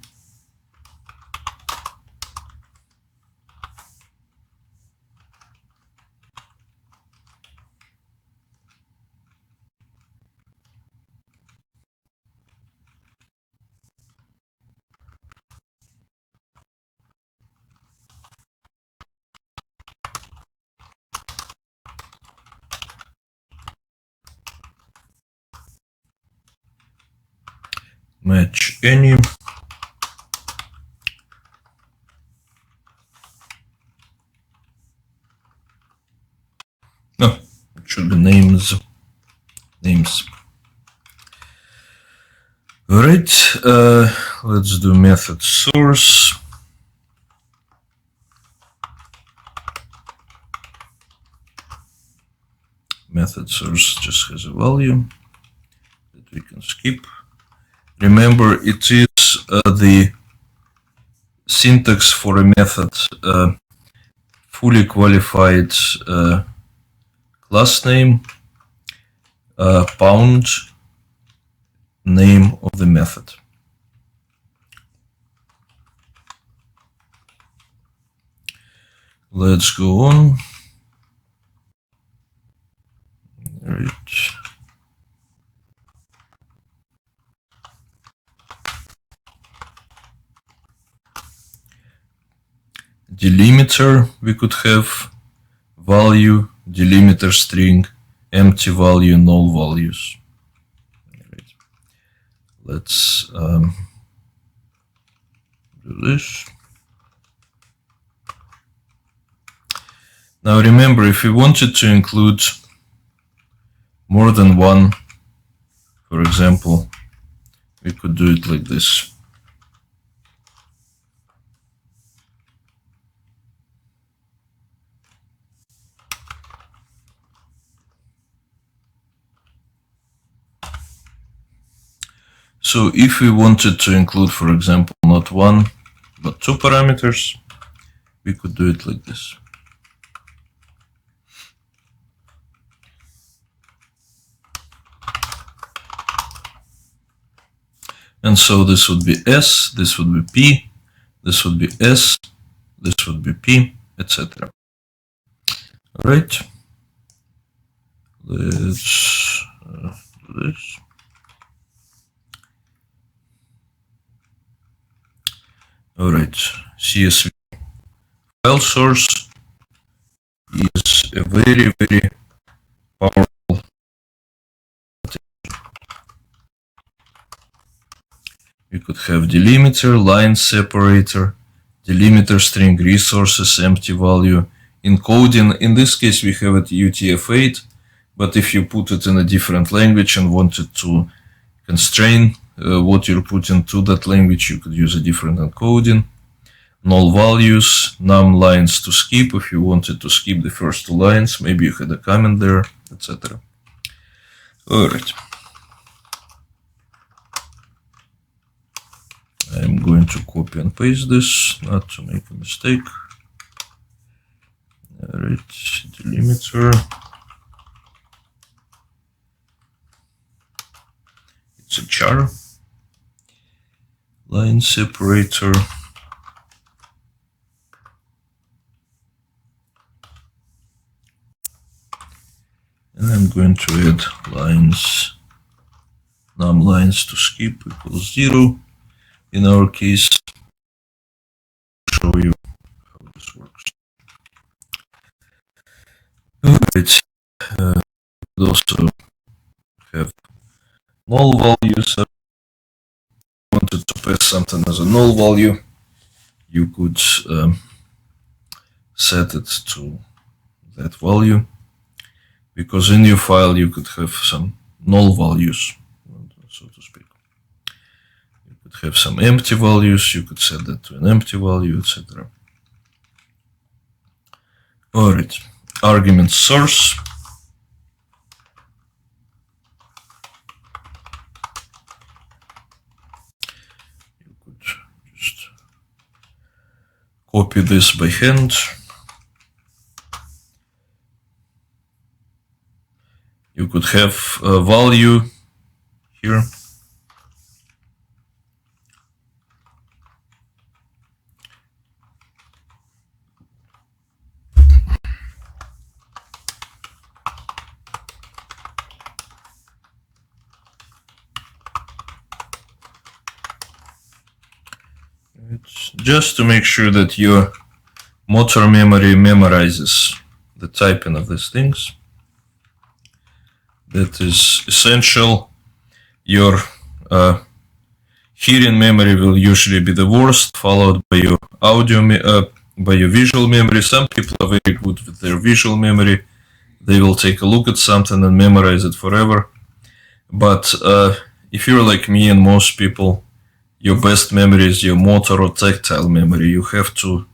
Match any. No, it should be names. All right, let's do method source. Method source just has a value that we can skip. Remember, it is the syntax for a method fully qualified class name, pound name of the method. Let's go on. Right. Delimiter, we could have value, delimiter string, empty value, null values. Right. Let's do this. Now remember, if we wanted to include more than one, for example, we could do it like this. So if we wanted to include, for example, not one, but two parameters, we could do it like this. And so this would be S, this would be P, this would be S, this would be P, etc. All right. Let's do this. All right. CSV file source is a very, very powerful. You could have delimiter, line separator, delimiter string resources, empty value, encoding. In this case, we have it UTF-8, but if you put it in a different language and wanted to constrain what you're putting to that language, you could use a different encoding. Null values, num lines to skip if you wanted to skip the first two lines, maybe you had a comment there, etc. All right. I'm going to copy and paste this, not to make a mistake. All right, delimiter. It's a char. Line separator. And I'm going to add lines, num lines to skip equals 0. In our case, I'll show you how this works. Alright, we also have null values. If you wanted to pass something as a null value, you could set it to that value, because in your file you could have some null values, so to speak. You could have some empty values, you could set that to an empty value, etc. Alright, argument source. You could just copy this by hand. You could have a value here. just to make sure that your motor memory memorizes the typing of these things. That is essential. Your hearing memory will usually be the worst, followed by your by your visual memory. Some people are very good with their visual memory. They will take a look at something and memorize it forever. But if you're like me and most people, your best memory is your motor or tactile memory. You have to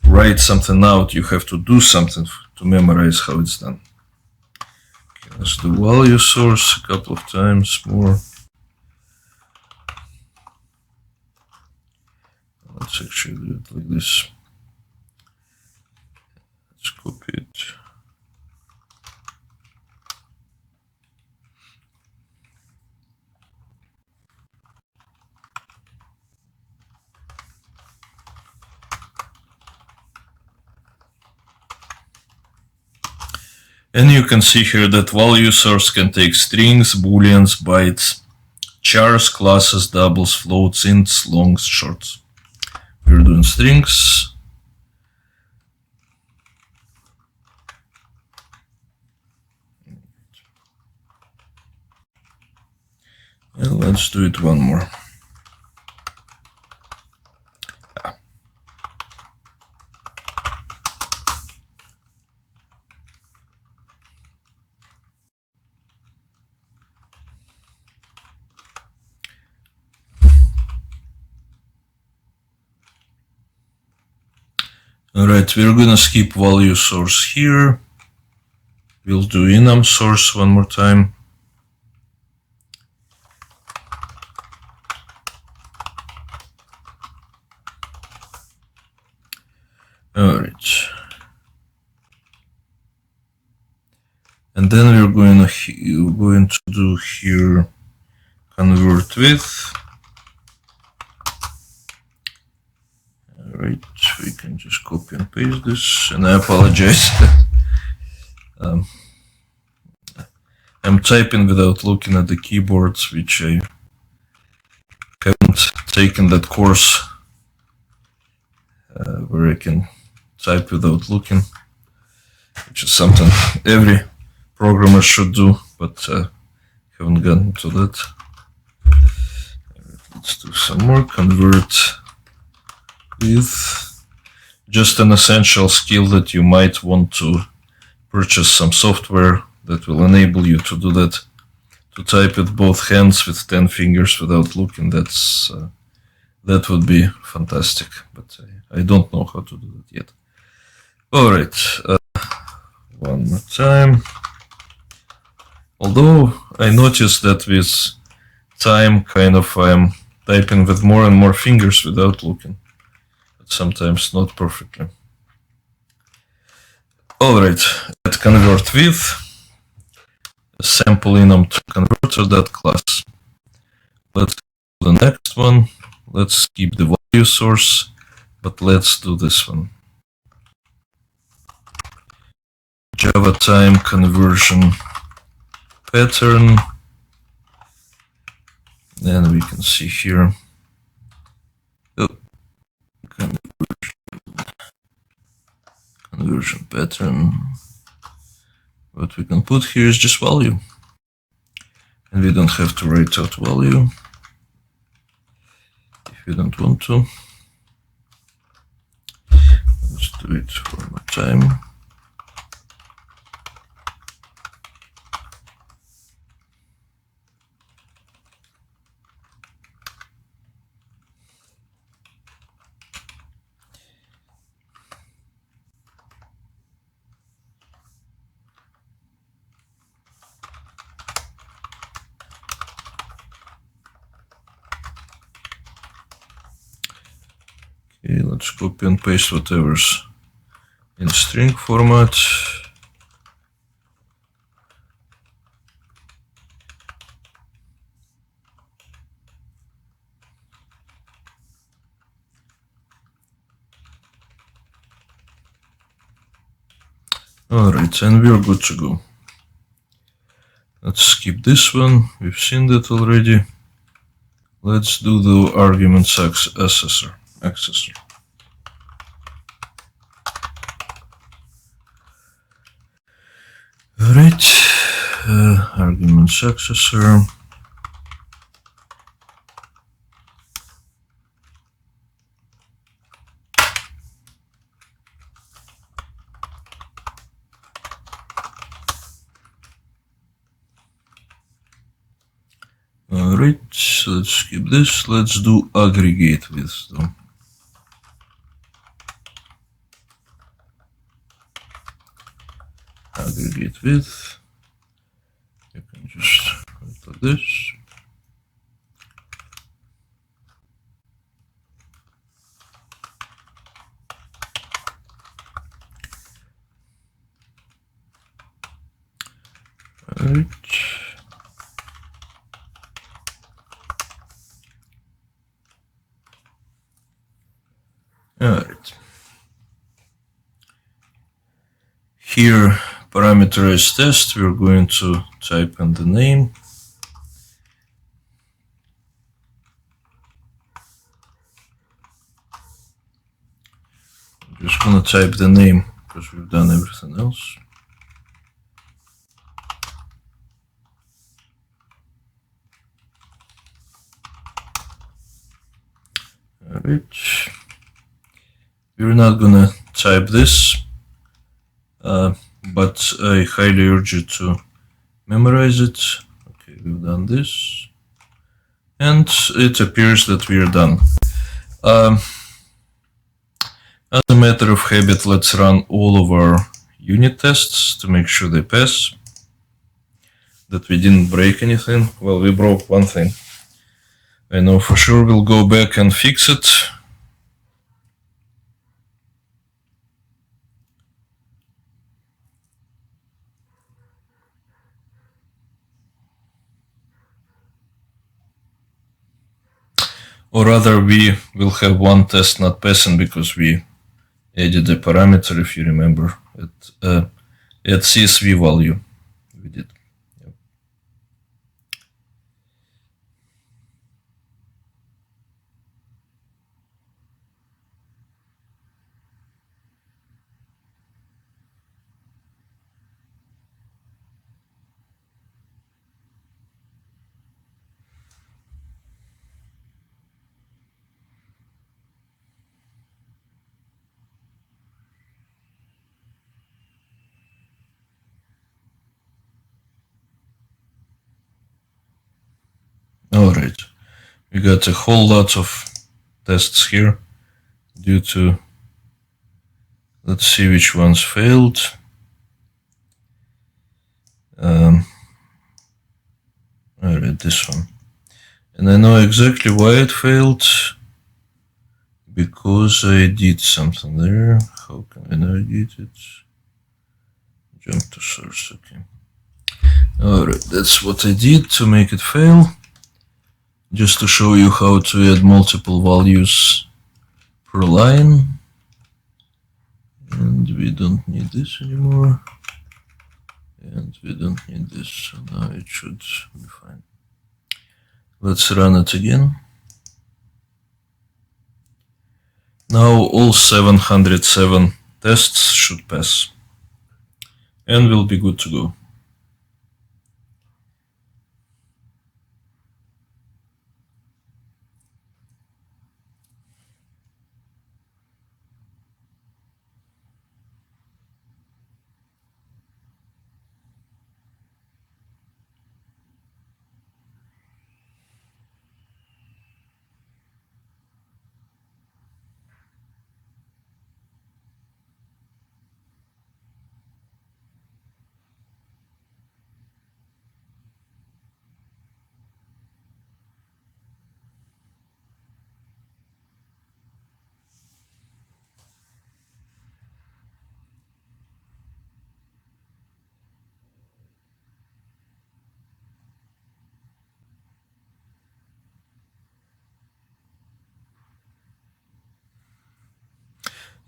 write something out. You have to do something to memorize how it's done. Okay, let's do value source a couple of times more. Let's actually do it like this. Let's copy it. And you can see here that value source can take strings, booleans, bytes, chars, classes, doubles, floats, ints, longs, shorts. We're doing strings. And let's do it one more. Alright, we're gonna skip value source here. We'll do enum source one more time. Alright. And then we're going to do here convert with. Alright, we can just copy and paste this, and I apologize. I'm typing without looking at the keyboards, which I haven't taken that course where I can type without looking, which is something every programmer should do, but haven't gotten to that. Let's do some more. Convert with, just an essential skill that you might want to purchase some software that will enable you to do that, to type with both hands with 10 fingers without looking. That would be fantastic, but I don't know how to do that yet. Alright, one more time. Although I noticed that with time I'm typing with more and more fingers without looking. Sometimes not perfectly. Alright, at convert with, sample enum to converter.class. Let's do the next one. Let's keep the value source, but let's do this one. Java time conversion pattern. And we can see here. Conversion pattern. What we can put here is just value, and we don't have to write out value if you don't want to. Let's do it one more time. Okay, let's copy and paste whatever's in string format. Alright, and we're good to go. Let's skip this one, we've seen that already. Let's do the arguments accessor. accessor. Alright, arguments accessor. Alright, let's skip this. Let's do aggregate width though. Aggregate width. You can just write like this. Alright. Alright. Here, parameterized test, we're going to type in the name. I'm just gonna type the name because we've done everything else. Alright. We're not gonna type this, but I highly urge you to memorize it. Okay, we've done this. And it appears that we are done. As a matter of habit, let's run all of our unit tests to make sure they pass. That we didn't break anything. Well, we broke one thing. I know for sure we'll go back and fix it. Or rather, we will have one test not passing because we added a parameter, if you remember, at CSV value. We did. Yep. Alright, we got a whole lot of tests here due to, let's see which ones failed. Alright, this one. And I know exactly why it failed, because I did something there. How can I navigate it? Jump to source, okay. Alright, that's what I did to make it fail. Just to show you how to add multiple values per line. And we don't need this anymore. And we don't need this, so now it should be fine. Let's run it again. Now all 707 tests should pass. And we'll be good to go.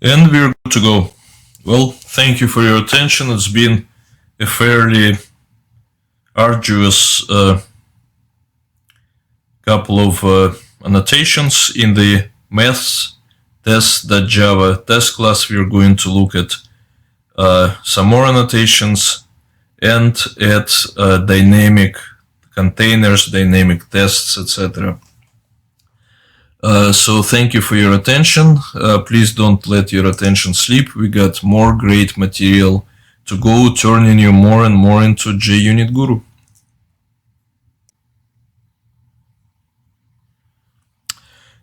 And we're good to go. Well, thank you for your attention. It's been a fairly arduous couple of annotations in the maths test.java test class, we're going to look at some more annotations and at dynamic containers, dynamic tests, etc. So thank you for your attention. Please don't let your attention sleep. We got more great material to go, turning you more and more into JUnit guru.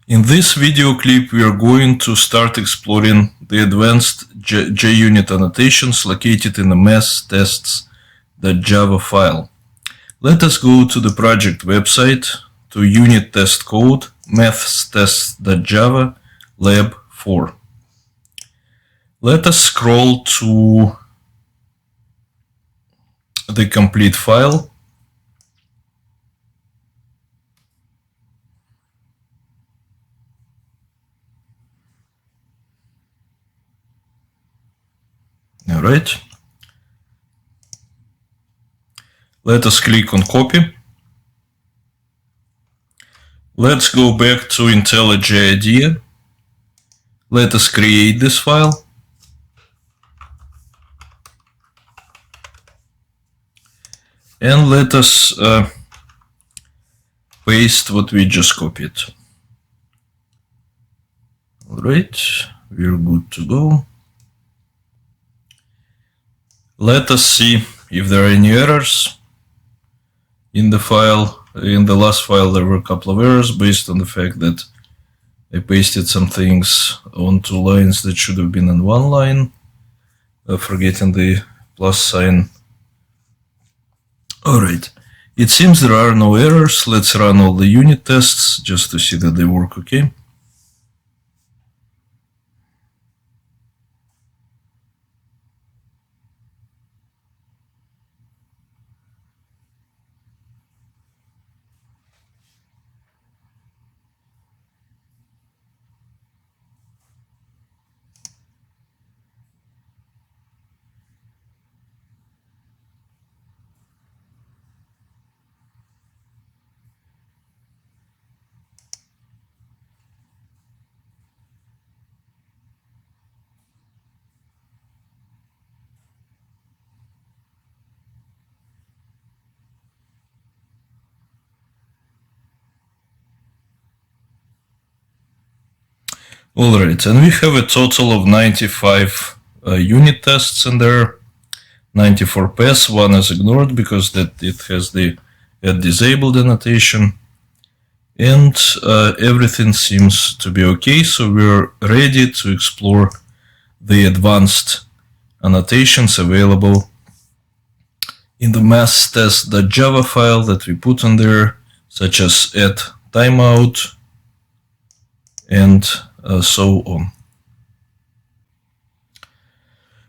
In this video clip, we are going to start exploring the advanced JUnit annotations located in the math tests.java file. Let us go to the project website, to unit test code, mathstests.java, lab4. Let us scroll to the complete file. All right. Let us click on copy. Let's go back to IntelliJ IDEA. Let us create this file. And let us paste what we just copied. All right, we're good to go. Let us see if there are any errors in the file. In the last file, there were a couple of errors based on the fact that I pasted some things on 2 lines that should have been in 1 line, forgetting the plus sign. All right, it seems there are no errors. Let's run all the unit tests just to see that they work okay. Alright, and we have a total of 95 unit tests in there. 94 pass, 1 is ignored because that it has the disabled annotation. And everything seems to be okay, so we're ready to explore the advanced annotations available in the maths.test.java file that we put in there, such as add timeout and so on.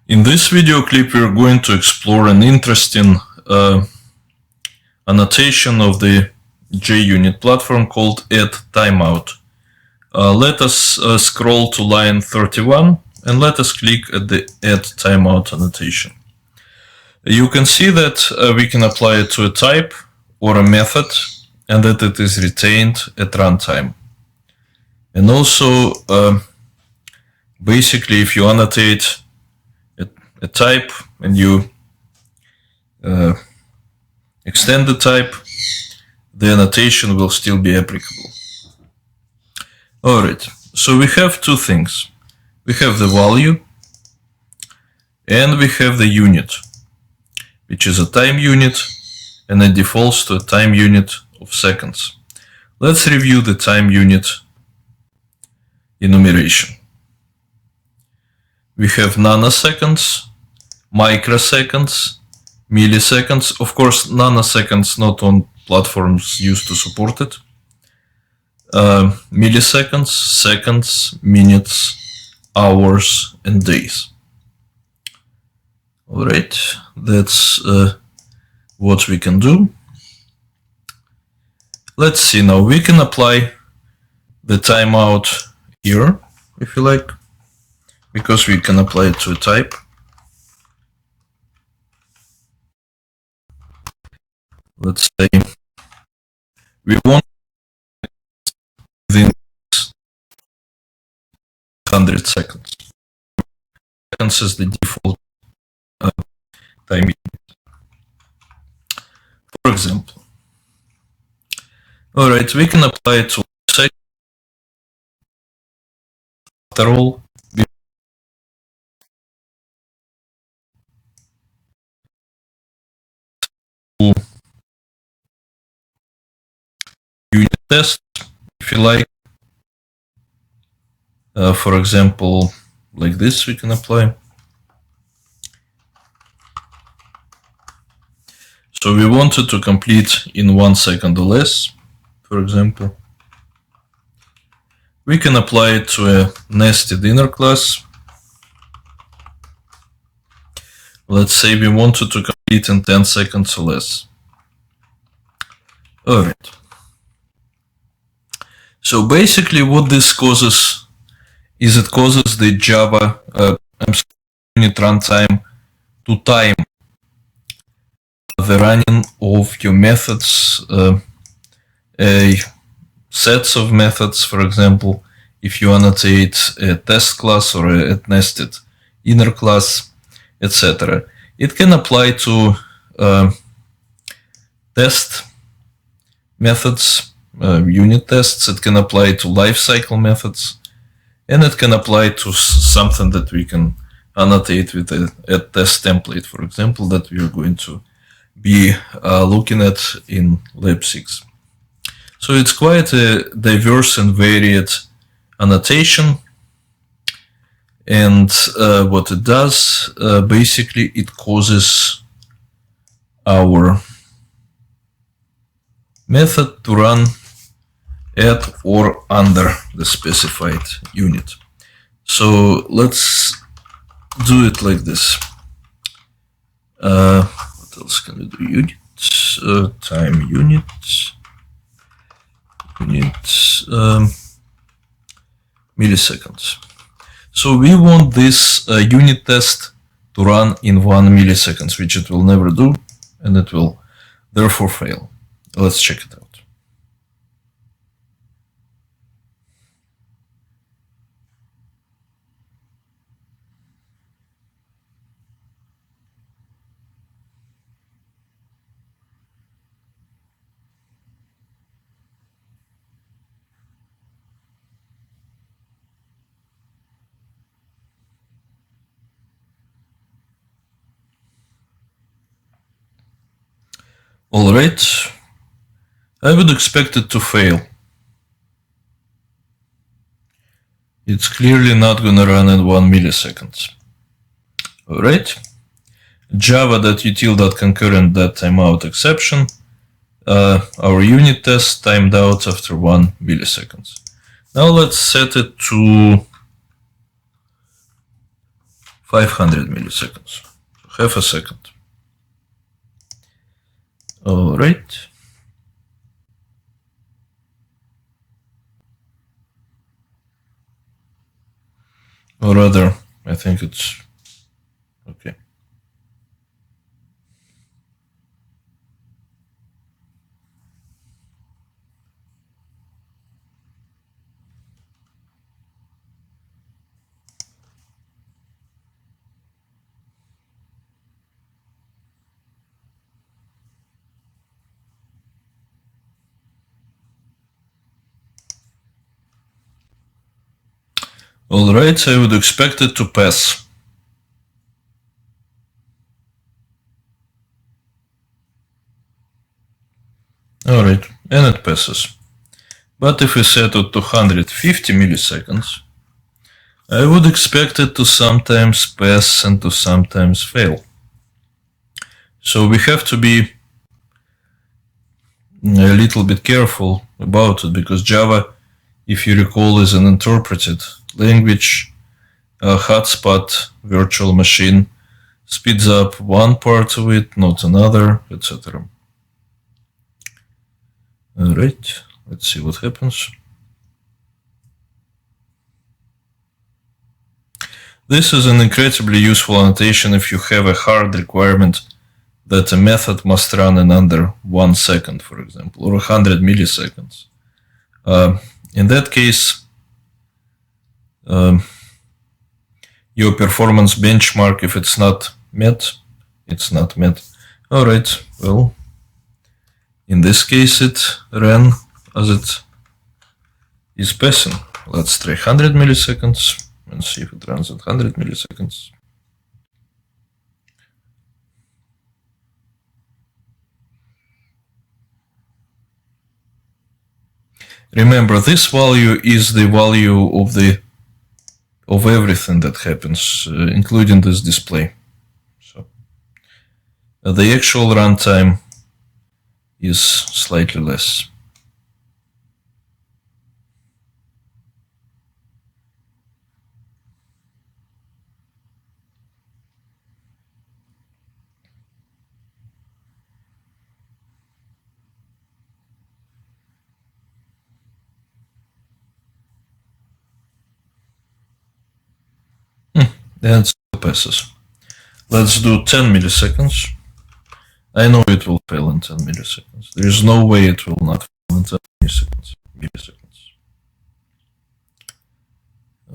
In this video clip, we're going to explore an interesting annotation of the JUnit platform called add timeout. Let us scroll to line 31 and let us click at the add timeout annotation. You can see that we can apply it to a type or a method and that it is retained at runtime. And also, basically, if you annotate a type and you extend the type, the annotation will still be applicable. Alright, so we have 2 things. We have the value and we have the unit, which is a time unit and it defaults to a time unit of seconds. Let's review the time unit enumeration. We have nanoseconds, microseconds, milliseconds. Of course, nanoseconds not on platforms used to support it. Milliseconds, seconds, minutes, hours, and days. Alright, that's what we can do. Let's see now. We can apply the timeout here, if you like, because we can apply it to a type. Let's say we want within seconds. Seconds is the default time unit. For example, all right, we can apply it to seconds. After all, we unit test, if you like. For example, like this we can apply. So we wanted to complete in 1 second or less, for example. We can apply it to a nested inner class. Let's say we wanted to complete in 10 seconds or less. Alright. So basically what this causes is it causes the Java unit runtime to time the running of your methods, sets of methods, for example, if you annotate a test class or a nested inner class, etc. It can apply to test methods, unit tests, it can apply to lifecycle methods, and it can apply to something that we can annotate with a test template, for example, that we are going to be looking at in Lab 6. So it's quite a diverse and varied annotation, and what it does, basically it causes our method to run at or under the specified unit. So let's do it like this. What else can we do? Units, time units, milliseconds. So we want this unit test to run in 1 millisecond, which it will never do, and it will therefore fail. Let's check it out. Alright, I would expect it to fail. It's clearly not gonna run in 1 millisecond. Alright, java.util.concurrent.timeout exception. Our unit test timed out after 1 millisecond. Now let's set it to 500 milliseconds, half a second. All right. Or rather, I think it's okay. Alright, I would expect it to pass. Alright, and it passes. But if we set it to 150 milliseconds, I would expect it to sometimes pass and to sometimes fail. So we have to be a little bit careful about it, because Java, if you recall, is an interpreted language. Hotspot virtual machine speeds up one part of it, not another, etc. Alright, let's see what happens. This is an incredibly useful annotation if you have a hard requirement that a method must run in under 1 second, for example, or 100 milliseconds. In that case, your performance benchmark. If it's not met, it's not met. All right, well, in this case, it ran as it is passing. Let's try 100 milliseconds and see if it runs at 100 milliseconds. Remember, this value is the value of everything that happens, including this display. So the actual runtime is slightly less. And still passes. Let's do 10 milliseconds. I know it will fail in 10 milliseconds. There is no way it will not fail in 10 milliseconds.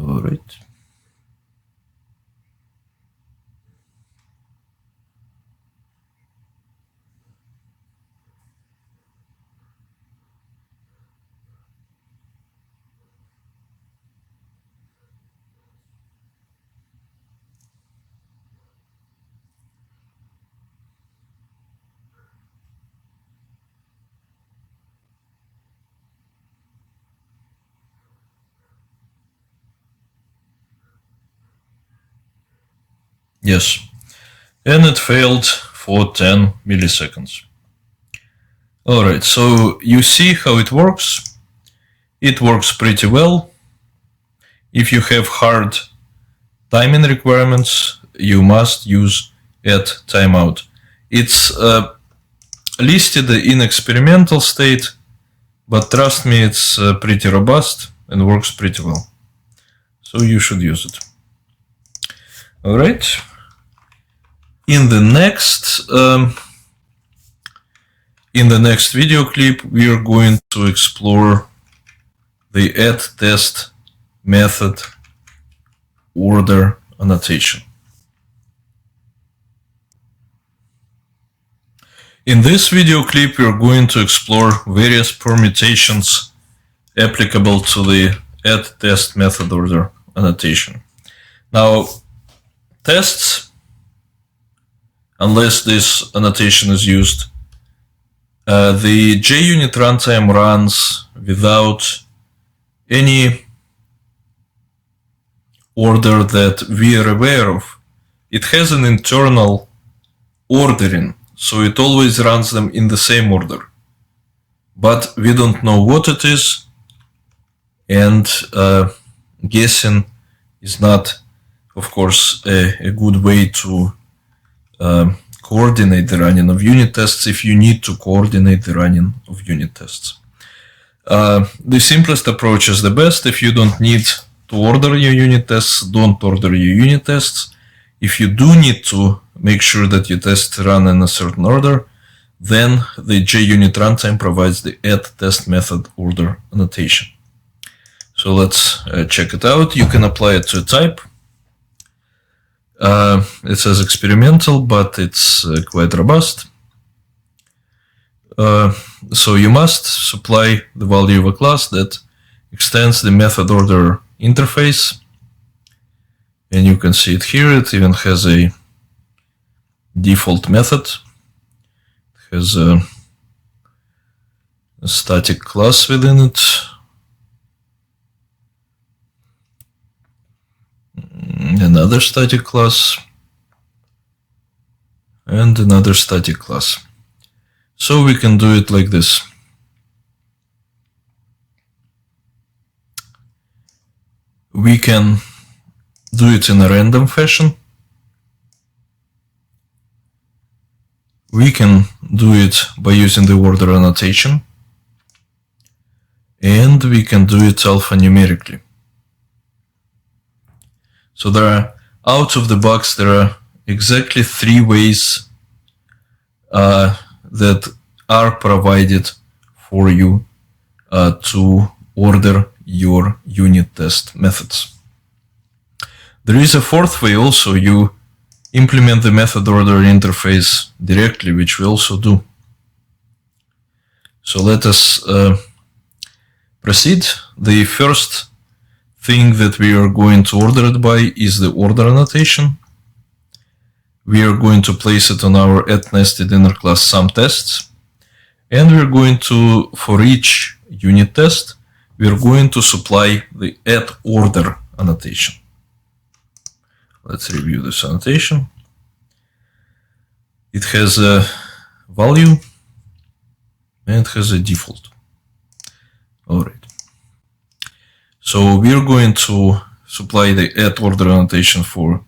All right. Yes, and it failed for 10 milliseconds. Alright, so you see how it works. It works pretty well. If you have hard timing requirements, you must use add timeout. It's listed in experimental state, but trust me, it's pretty robust and works pretty well. So you should use it. Alright. In the next video clip, we are going to explore the add test method order annotation. In this video clip, we are going to explore various permutations applicable to the add test method order annotation. Now, tests, unless this annotation is used, the JUnit runtime runs without any order that we are aware of. It has an internal ordering, so it always runs them in the same order. But we don't know what it is, and guessing is not, of course, a good way to coordinate the running of unit tests if you need to coordinate the running of unit tests. The simplest approach is the best. If you don't need to order your unit tests, don't order your unit tests. If you do need to make sure that your tests run in a certain order, then the JUnit runtime provides the add test method order annotation. So let's check it out. You can apply it to a type. It says experimental, but it's quite robust. So you must supply the value of a class that extends the method order interface. And you can see it here. It even has a default method. It has a static class within it. Another static class. And another static class. So we can do it like this. We can do it in a random fashion. We can do it by using the order annotation. And we can do it alphanumerically. So there are, out of the box, there are exactly 3 ways that are provided for you to order your unit test methods. There is a fourth way also. You implement the method order interface directly, which we also do. So let us proceed. The first thing that we are going to order it by is the order annotation. We are going to place it on our nested inner class sum tests. And we're going to, for each unit test, we're going to supply the order annotation. Let's review this annotation. It has a value and it has a default. All right. So we're going to supply the order annotation for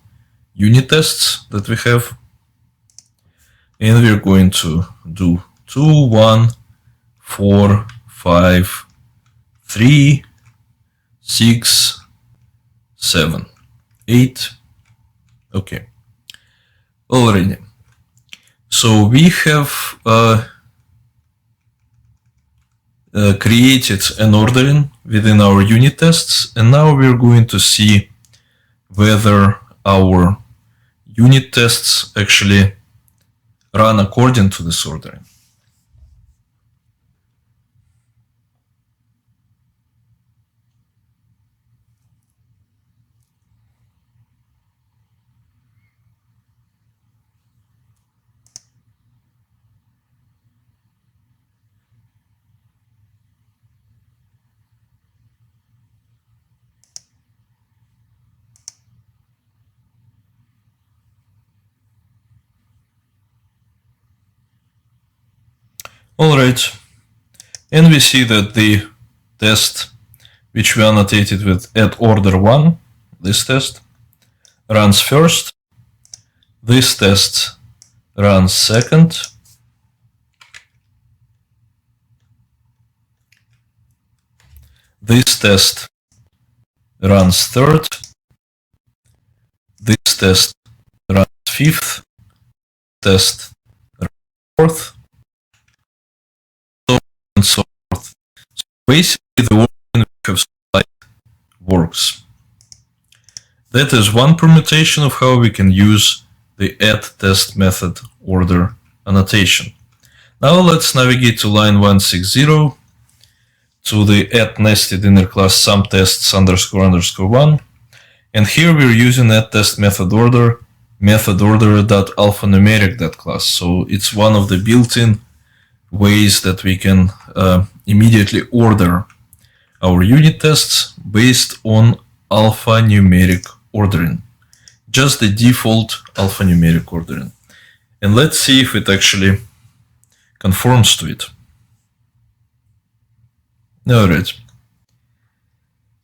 unit tests that we have. And we're going to do 2, 1, 4, 5, 3, 6, 7, 8. Okay. Already. So we have created an ordering within our unit tests, and now we're going to see whether our unit tests actually run according to this ordering. Alright, and we see that the test which we annotated with order1, this test, runs first, this test runs second, this test runs third, this test runs fifth, test runs fourth, and so forth. So basically the ordering we have supplied works. That is one permutation of how we can use the test method order annotation. Now let's navigate to line 160 to the nested inner class sum tests __1, and here we're using test method order alphanumeric.class. So it's one of the built-in ways that we can immediately order our unit tests based on alphanumeric ordering, just the default alphanumeric ordering. And let's see if it actually conforms to it. Alright.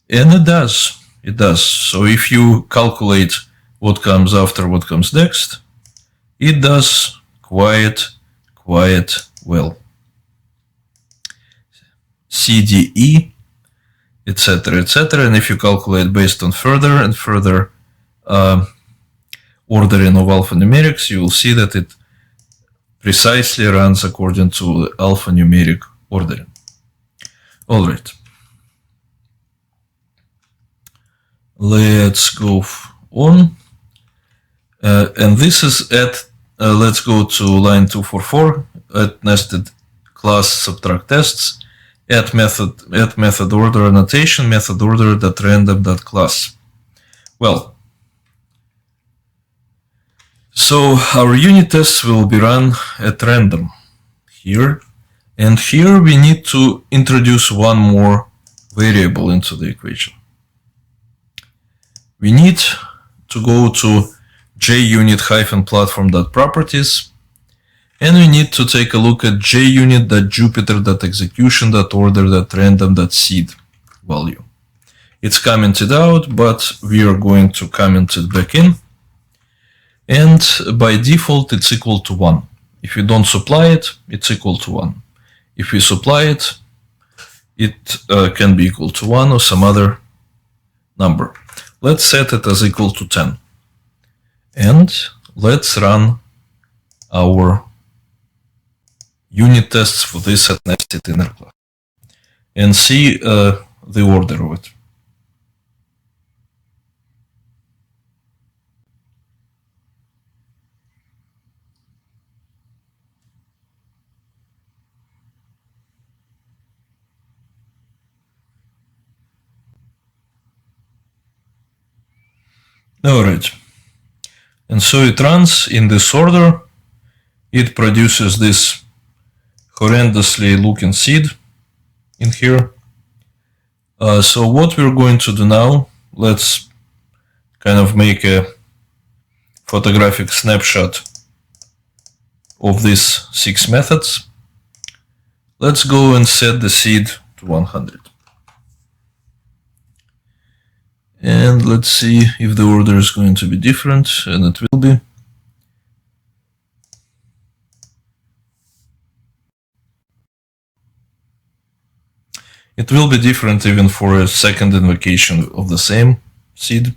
And it does. It does. So if you calculate what comes after what comes next, it does quite well. CDE, etc., etc. And if you calculate based on further and further ordering of alphanumerics, you will see that it precisely runs according to alphanumeric ordering. All right. Let's go on. And this is let's go to line 244 at nested class subtract tests method order annotation method order.random.class. Well, so our unit tests will be run at random here, and here we need to introduce one more variable into the equation. We need to go to JUnit-platform.properties, and we need to take a look at JUnit.jupyter.execution.order.random.seed value. It's commented out, but we are going to comment it back in. And by default, it's equal to 1. If you don't supply it, it's equal to 1. If we supply it, it can be equal to 1 or some other number. Let's set it as equal to 10. And let's run our unit tests for this nested inner class and see the order of it. Alright. And so it runs in this order. It produces this horrendously looking seed in here. So what we're going to do now, let's kind of make a photographic snapshot of these 6 methods. Let's go and set the seed to 100. And let's see if the order is going to be different, and it will be. It will be different even for a second invocation of the same seed.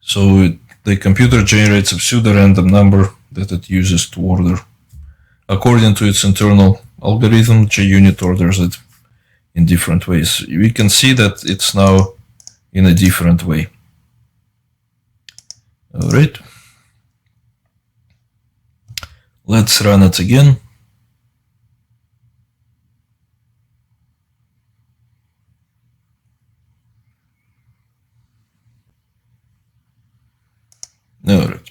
So the computer generates a pseudo-random number that it uses to order. According to its internal algorithm, JUnit orders it in different ways. We can see that it's now in a different way. All right. Let's run it again. All right.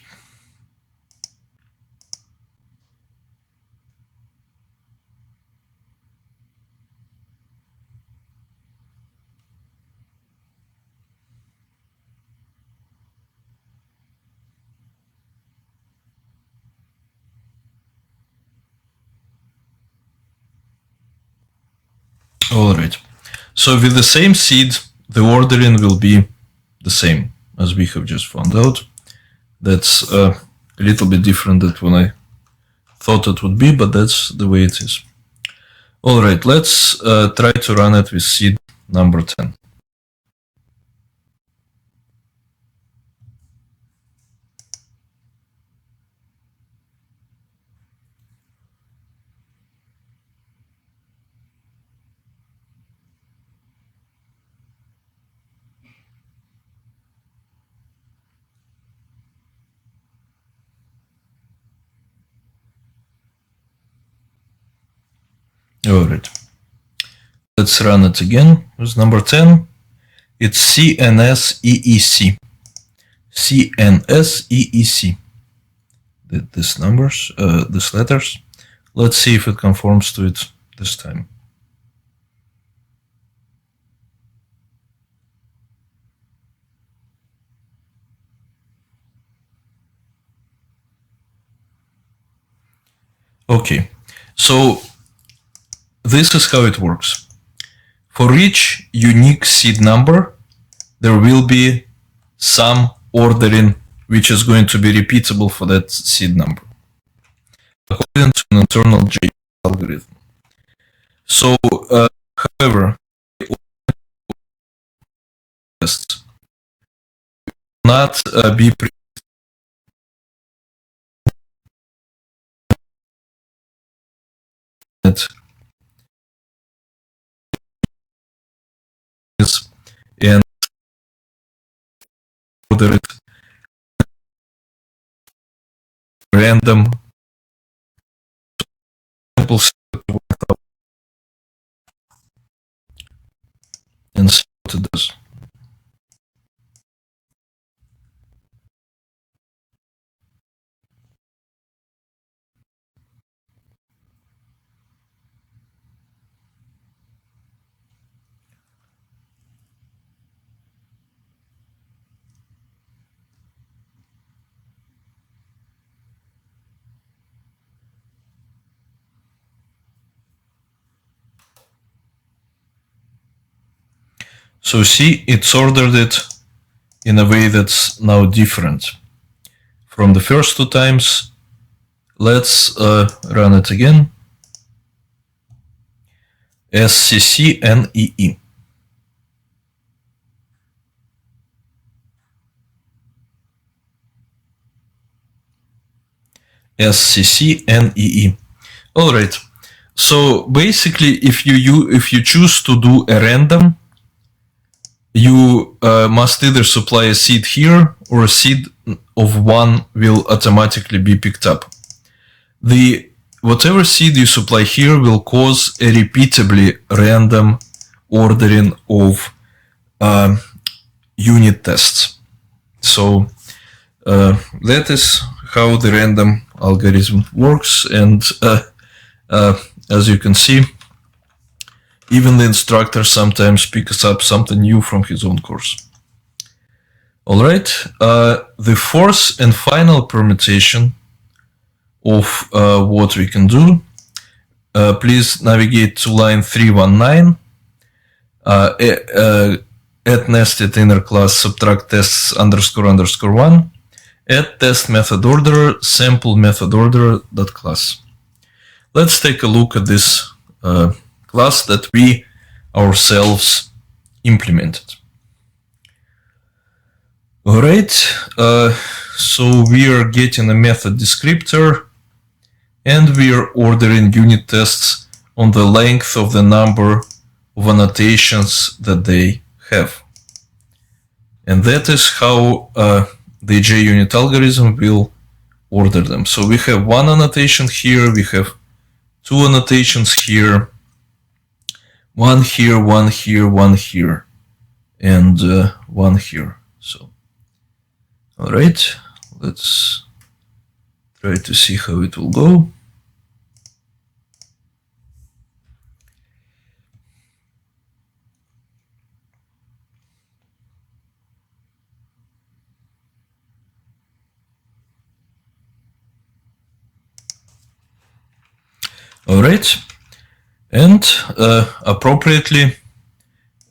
All right. So with the same seed, the ordering will be the same as we have just found out. That's a little bit different than when I thought it would be, but that's the way it is. All right, let's try to run it with seed number 10. All right. Let's run it again with number 10. It's CNSEEC. CNSEEC. These numbers, these letters. Let's see if it conforms to it this time. Okay, so this is how it works. For each unique seed number, there will be some ordering which is going to be repeatable for that seed number, according to an internal JUnit algorithm. So, however, tests will not be and order it random and see what it does. So see, it's ordered it in a way that's now different from the first 2 times. Let's run it again. SCCNEE. SCCNEE. All right. So basically, if you choose to do a random, you must either supply a seed here, or a seed of 1 will automatically be picked up. Whatever seed you supply here will cause a repeatably random ordering of unit tests. So that is how the random algorithm works, and as you can see, even the instructor sometimes picks up something new from his own course. Alright, the fourth and final permutation of what we can do, please navigate to line 319, add nested inner class subtract tests __ one, add test method orderer sample method orderer dot class. Let's take a look at this class that we ourselves implemented. Alright, so we are getting a method descriptor and we are ordering unit tests on the length of the number of annotations that they have. And that is how the JUnit algorithm will order them. So we have one annotation here, we have two annotations here, one here, one here, one here, and one here. So, all right, let's try to see how it will go. All right, and appropriately,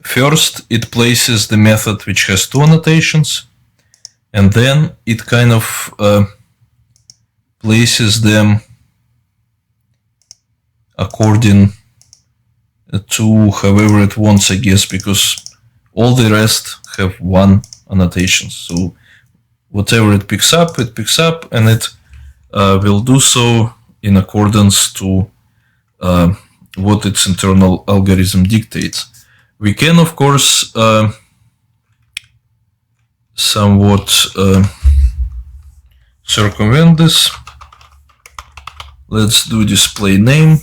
first it places the method which has two annotations, and then it kind of places them according to however it wants, I guess, because all the rest have one annotation. So whatever it picks up, and it will do so in accordance to what its internal algorithm dictates. We can, of course, somewhat circumvent this. Let's do display name,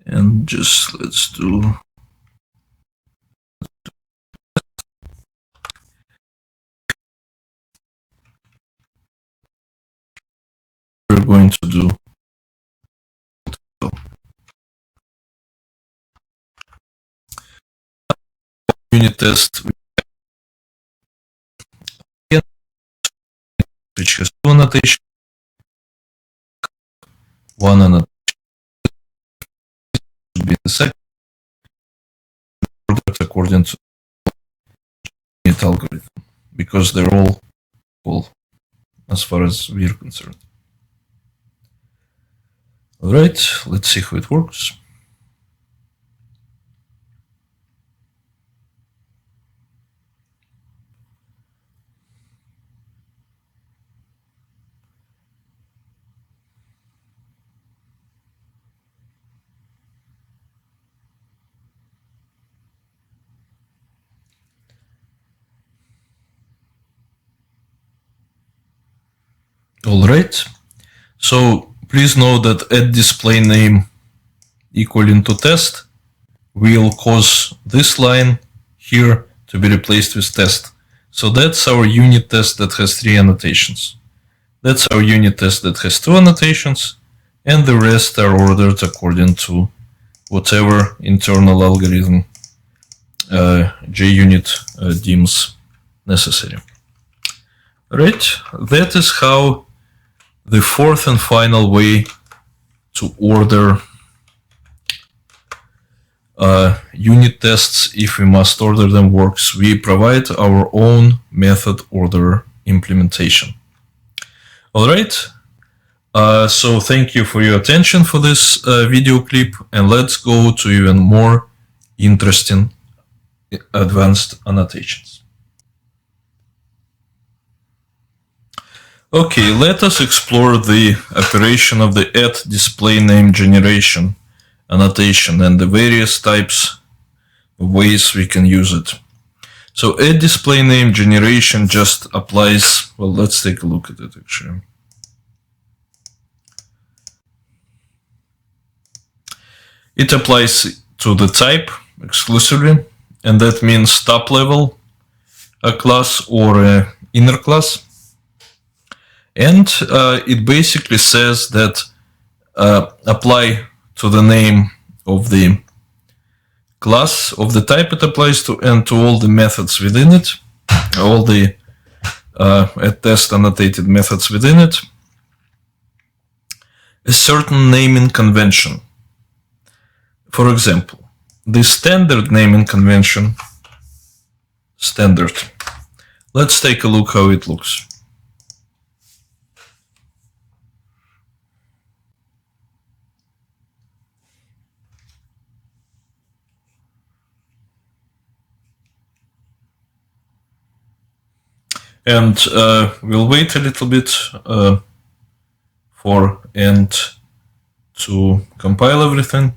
and just let's do we're going to do unit test which has two annotations, one annotation should be the second according to the algorithm, because they're all equal as far as we're concerned. All right, let's see how it works. All right, so please note that add display name equaling to test will cause this line here to be replaced with test. So that's our unit test that has three annotations. That's our unit test that has two annotations, and the rest are ordered according to whatever internal algorithm JUnit deems necessary. Right, that is how the fourth and final way to order unit tests, if we must order them, works. We provide our own method order implementation. All right, so thank you for your attention for this video clip, and let's go to even more interesting advanced annotations. Okay, let us explore the operation of the add display name generation annotation and the various types of ways we can use it. So add display name generation just applies, well, let's take a look at it actually. It applies to the type exclusively, and that means top level a class or an inner class. And it basically says that apply to the name of the class of the type it applies to and to all the methods within it, all the test annotated methods within it, a certain naming convention. For example, the standard naming convention, standard. Let's take a look how it looks. And we'll wait a little bit for and to compile everything.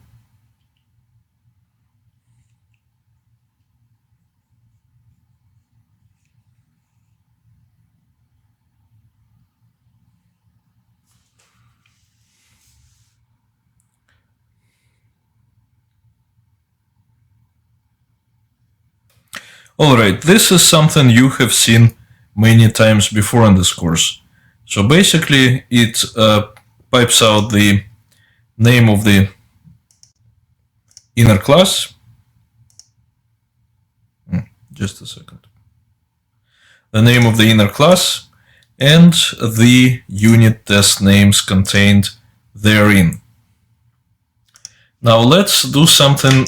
Alright, this is something you have seen many times before in this course. So basically it pipes out the name of the inner class. Just a second. The name of the inner class and the unit test names contained therein. Now let's do something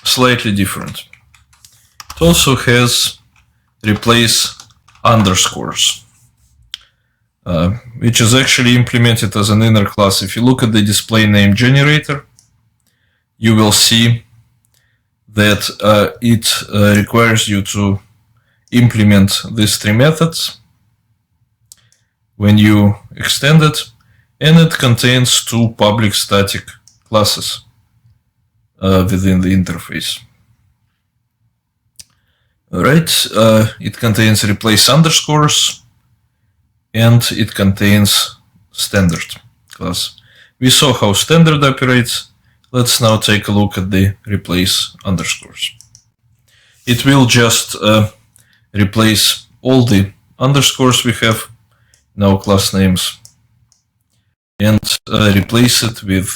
slightly different. It also has replace underscores, which is actually implemented as an inner class. If you look at the display name generator, you will see that it requires you to implement these three methods when you extend it, and it contains two public static classes within the interface. Alright, it contains replace underscores and it contains standard class. We saw how standard operates. Let's now take a look at the replace underscores. It will just replace all the underscores we have in our class names and replace it with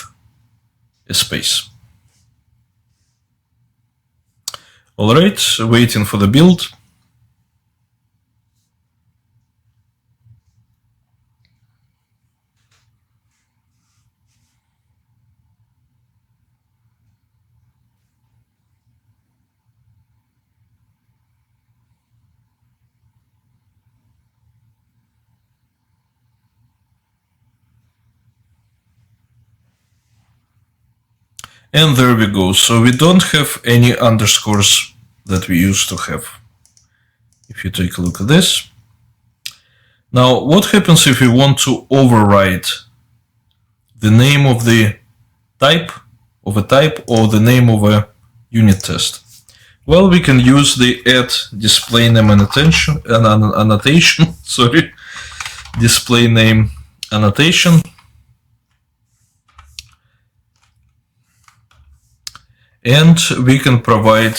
a space. Alright, waiting for the build. And there we go. So we don't have any underscores that we used to have. If you take a look at this. Now, what happens if we want to override the name of the type of a type or the name of a unit test? Well, we can use the add display name annotation, sorry, display name annotation. And we can provide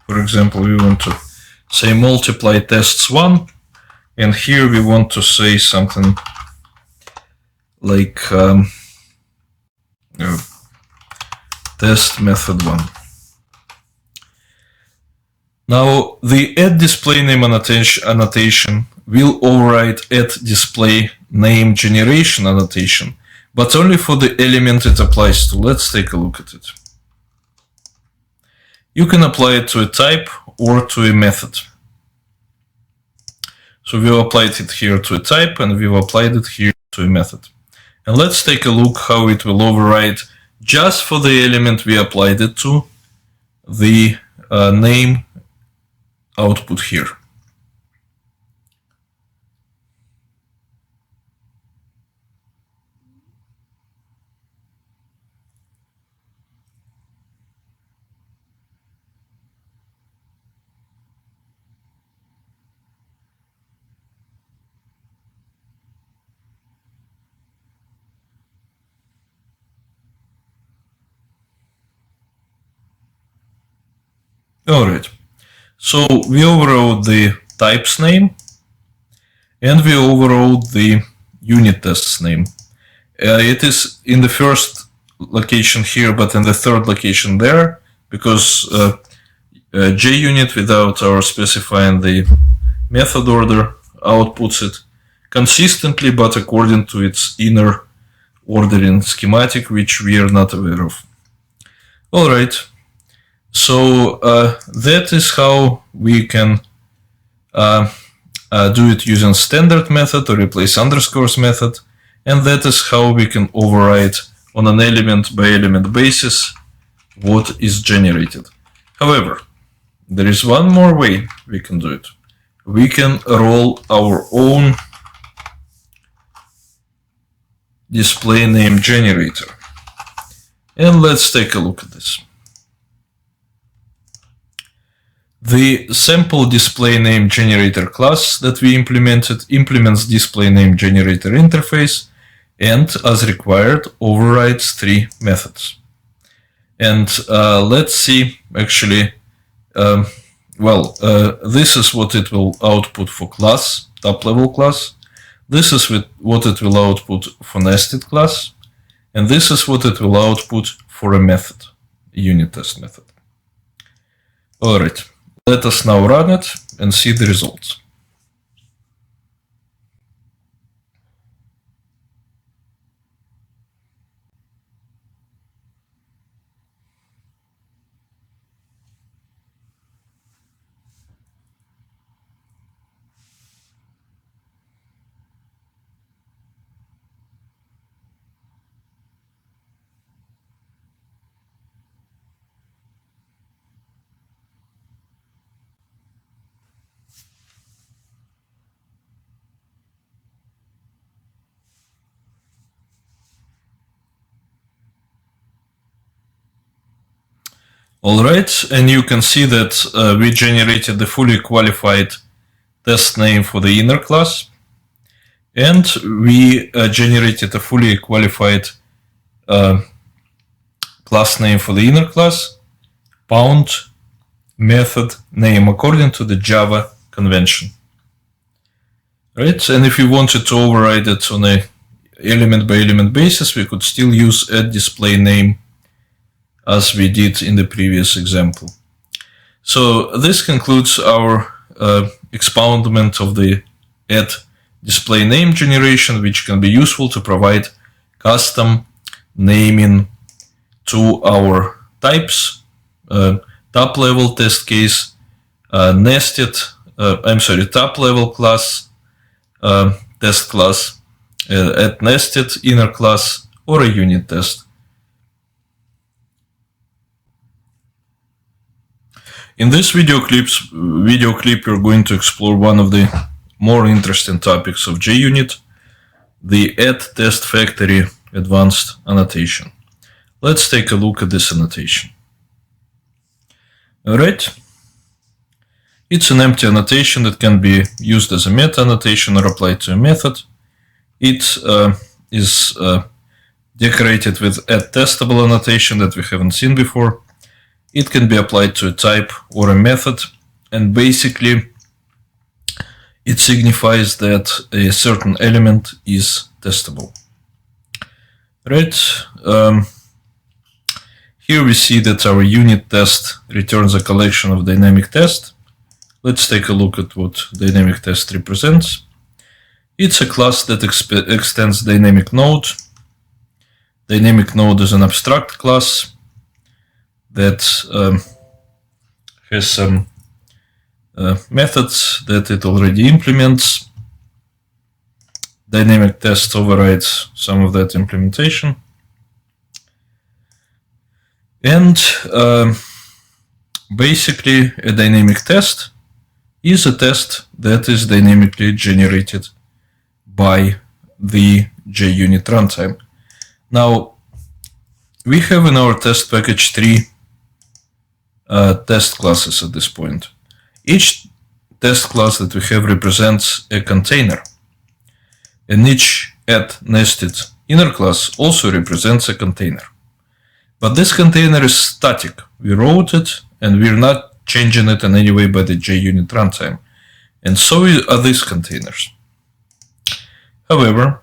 for example, we want to say multiply tests1, and here we want to say something like test method 1. Now, the add display name annotation will override add display name generation annotation, but only for the element it applies to. Let's take a look at it. You can apply it to a type or to a method. So we've applied it here to a type and we've applied it here to a method. And let's take a look how it will override just for the element we applied it to, the name output here. Alright, so we overrode the type's name and we overrode the unit test's name. It is in the first location here, but in the third location there, because JUnit, without our specifying the method order, outputs it consistently but according to its inner ordering schematic, which we are not aware of. Alright, so that is how we can do it using standard method or replace underscores method, and that is how we can override on an element by element basis what is generated. However, there is one more way we can do it. We can roll our own display name generator. And let's take a look at this. The sample display name generator class that we implemented implements display name generator interface and, as required, overrides 3 methods. And let's see, actually, this is what it will output for class, top level class. This is what it will output for nested class. And this is what it will output for a method, a unit test method. Alright, let us now run it and see the results. Alright, and you can see that we generated the fully qualified test name for the inner class, and we generated a fully qualified class name for the inner class, pound method name according to the Java convention. Right, and if we wanted to override it on a element by element basis, we could still use add display name as we did in the previous example. So this concludes our expoundment of the add display name generation, which can be useful to provide custom naming to our types, top level test case, top level class, test class, add nested inner class, or a unit test. In this video clip, we're going to explore one of the more interesting topics of JUnit, the add test factory advanced annotation. Let's take a look at this annotation. Alright, it's an empty annotation that can be used as a meta annotation or applied to a method. It is decorated with add testable annotation that we haven't seen before. It can be applied to a type or a method, and basically it signifies that a certain element is testable. Right? Here we see that our unit test returns a collection of dynamic tests. Let's take a look at what dynamic test represents. It's a class that extends dynamic node. Dynamic node is an abstract class that has some methods that it already implements. Dynamic test overrides some of that implementation. And basically a dynamic test is a test that is dynamically generated by the JUnit runtime. Now, we have in our test package 3 test classes at this point. Each test class that we have represents a container, and each add nested inner class also represents a container. But this container is static. We wrote it and we're not changing it in any way by the JUnit runtime. And so are these containers. However,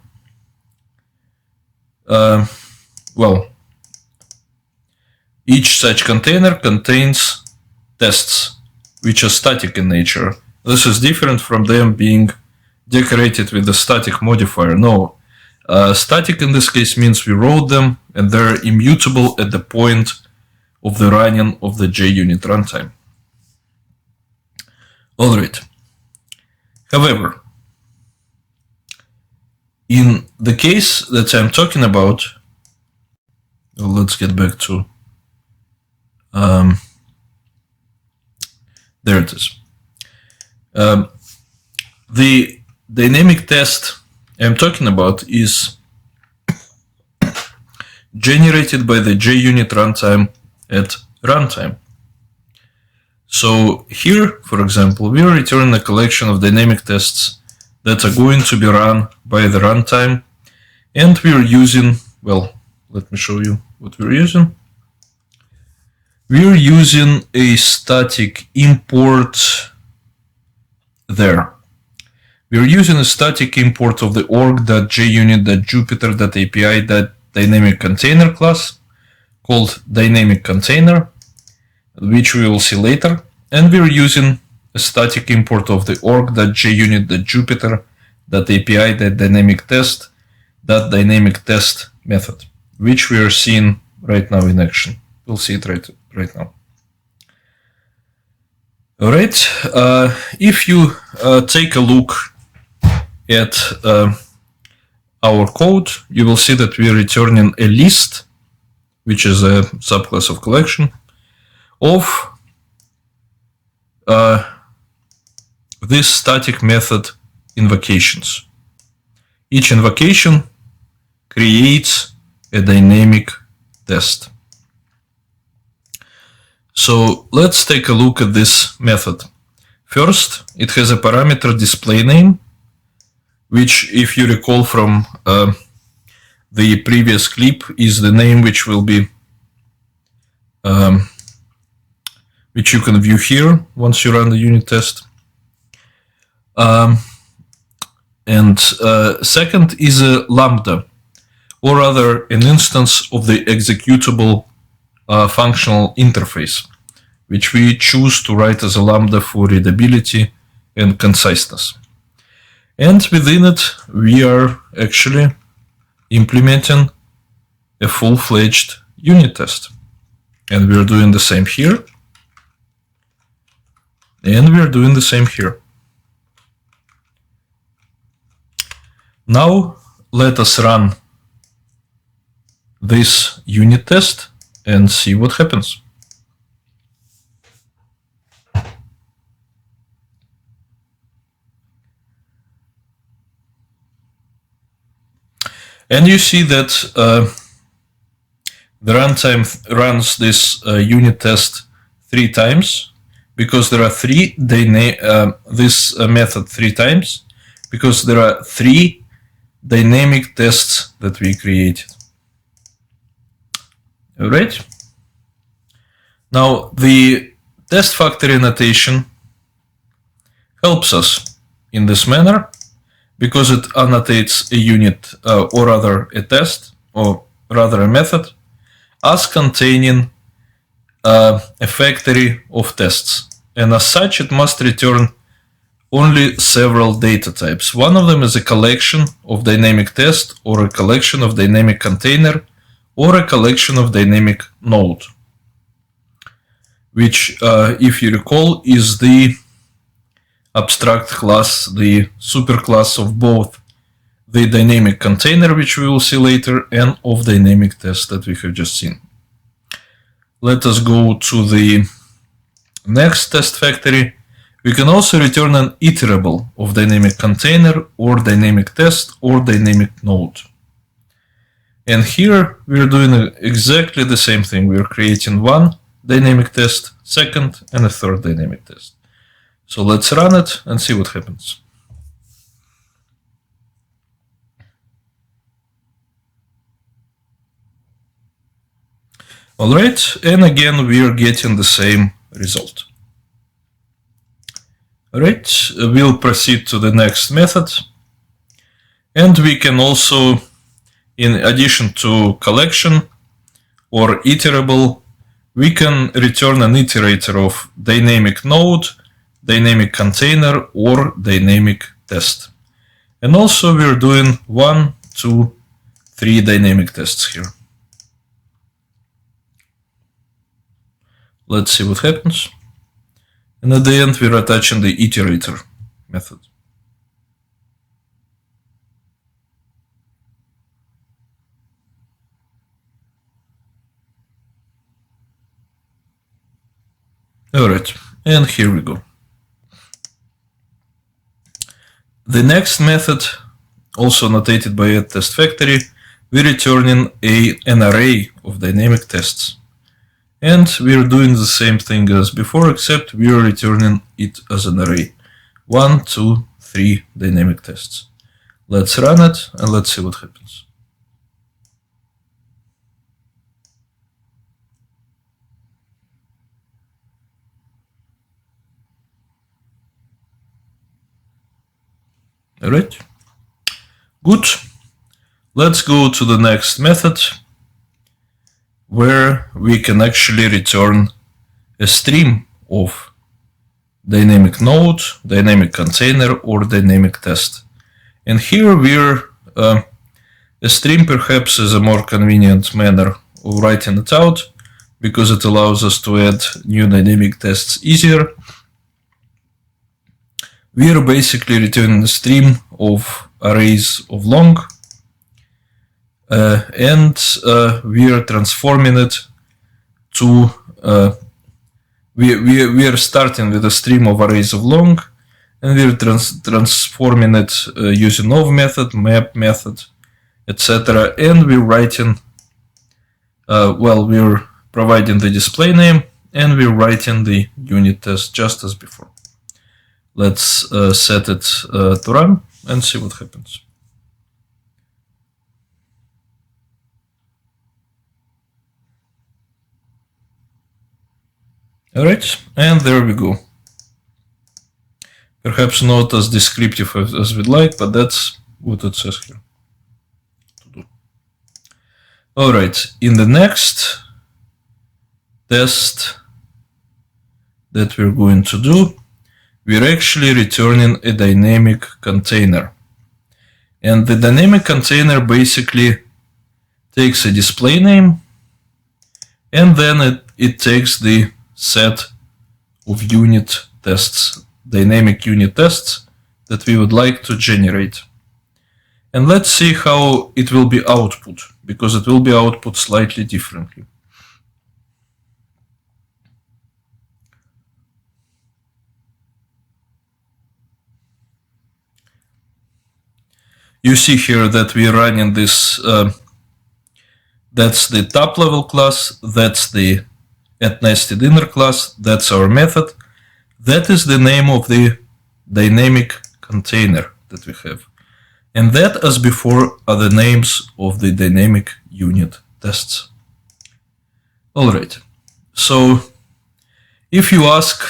each such container contains tests, which are static in nature. This is different from them being decorated with a static modifier. No, static in this case means we wrote them and they're immutable at the point of the running of the JUnit runtime. Alright. However, in the case that I'm talking about, let's get back to there it is. The dynamic test I'm talking about is generated by the JUnit runtime at runtime. So here, for example, we are returning a collection of dynamic tests that are going to be run by the runtime, and we are using, well, let me show you what we're using. We're using a static import there. We're using a static import of the org.junit.jupyter.api.dynamic container class called dynamic container, which we will see later. And we're using a static import of the org.junit.jupyter.api.dynamic test method, which we are seeing right now in action. We'll see it right now. Alright, if you take a look at our code, you will see that we are returning a list, which is a subclass of collection, of this static method invocations. Each invocation creates a dynamic test. So let's take a look at this method. First, it has a parameter display name, which, if you recall from the previous clip, is the name which will be which you can view here once you run the unit test. Second is a lambda, or rather an instance of the executable functional interface, which we choose to write as a lambda for readability and conciseness. And within it, we are actually implementing a full-fledged unit test. And we're doing the same here. And we're doing the same here. Now, let us run this unit test and see what happens. And you see that the runtime runs this unit test 3 times, because there are this method 3 times, because there are 3 dynamic tests that we created. All right. Now, the test factory annotation helps us in this manner, because it annotates a unit, or rather a test, or rather a method, as containing a factory of tests. And as such, it must return only several data types. One of them is a collection of dynamic test, or a collection of dynamic container, or a collection of dynamic node, which, if you recall, is the abstract class, the superclass of both the dynamic container, which we will see later, and of dynamic test that we have just seen. Let us go to the next test factory. We can also return an iterable of dynamic container, or dynamic test, or dynamic node. And here we're doing exactly the same thing. We're creating 1 dynamic test, 2nd, and a 3rd dynamic test. So let's run it and see what happens. Alright, and again we are getting the same result. Alright, we'll proceed to the next method. And we can also, in addition to collection or iterable, we can return an iterator of dynamic node, dynamic container, or dynamic test. And also we're doing 1, 2, 3 dynamic tests here. Let's see what happens. And at the end we're attaching the iterator method. Alright, and here we go. The next method, also annotated by addTestFactory, we're returning an array of dynamic tests. And we're doing the same thing as before, except we're returning it as an array. 1, 2, 3 dynamic tests. Let's run it and let's see what happens. Alright, good. Let's go to the next method, where we can actually return a stream of dynamic node, dynamic container, or dynamic test. And here we're a stream perhaps is a more convenient manner of writing it out, because it allows us to add new dynamic tests easier. We are basically returning a stream of arrays of long, and we are transforming it to, we are starting with a stream of arrays of long, and we are transforming it using of method, map method, etc. And we're writing, we're providing the display name, and we're writing the unit test just as before. Let's set it to run and see what happens. Alright, and there we go. Perhaps not as descriptive as we'd like, but that's what it says here to do. Alright, in the next test that we're going to do, we're actually returning a dynamic container. And the dynamic container basically takes a display name, and then it takes the set of unit tests, dynamic unit tests that we would like to generate. And let's see how it will be output, because it will be output slightly differently. You see here that we're running this, that's the top level class, that's the nested inner class, that's our method. That is the name of the dynamic container that we have. And that, as before, are the names of the dynamic unit tests. Alright, so if you ask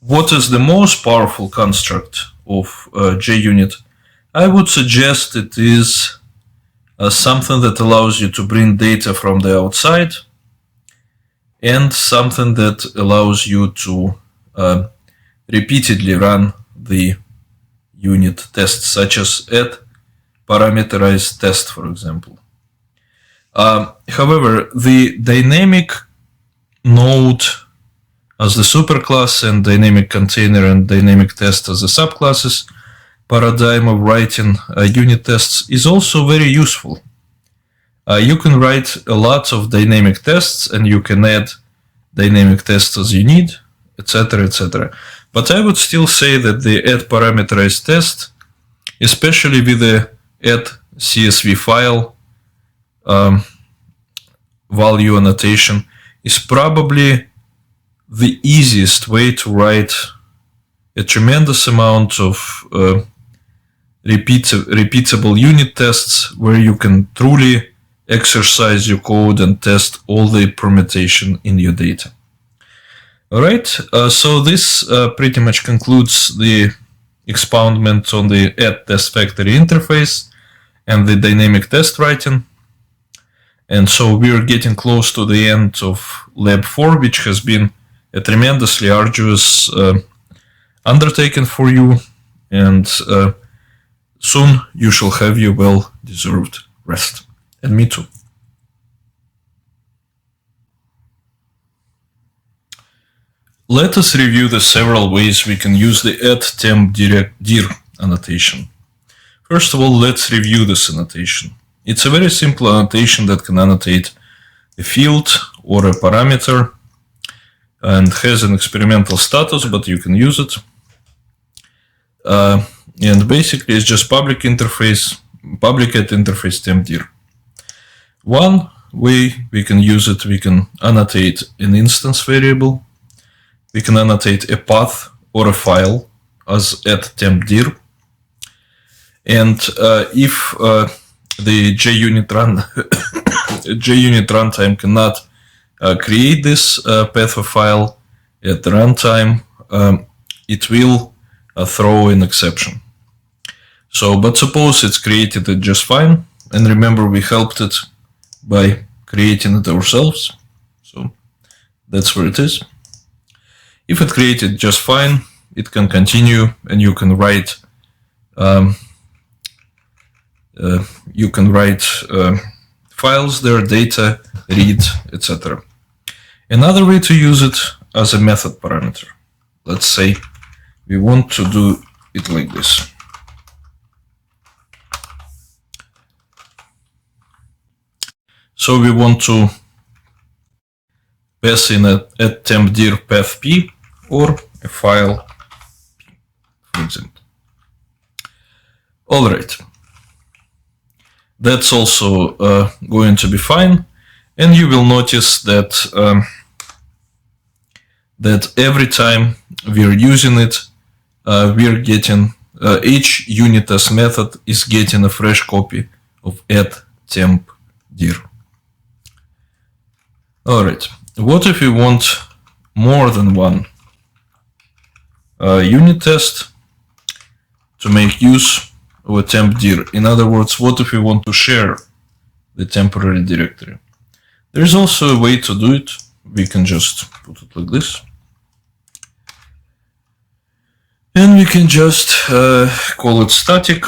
what is the most powerful construct of JUnit, I would suggest it is something that allows you to bring data from the outside, and something that allows you to repeatedly run the unit tests, such as add parameterized test, for example. However, the dynamic node as the superclass and dynamic container and dynamic test as the subclasses paradigm of writing unit tests is also very useful. You can write a lot of dynamic tests, and you can add dynamic tests as you need, etc., etc. But I would still say that the add parameterized test, especially with the add CSV file value annotation, is probably the easiest way to write a tremendous amount of repeatable unit tests, where you can truly exercise your code and test all the permutation in your data. Alright, so this pretty much concludes the expoundment on the add test factory interface and the dynamic test writing. And so we're getting close to the end of Lab 4, which has been a tremendously arduous undertaking for you, and soon you shall have your well-deserved rest. And me too. Let us review the several ways we can use the add temp dir annotation. First of all, let's review this annotation. It's a very simple annotation that can annotate a field or a parameter and has an experimental status, but you can use it. And basically it's just public add interface temp dir. One way we can use it, we can annotate an instance variable. We can annotate a path or a file as add temp dir. And if the JUnit runtime cannot create this path or file at the runtime, it will throw an exception. So, but suppose it's created it just fine, and remember we helped it by creating it ourselves. So that's where it is. If it created just fine, it can continue, and you can write files there, data, read, etc. Another way to use it as a method parameter. Let's say we want to do it like this. So we want to pass in a add temp dir path p or a file p, for example. All right. That's also going to be fine, and you will notice that that every time we're using it, we're getting each unit test method is getting a fresh copy of add temp dir. All right. What if we want more than one unit test to make use of a temp dir? In other words, what if we want to share the temporary directory? There's also a way to do it. We can just put it like this. And we can just call it static.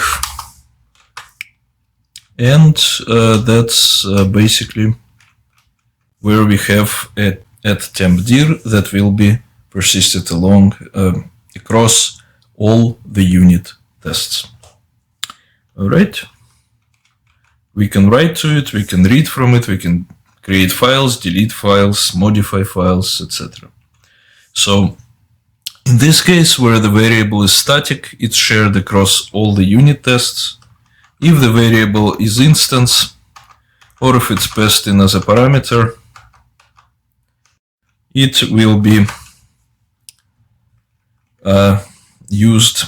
And that's basically where we have a add temp dir that will be persisted along across all the unit tests. All right. We can write to it, we can read from it, we can create files, delete files, modify files, etc. So in this case, where the variable is static, it's shared across all the unit tests. If the variable is instance, or if it's passed in as a parameter, it will be used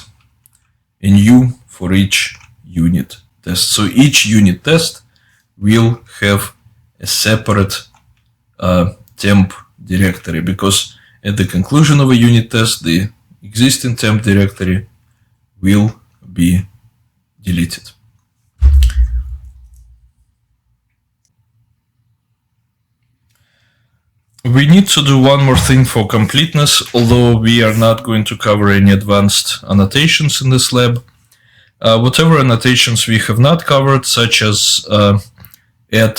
in U for each unit test. So each unit test will have a separate temp directory, because at the conclusion of a unit test, the existing temp directory will be deleted. We need to do one more thing for completeness, although we are not going to cover any advanced annotations in this lab. Whatever annotations we have not covered, such as add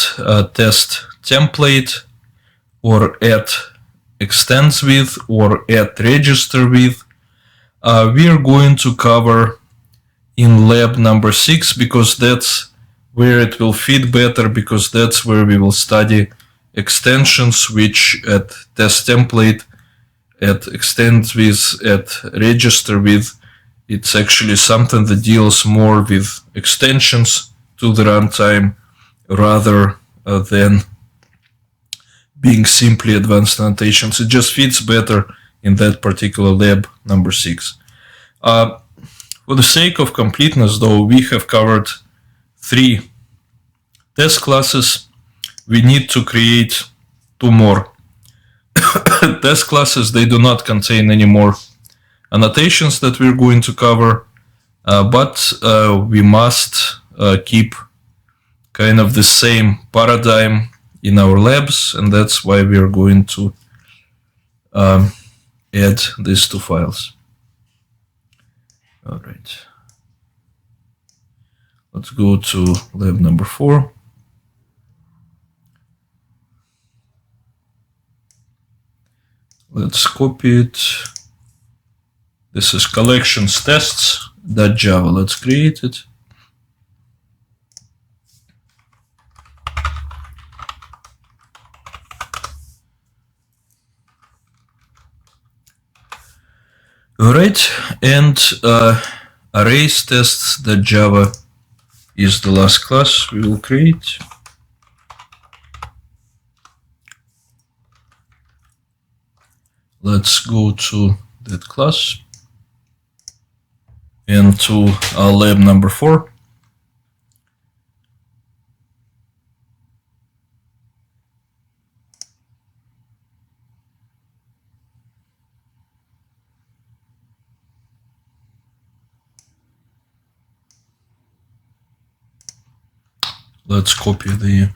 test template, or add extends with, or add register with, we are going to cover in lab number 6, because that's where it will fit better, because that's where we will study extensions which at test template, at extend with, at register with. It's actually something that deals more with extensions to the runtime rather than being simply advanced annotations. It just fits better in that particular lab number 6. For the sake of completeness, though, we have covered 3 test classes. We need to create 2 more. test classes, they do not contain any more annotations that we're going to cover, but we must keep kind of the same paradigm in our labs, and that's why we are going to add these two files. All right. Let's go to lab number 4. Let's copy it. This is collections tests.java. Let's create it. Alright, and arrays tests.java is the last class we will create. Let's go to that class and to lab number 4. Let's copy the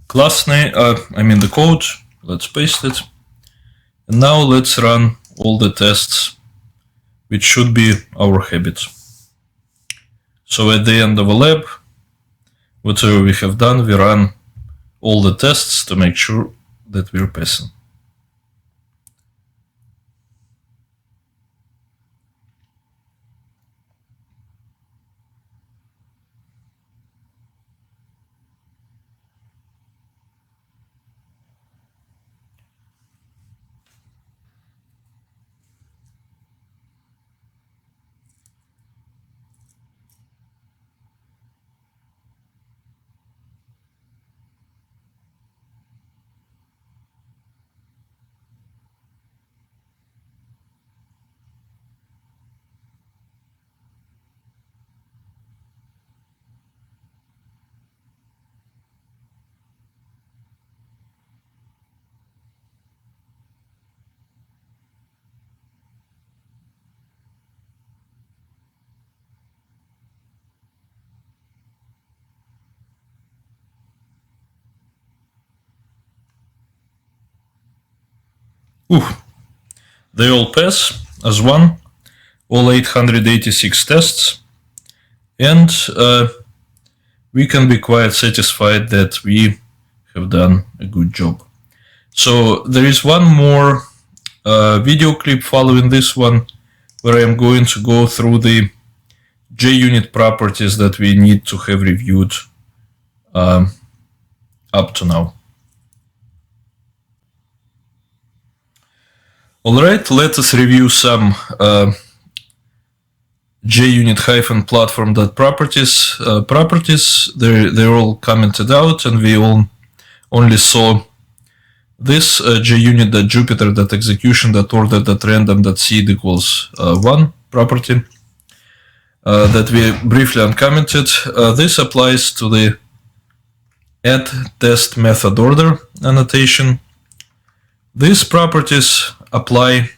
class name, the code. Let's paste it. And now let's run all the tests, which should be our habit. So at the end of a lab, whatever we have done, we run all the tests to make sure that we're passing. They all pass as one, all 886 tests, and we can be quite satisfied that we have done a good job. So there is one more video clip following this one, where I am going to go through the JUnit properties that we need to have reviewed up to now. Alright, let us review some JUnit-platform.properties. They're all commented out, and we only saw this JUnit.jupyter.execution.order.random.seed equals 1 property that we briefly uncommented. This applies to the add test method order annotation. These properties apply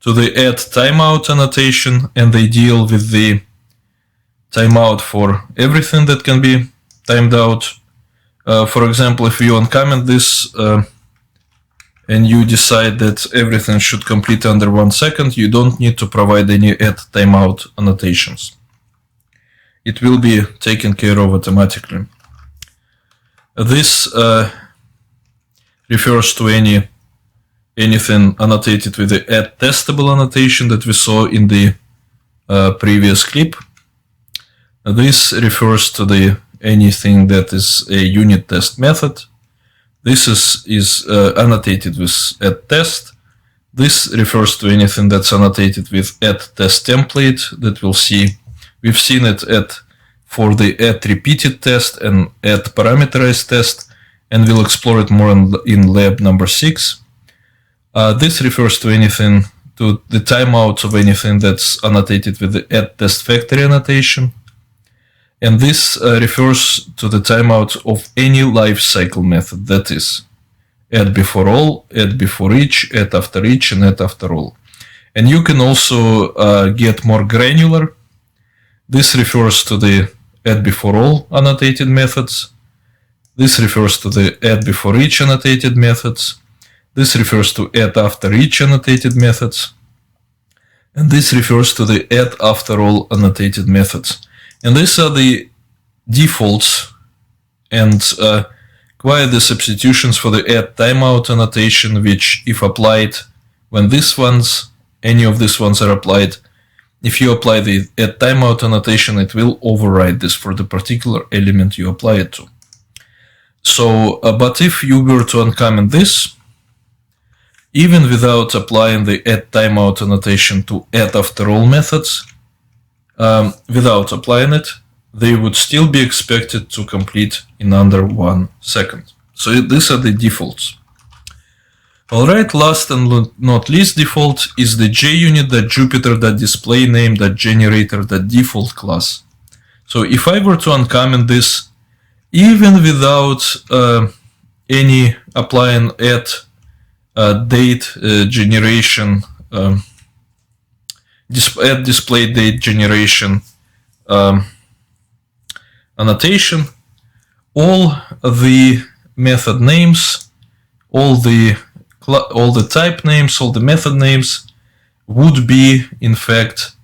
to the add timeout annotation, and they deal with the timeout for everything that can be timed out. For example, if you uncomment this and you decide that everything should complete under 1 second, you don't need to provide any add timeout annotations. It will be taken care of automatically. This refers to anything annotated with the add testable annotation that we saw in the previous clip. This refers to anything that is a unit test method. This is annotated with add test. This refers to anything that's annotated with add test template that we'll see. We've seen it for the add repeated test and add parameterized test, and we'll explore it more in lab number 6. This refers to the timeouts of anything that's annotated with the add test factory annotation. And this refers to the timeout of any lifecycle method, that is, add before all, add before each, add after each, and add after all. And you can also get more granular. This refers to the add before all annotated methods. This refers to the add before each annotated methods. This refers to add after each annotated methods. And this refers to the add after all annotated methods. And these are the defaults and quite the substitutions for the add timeout annotation, which if applied when any of these ones are applied, if you apply the add timeout annotation, it will override this for the particular element you apply it to. So, but if you were to uncomment this, even without applying the add timeout annotation to add after all methods, without applying it, they would still be expected to complete in under 1 second. So these are the defaults. Alright, last and not least default is the JUnit.Jupyter.DisplayName.Generator.Default class. So if I were to uncomment this, even without any applying add date generation, add display date generation annotation, all the method names, all the type names, all the method names would be in fact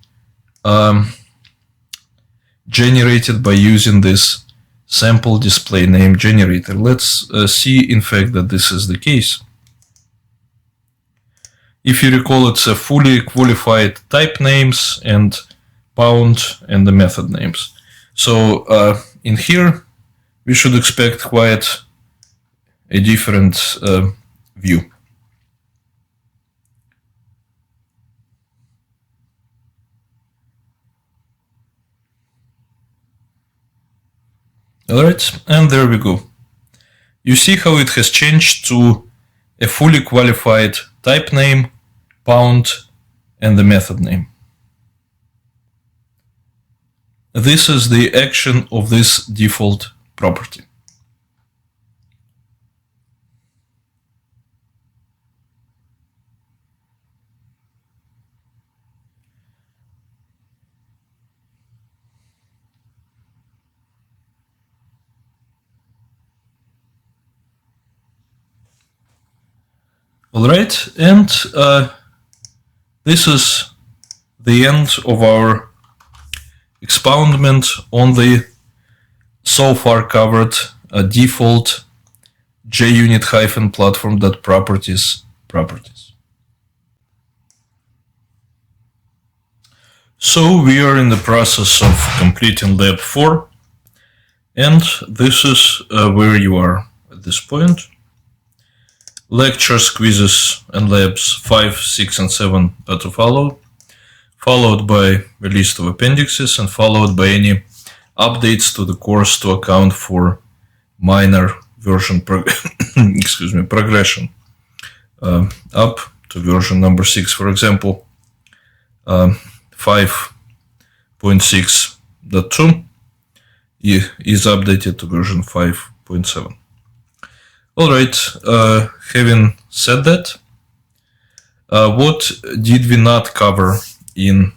generated by using this sample display name generator. Let's see in fact that this is the case. If you recall, it's a fully qualified type names and pound and the method names. So in here we should expect quite a different view. Alright, and there we go. You see how it has changed to a fully qualified type name, pound, and the method name. This is the action of this default property. Alright, and this is the end of our expoundment on the so far covered default JUnit-platform.properties properties. So we are in the process of completing Lab 4, and this is where you are at this point. Lectures, quizzes, and labs 5, 6, and 7 are to follow, followed by a list of appendices, and followed by any updates to the course to account for minor version progression up to version number 6. For example, 5.6.2 is updated to version 5.7. Alright, having said that, what did we not cover in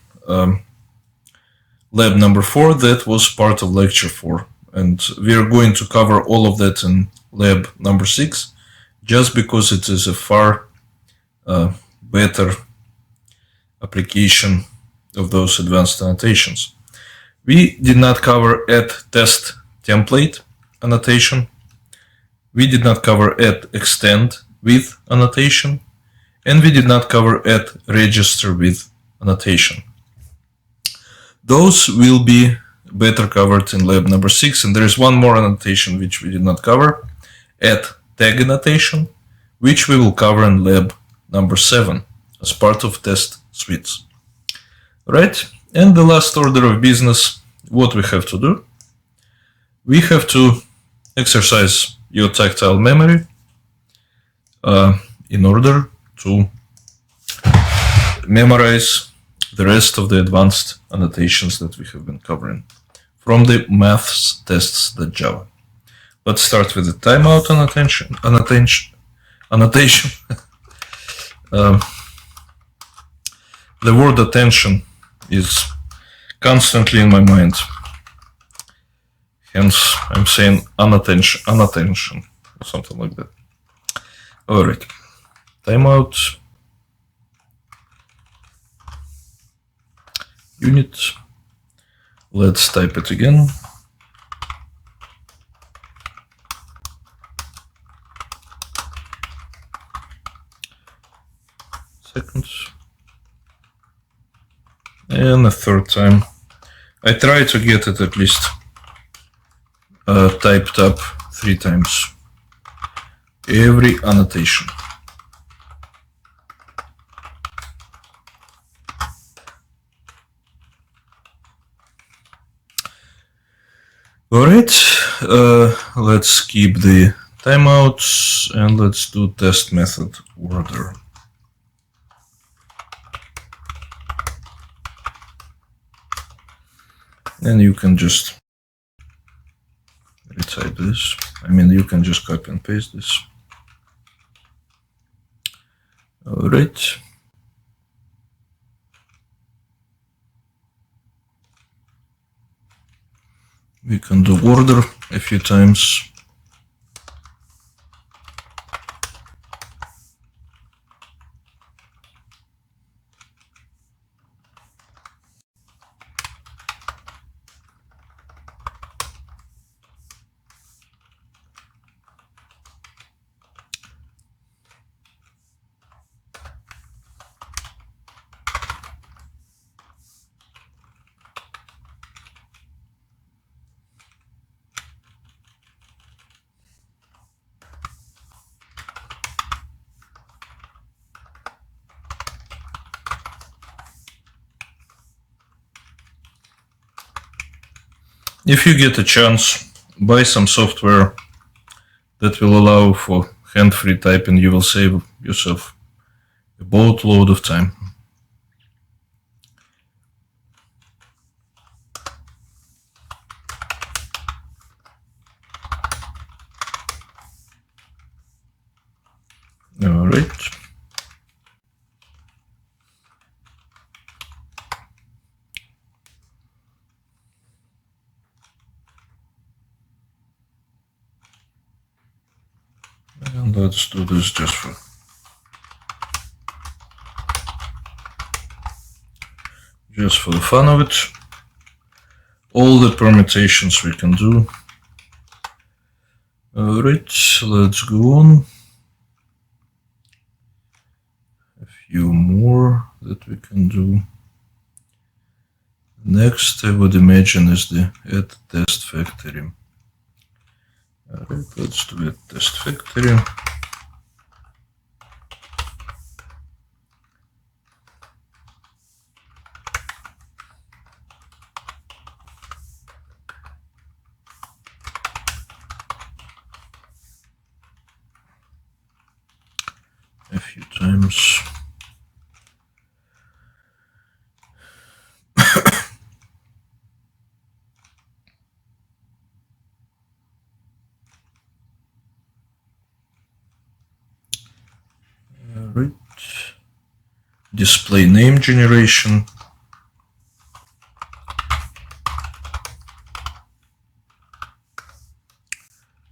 lab number 4? That was part of lecture 4, and we are going to cover all of that in lab number 6, just because it is a far better application of those advanced annotations. We did not cover add test template annotation. We did not cover add extend with annotation, and we did not cover add register with annotation. Those will be better covered in lab number 6, and there is one more annotation which we did not cover, add tag annotation, which we will cover in lab number 7 as part of test suites. Right, and the last order of business, what we have to do? We have to exercise your tactile memory in order to memorize the rest of the advanced annotations that we have been covering from the maths tests.java. Let's start with the timeout annotation. The word attention is constantly in my mind. Hence, I'm saying unattention, or something like that. All right, timeout. Unit. Let's type it again. Second. And a third time. I try to get it at least typed up 3 times. Every annotation. Alright, let's keep the timeouts and let's do test method order. And you can just retype this. I mean, you can just copy and paste this. Alright. We can do order a few times. If you get a chance, buy some software that will allow for hand-free typing. You will save yourself a boatload of time. All right. And let's do this just for the fun of it. All the permutations we can do. All right, let's go on. A few more that we can do. Next, I would imagine, is the add test factory. All right, let's do add test factory. A few times. Right. Display name generation.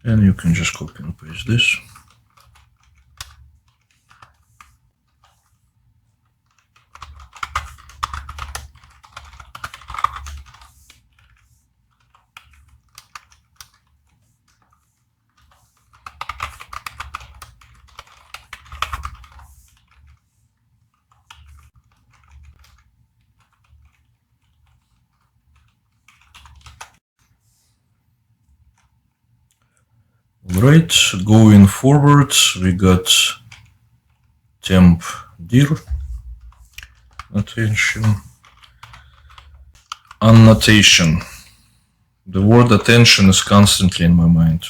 And you can just copy and paste this. Right, going forward, we got temp dir annotation. The word attention is constantly in my mind.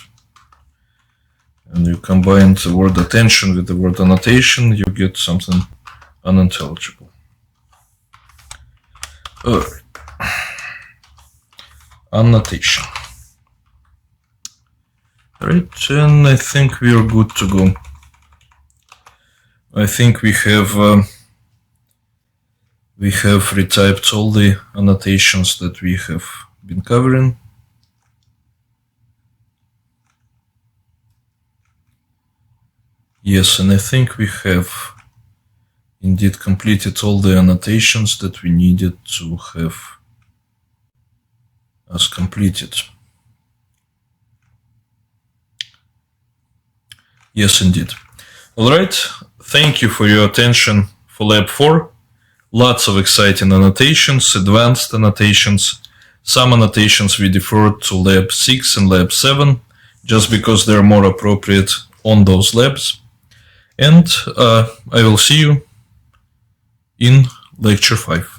And you combine the word attention with the word annotation, you get something unintelligible. Alright. Annotation. Right, and I think we are good to go. I think we have retyped all the annotations that we have been covering. Yes, and I think we have indeed completed all the annotations that we needed to have as completed. Yes, indeed. All right. Thank you for your attention for Lab 4. Lots of exciting annotations, advanced annotations. Some annotations we deferred to Lab 6 and Lab 7, just because they're more appropriate on those labs. And I will see you in Lecture 5.